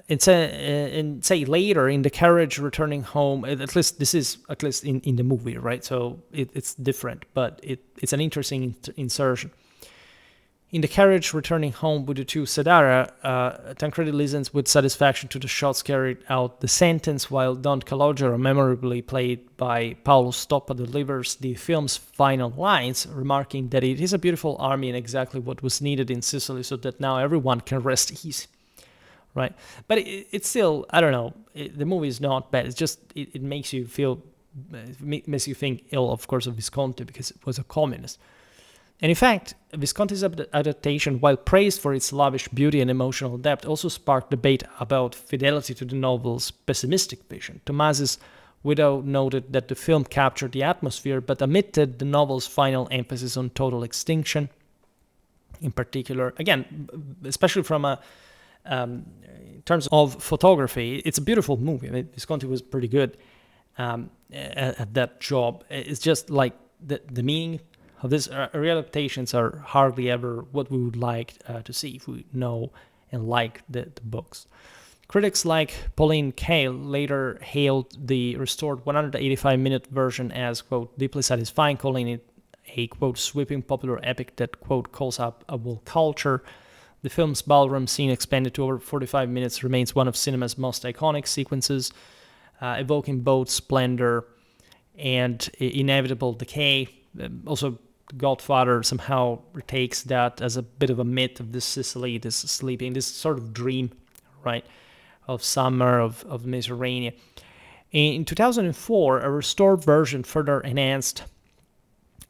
A: And say later in the carriage returning home, at least this is in the movie, right? So it's different, but it's an interesting insertion. In the carriage returning home with the two Sedara, Tancredi listens with satisfaction to the shots carried out the sentence, while Don Calogero, memorably played by Paolo Stoppa, delivers the film's final lines, remarking that it is a beautiful army and exactly what was needed in Sicily, so that now everyone can rest easy. Right, but it's still, I don't know, the movie is not bad. It's just, it makes you feel, makes you think ill, of course, of Visconti, because it was a communist. And in fact, Visconti's adaptation, while praised for its lavish beauty and emotional depth, also sparked debate about fidelity to the novel's pessimistic vision. Tomasi's widow noted that the film captured the atmosphere, but omitted the novel's final emphasis on total extinction. In particular, again, especially from in terms of photography, it's a beautiful movie. I mean, Visconti was pretty good at that job. It's just like the meaning of this readaptations are hardly ever what we would like to see if we know and like the books. Critics like Pauline Kael later hailed the restored 185-minute version as, quote, deeply satisfying, calling it a, quote, sweeping popular epic that, quote, calls up a whole culture. The film's ballroom scene, expanded to over 45 minutes, remains one of cinema's most iconic sequences, evoking both splendor and inevitable decay. Also, Godfather somehow takes that as a bit of a myth of this Sicily, this sleeping, this sort of dream, right, of summer, of Mediterranean. In 2004, a restored version further enhanced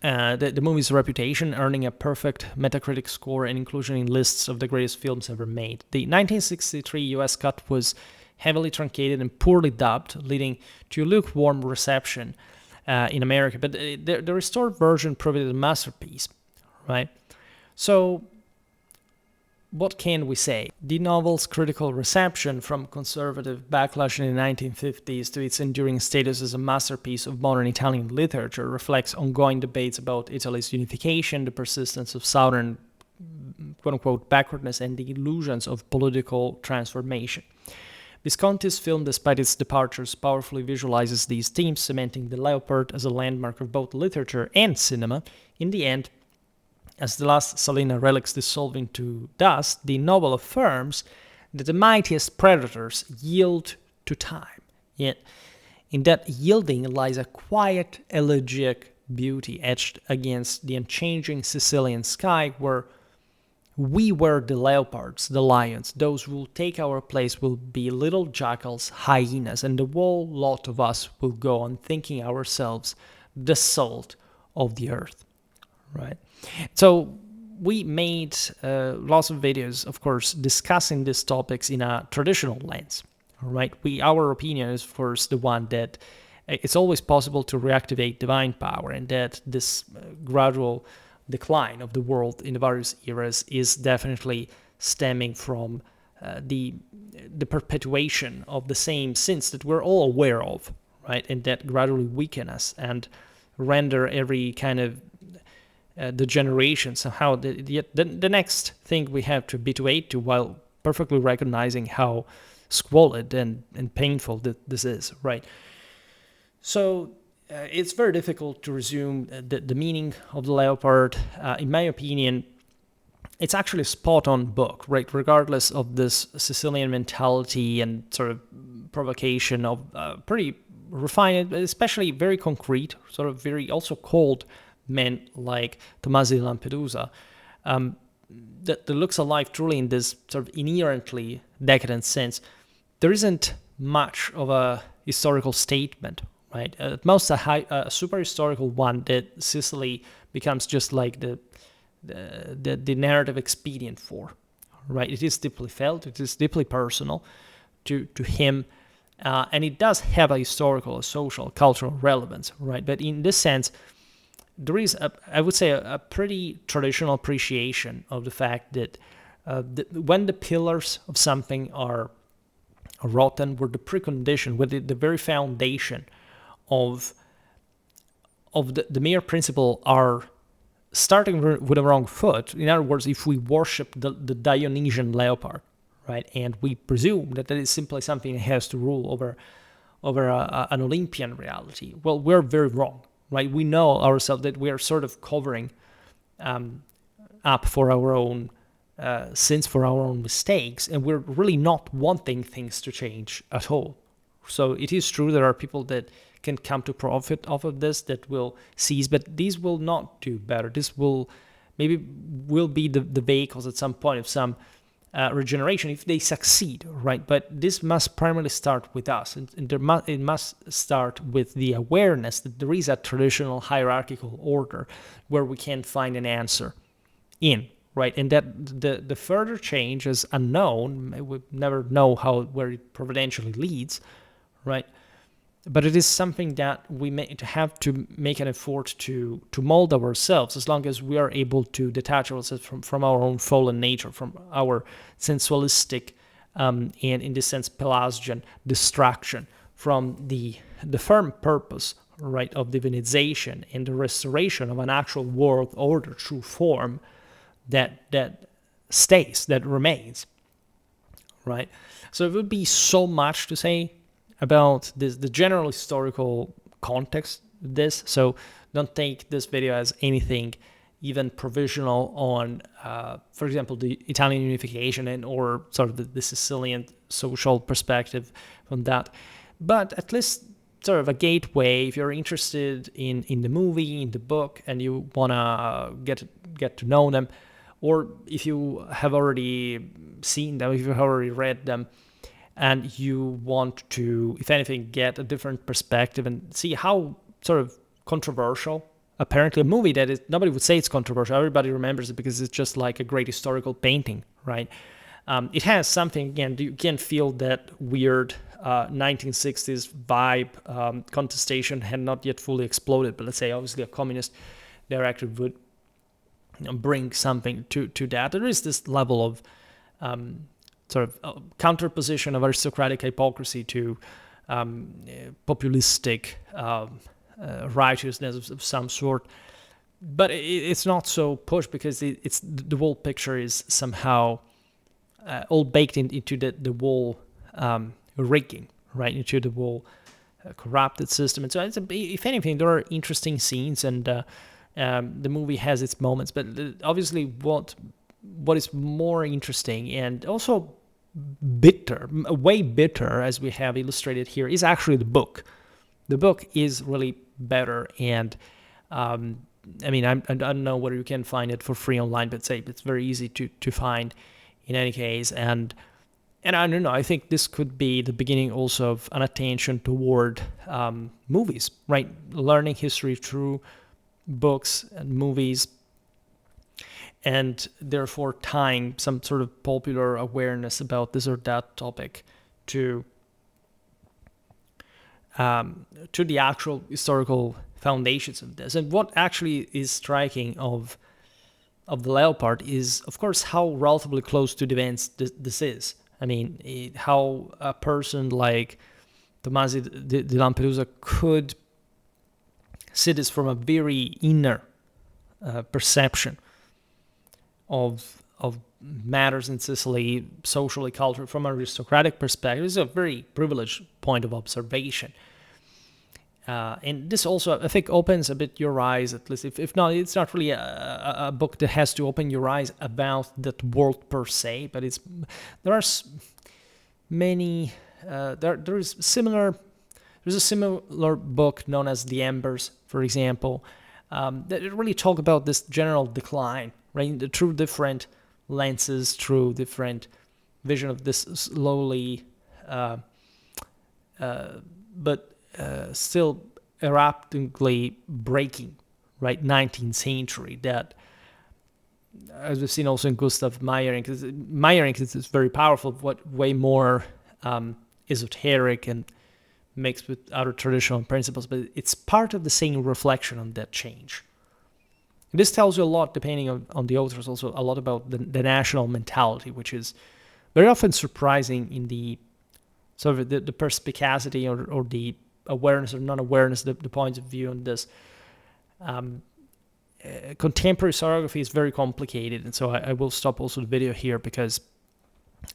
A: the movie's reputation, earning a perfect Metacritic score and inclusion in lists of the greatest films ever made. The 1963 US cut was heavily truncated and poorly dubbed, leading to a lukewarm reception in America. But the restored version proved a masterpiece, right? So, what can we say? The novel's critical reception, from conservative backlash in the 1950s to its enduring status as a masterpiece of modern Italian literature, reflects ongoing debates about Italy's unification, the persistence of southern quote-unquote backwardness, and the illusions of political transformation. Visconti's film, despite its departures, powerfully visualizes these themes, cementing the Leopard as a landmark of both literature and cinema. In the end, as the last Salina relics dissolve into dust, the novel affirms that the mightiest predators yield to time. Yet, in that yielding lies a quiet, elegiac beauty etched against the unchanging Sicilian sky, where we were the leopards, the lions. Those who will take our place will be little jackals, hyenas, and the whole lot of us will go on thinking ourselves the salt of the earth, right? So we made lots of videos, of course, discussing these topics in a traditional lens, right? Our opinion is, of course, the one that it's always possible to reactivate divine power, and that this gradual decline of the world in the various eras is definitely stemming from the perpetuation of the same sins that we're all aware of, right? And that gradually weaken us and render every kind of degeneration somehow the next thing we have to habituate to, while perfectly recognizing how squalid and painful this is, right? So it's very difficult to resume the meaning of the Leopard. In my opinion, it's actually a spot-on book, right? Regardless of this Sicilian mentality and sort of provocation of pretty refined, especially very concrete, sort of very also cold men like Tommaso di Lampedusa, that looks alive truly in this sort of inherently decadent sense. There isn't much of a historical statement, right? At most, a super historical one that Sicily becomes just like the narrative expedient for, right? It is deeply felt, it is deeply personal to him, and it does have a historical, a social, cultural relevance, right? But in this sense, there is, I would say, a pretty traditional appreciation of the fact that when the pillars of something are rotten, where the precondition, where the very foundation of the mere principle are starting with a wrong foot. In other words, if we worship the Dionysian leopard, right, and we presume that is simply something that has to rule over an Olympian reality, well, we're very wrong. Right, we know ourselves that we are sort of covering up for our own sins, for our own mistakes, and we're really not wanting things to change at all. So it is true there are people that can come to profit off of this, that will seize, but these will not do better. This will be the vehicles at some point of some regeneration if they succeed, right? But this must primarily start with us, and it must start with the awareness that there is a traditional hierarchical order where we can find an answer in, right? And that the further change is unknown. We never know where it providentially leads, right? But it is something that we have to make an effort to mold ourselves, as long as we are able to detach ourselves from our own fallen nature, from our sensualistic and, in this sense, Pelagian distraction, from the firm purpose, right, of divinization and the restoration of an actual world order, true form that stays, that remains, right? So it would be so much to say about the general historical context of this, so don't take this video as anything even provisional on, for example, the Italian unification and or sort of the Sicilian social perspective from that, but at least sort of a gateway. If you're interested in the movie, in the book, and you want to get to know them, or if you have already seen them, if you have already read them, and you want to, if anything, get a different perspective and see how sort of controversial, apparently a movie that is, nobody would say it's controversial, everybody remembers it because it's just like a great historical painting, right? It has something, again, you can feel that weird 1960s vibe. Contestation had not yet fully exploded, but let's say obviously a communist director would bring something to that. There is this level of sort of counterposition of aristocratic hypocrisy to populistic righteousness of some sort, but it's not so pushed because it's the whole picture is somehow all baked into the whole rigging, right, into the whole corrupted system. And so if anything, there are interesting scenes, and the movie has its moments, but obviously what is more interesting and also bitter, way bitter, as we have illustrated here, is actually the book. The book is really better, and I mean, I don't know whether you can find it for free online, but say it's very easy to find in any case. And I don't know, I think this could be the beginning also of an attention toward movies, right? Learning history through books and movies, and therefore tying some sort of popular awareness about this or that topic to the actual historical foundations of this. And what actually is striking of the Leopard is, of course, how relatively close to the events this is. I mean, how a person like Tomasi de Lampedusa could see this from a very inner perception of matters in Sicily, socially, culturally, from an aristocratic perspective. It's a very privileged point of observation. And this also, I think, opens a bit your eyes, at least. If not, it's not really a book that has to open your eyes about that world per se, but there are many, there's a similar book known as The Embers, for example, that really talk about this general decline, right, through different lenses, through different vision of this slowly, but still eruptively breaking, right, 19th century, that, as we've seen also in Gustav Meyrink, because Meyrink is very powerful, but way more esoteric and mixed with other traditional principles, but it's part of the same reflection on that change. This tells you a lot, depending on the authors, also a lot about the national mentality, which is very often surprising in the sort of the perspicacity or the awareness or non-awareness, the points of view on this. Contemporary historiography is very complicated, and so I will stop also the video here because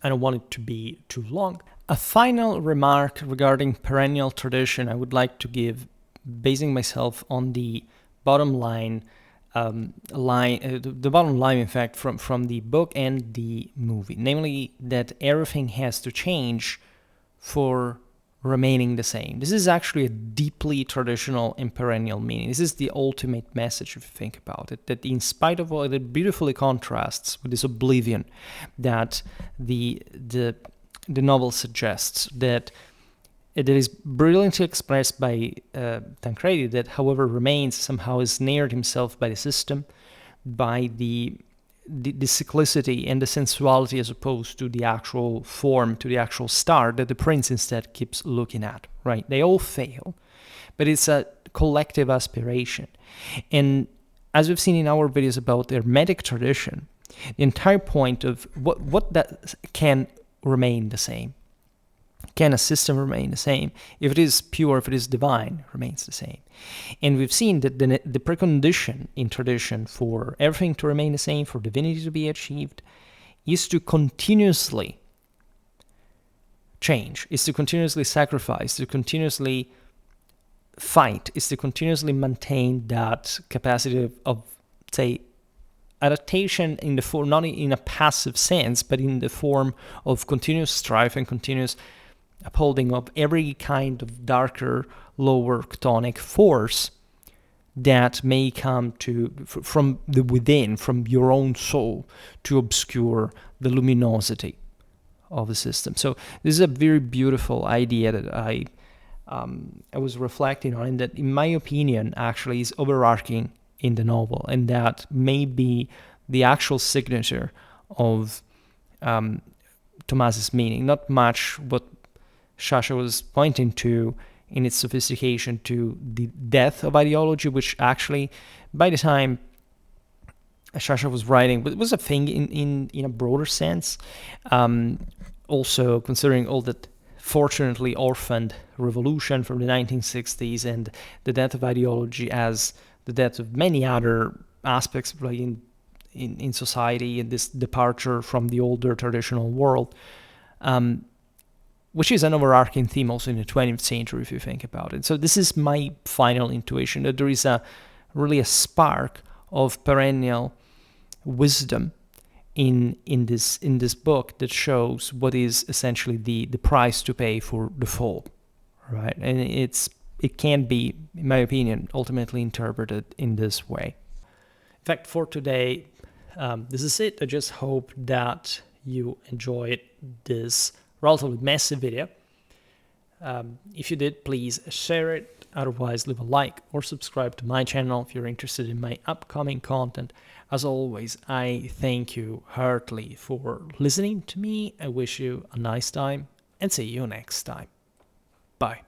A: I don't want it to be too long. A final remark regarding perennial tradition I would like to give, basing myself on the bottom line, the bottom line, in fact, from the book and the movie, namely that everything has to change for remaining the same. This is actually a deeply traditional and perennial meaning. This is the ultimate message, if you think about it, that in spite of all, it beautifully contrasts with this oblivion that the novel suggests, that it is brilliantly expressed by Tancredi, that however remains somehow is snared himself by the system, by the cyclicity and the sensuality as opposed to the actual form, to the actual star that the prince instead keeps looking at, right? They all fail, but it's a collective aspiration. And as we've seen in our videos about the Hermetic tradition, the entire point of what that can remain the same. Can a system remain the same? If it is pure, if it is divine, remains the same. And we've seen that the precondition in tradition for everything to remain the same, for divinity to be achieved, is to continuously change, is to continuously sacrifice, to continuously fight, is to continuously maintain that capacity of say, adaptation in the form, not in a passive sense, but in the form of continuous strife and continuous upholding of every kind of darker, lower chthonic force that may come from the within, from your own soul, to obscure the luminosity of the system. So this is a very beautiful idea that I was reflecting on, and that, in my opinion, actually is overarching in the novel, and that may be the actual signature of Tomas's meaning. Not much what Sciascia was pointing to in its sophistication to the death of ideology, which actually, by the time Sciascia was writing, was a thing in a broader sense. Also, considering all that fortunately orphaned revolution from the 1960s and the death of ideology as the death of many other aspects like in society, and this departure from the older traditional world, which is an overarching theme also in the 20th century, if you think about it. So this is my final intuition, that there is really a spark of perennial wisdom in this book that shows what is essentially the price to pay for the fall, right? And it can be, in my opinion, ultimately interpreted in this way. In fact, for today, this is it. I just hope that you enjoyed this relatively massive video. If you did, please share it. Otherwise, leave a like or subscribe to my channel if you're interested in my upcoming content. As always, I thank you heartily for listening to me. I wish you a nice time and see you next time. Bye.